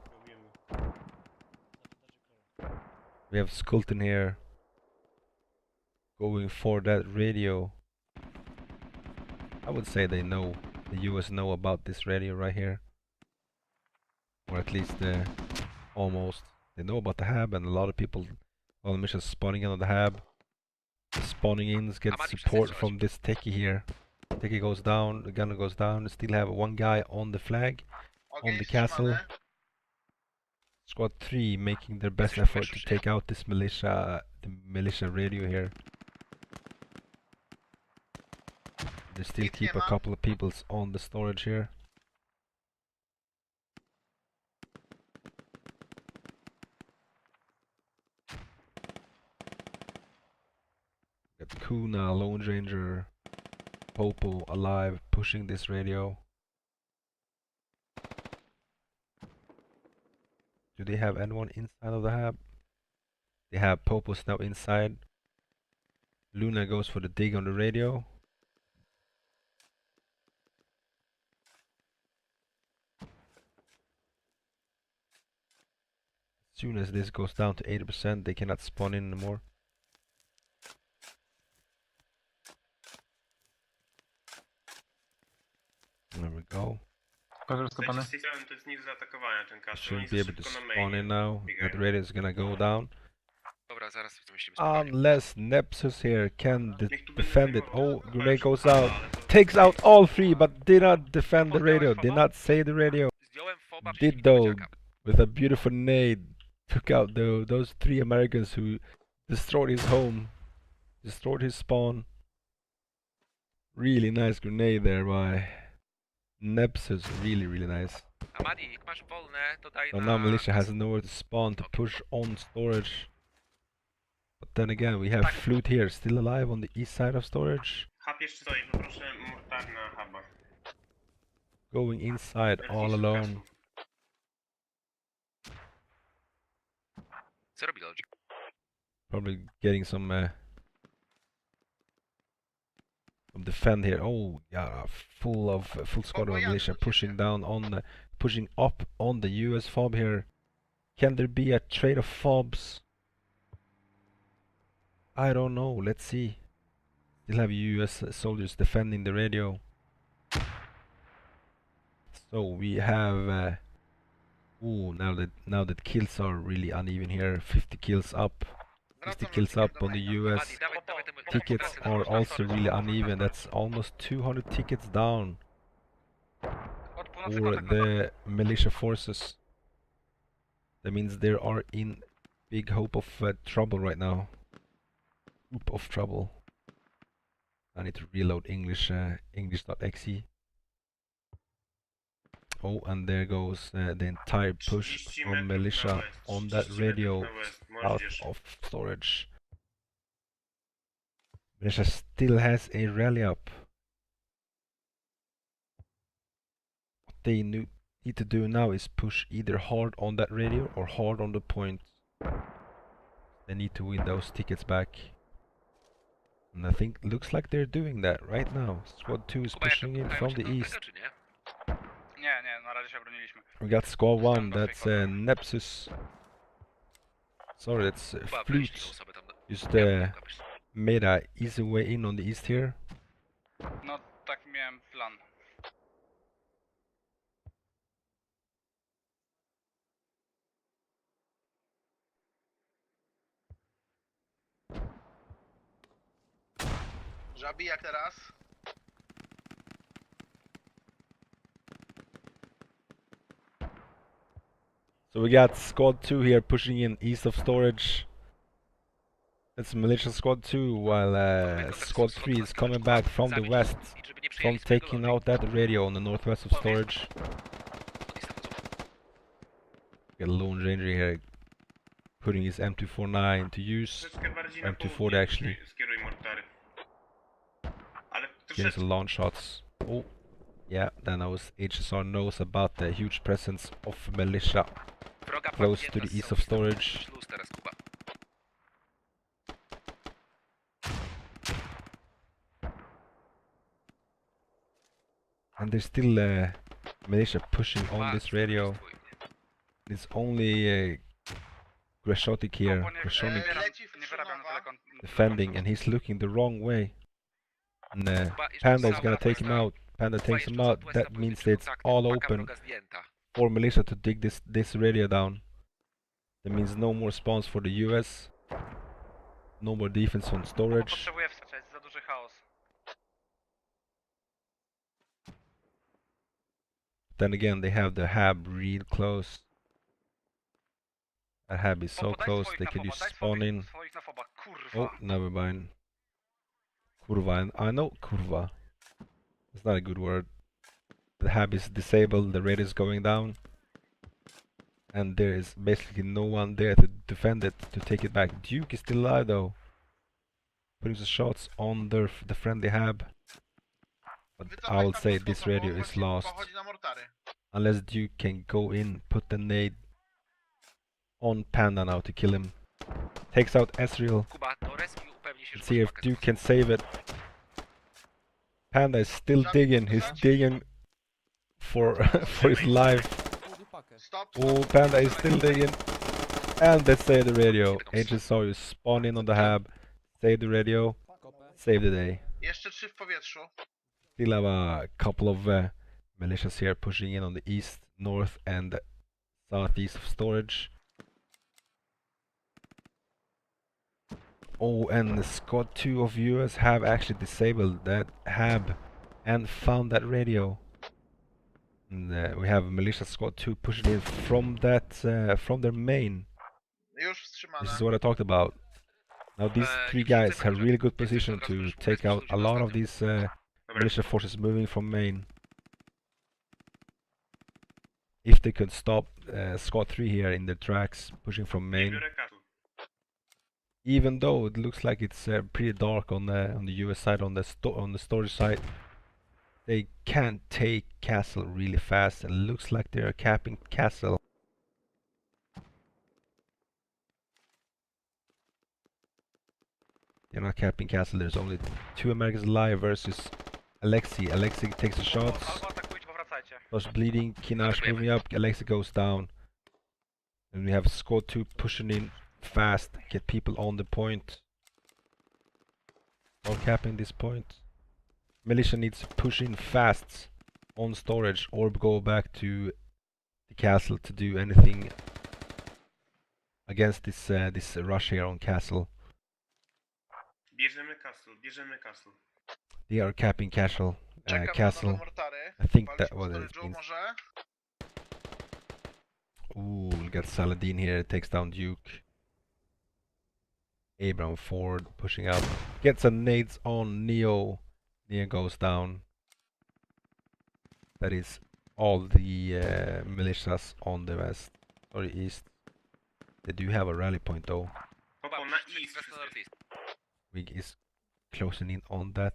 We have Skulton here going for that radio. I would say they know, the US know about this radio right here. Or at least almost. They know about the hab, and a lot of people, all the missions spawning in on the hab. The spawning ins get support from this techie here. Techie goes down, the gunner goes down. Still have one guy on the flag, on the castle. Squad 3 making their best effort to take out this militia, the militia radio here. They still keep a couple of peoples on the storage here. Got Kuna, Lone Ranger, Popo alive, pushing this radio. Do they have anyone inside of the hab? They have Popos now inside. Luna goes for the dig on the radio. As soon as this goes down to 80%, they cannot spawn in anymore. There we go. Shouldn't be able to spawn in now. That radio is gonna go down. Unless Nepsus here can defend it. Oh, grenade goes out. Takes out all three, but did not defend the radio. Did not save the radio. Did though, with a beautiful nade. Took out those 3 Americans who destroyed his home. Destroyed his spawn. Really nice grenade there by Nepsus. Really nice. So now militia has nowhere to spawn to push on storage. But then again, we have Flute here, still alive on the east side of storage. Going inside all alone. Probably getting some defend here. Oh yeah, full squad of militia pushing down on pushing up on the US fob here. Can there be a trade of fobs? I don't know, let's see. Still have US soldiers defending the radio. So we have ooh, now that kills are really uneven here. 50 kills up. 50 kills up on the US. Tickets are also really uneven. That's almost 200 tickets down for the militia forces. That means they are in big hope of trouble right now. Hope of trouble. I need to reload English, English.exe. Oh, and there goes the entire push from militia on that radio out of storage. Militia still has a rally up. What they need to do now is push either hard on that radio or hard on the point. They need to win those tickets back. And I think looks like they're doing that right now. Squad 2 is pushing in from the east. Nie, na razie się broniliśmy. We got squad 1, that's Nepsus. Sorry, that's Flute. Just made a easy way in on the east here. No, tak miałem plan. Żabi, jak teraz? So we got squad 2 here pushing in east of storage. That's militia squad 2, while squad 3 is coming back from the west, from taking out that radio on the northwest of storage. Got a Lone Ranger here putting his M249 to use. M240 actually. getting some launch shots. Oh, yeah, then knows HSR knows about the huge presence of militia close to the east of storage. Śluz teraz, Kuba. And there's still militia pushing on this radio. It's only Grashotic here, Grashonik defending, and he's looking the wrong way. And Panda is gonna take him out. Panda takes him out. That means that it's all open for militia to dig this radio down. That means no more spawns for the US. No more defense on storage. Potrzebuję wstrzeć, za duży chaos. Then again, they have the hab real close. That hab is so close, they could use spawn in. Oh, never mind. Kurva, and I know kurva. It's not a good word. The hab is disabled, the radio is going down. And there is basically no one there to defend it, to take it back. Duke is still alive though. Putting the shots on the friendly hab. But I will say this radio is lost. Unless Duke can go in, put the nade on Panda now to kill him. Takes out Ezreal. Let's see if Duke can save it. Panda is still digging. He's digging for for his life. Oh, Panda is still digging. And let's save the radio. HSR is spawn in on the hab. Save the radio. Save the day. Jeszcze 3 w powietrzu. Still have a couple of militias here pushing in on the east, north and southeast of storage. Oh, and the squad 2 of US have actually disabled that hab and found that radio. And we have militia squad 2 pushing in from that from their main. This is what I talked about. Now these 3 guys have really good position to take out a lot of these militia forces moving from main. If they could stop squad 3 here in their tracks pushing from main. Even though it looks like it's pretty dark on the US side, on the storage side, they can't take castle really fast. It looks like they're capping castle. They're not capping castle. There's only 2 Americans alive versus Alexei. Alexei takes the shots. Starts bleeding. Kinash moving up. Alexei goes down. And we have squad 2 pushing in fast, get people on the point. Or capping this point. Militia needs to push in fast on storage or go back to the castle to do anything against this rush here on castle. Bierzemy castle, bierzemy castle. They are capping castle. Castle. I think that what it means. Ooh, we got Saladin here, takes down Duke. Abraham Ford pushing up, gets some nades on Neo. Neo goes down. That is all the militias on the west, sorry, east. They do have a rally point though. Wig is closing in on that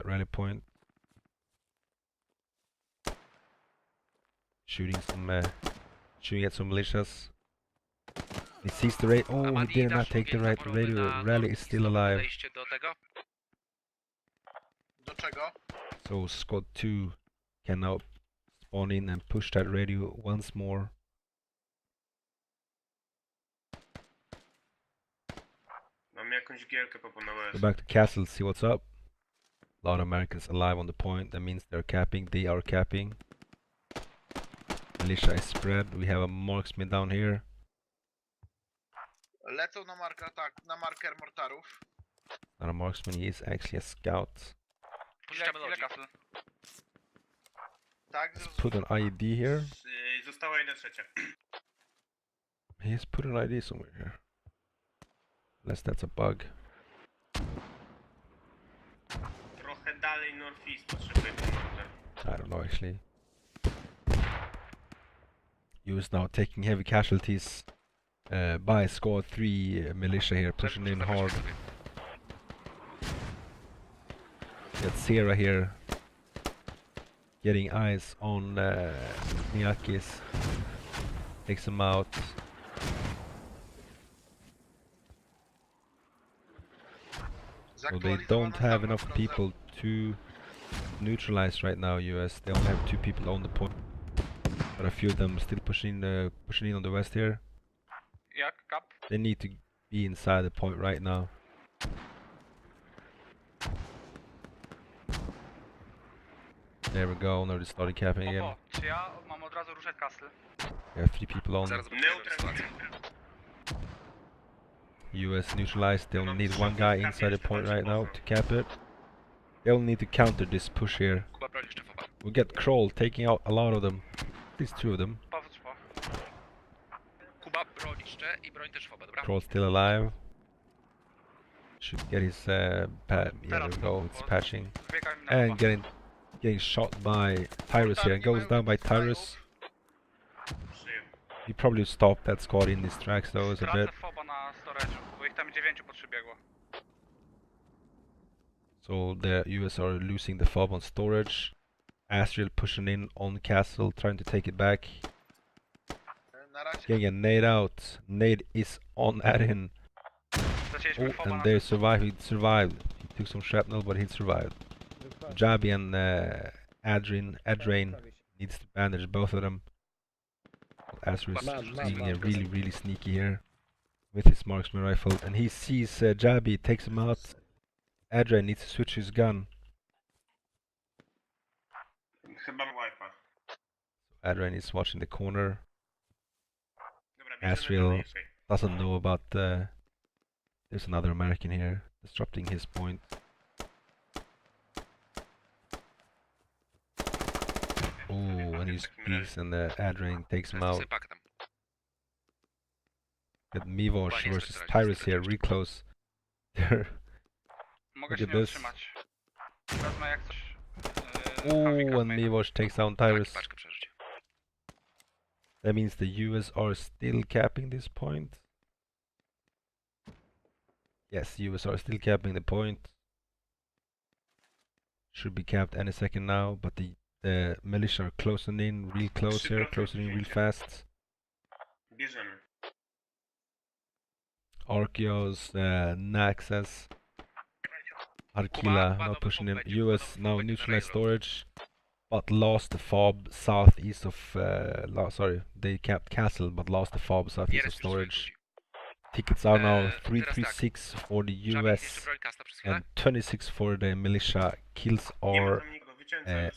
rally point. Shooting at some militias. He sees the radio. Oh, he did not take the right radio. Rally is still alive. So squad 2 can now spawn in and push that radio once more. Go back to castle, see what's up. A lot of Americans alive on the point. That means they're capping. They are capping. Militia is spread. We have a marksman down here. Lecą na marker mortarów. Not a marksman, he is actually a scout. Let's put an ID here. Została 1/3. He's put an ID somewhere here. Unless that's a bug. Trochę dalej northeast potrzebujemy mortar. I don't know actually. US now taking heavy casualties by squad 3 militia here, pushing in hard. Got Sierra here getting eyes on Miyakis. Takes him out. So they don't have enough people to neutralize right now, US. They only have 2 people on the point. But a few of them still pushing in on the west here. Jak, kap? They need to be inside the point right now. There we go, now they started capping again. Popo, czy ja mam od razu ruszać castle? We have 3 people on. Zaraz zobaczymy sytuację. US neutralized, they only need 1 guy inside the point right now to cap it. They only need to counter this push here. Kuba broni jeszcze foba. We get Kroll taking out a lot of them. At least 2 of them. Kuba broń jeszcze i broń też foba, dobra? Kroll still alive. Should get his yeah, there we go, it's patching. And getting shot by Tyrus here. Goes down by Tyrus. He probably stopped that squad in these tracks though a bit. Foba na storage'u, bo ich tam 9 poprzybiegło. So the US are losing the fob on storage. Astral pushing in on castle, trying to take it back. Getting a nade out. Nade is on Adin. Oh, and they survived. He survived. He took some shrapnel, but he survived. Jabi and Adrain needs to bandage both of them. Astral is being really sneaky here with his marksman rifle, and he sees Jabi, takes him out. Adrain needs to switch his gun. Chyba wipe'a. Adrain is watching the corner. Astral doesn't know about there's another American here disrupting his point. Oh, and he's and Adrain takes him out. Got Mivosh versus Tyrus here, real close. Look at this. Oh, and Mivosh takes down Tyrus. That means the US are still capping this point. Yes, US are still capping the point. Should be capped any second now, but the militia are closing in real close here, closing in real fast. Bierzemy. Archeos, Naxxas, Arkila now pushing in. US now neutralized storage, but lost the fob southeast of. Sorry, they capped castle, but lost the fob southeast of storage. Tickets are now 336 for the US and 26 for the militia. Kills are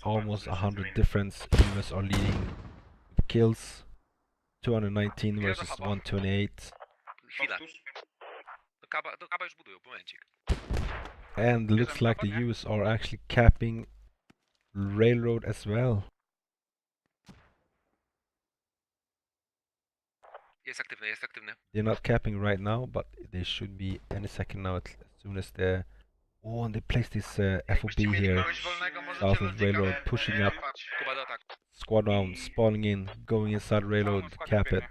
almost 100 difference. US are leading with kills. 219 versus 128. And looks like the US are actually capping railroad as well. Jest aktywny, jest aktywny. They're not capping right now, but they should be any second now as soon as the... Oh, and they placed this FOB here, south of railroad, pushing up. Squad round, spawning in, going inside railroad, cap it.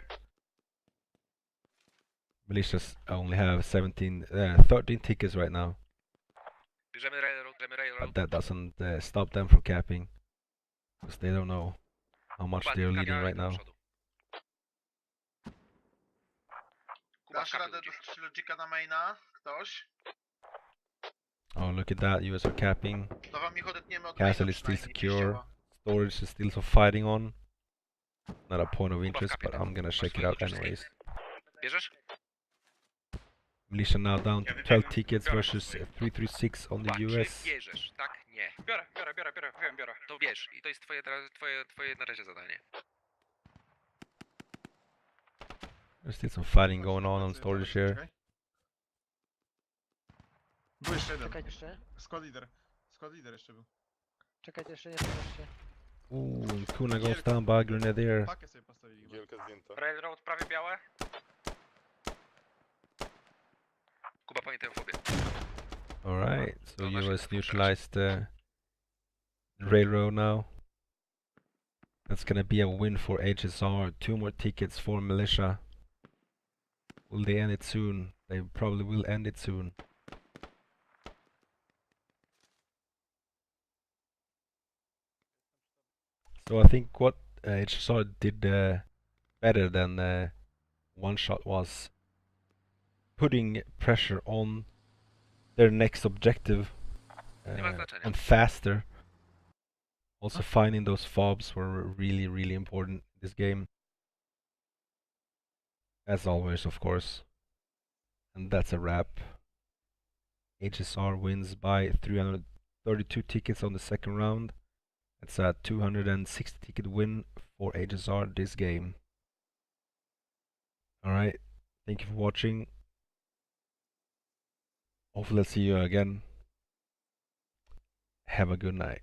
Militias only have 13 tickets right now. But that doesn't stop them from capping, because they don't know how much they're leading right now. Dasz radę dostać logika na maina? Ktoś? Oh, look at that, US are capping. To wam ich odetniemy od Castle maina is still przynajmniej, secure. Storage is still some fighting on. Not a point of interest, but I'm gonna check it out anyways. Bierzesz? Militia now down to 12 tickets versus 336 on the US. Bierzesz, tak? Nie. Biorę, wiem, biorę. To bierz i to jest twoje na razie zadanie. There's still some fighting going on storage here. Był jeszcze jeden. Czekaj jeszcze. Squad leader jeszcze był. Czekajcie jeszcze, nie podnoście. Ooh, Kuna goes down by Grenadier. Pakę sobie postawili. Gielka zdjęta. Railroad prawie białe. Kuba, pamiętaj o fobie. Alright, so US neutralized the railroad now. That's gonna be a win for HSR. 2 more tickets for militia. Will they end it soon? They probably will end it soon. So I think what HSR did better than One Shot was putting pressure on their next objective and faster. Also finding those fobs were really, really important in this game. As always, of course. And that's a wrap. HSR wins by 332 tickets on the second round. That's a 260 ticket win for HSR this game. Alright, thank you for watching. Hopefully I'll see you again. Have a good night.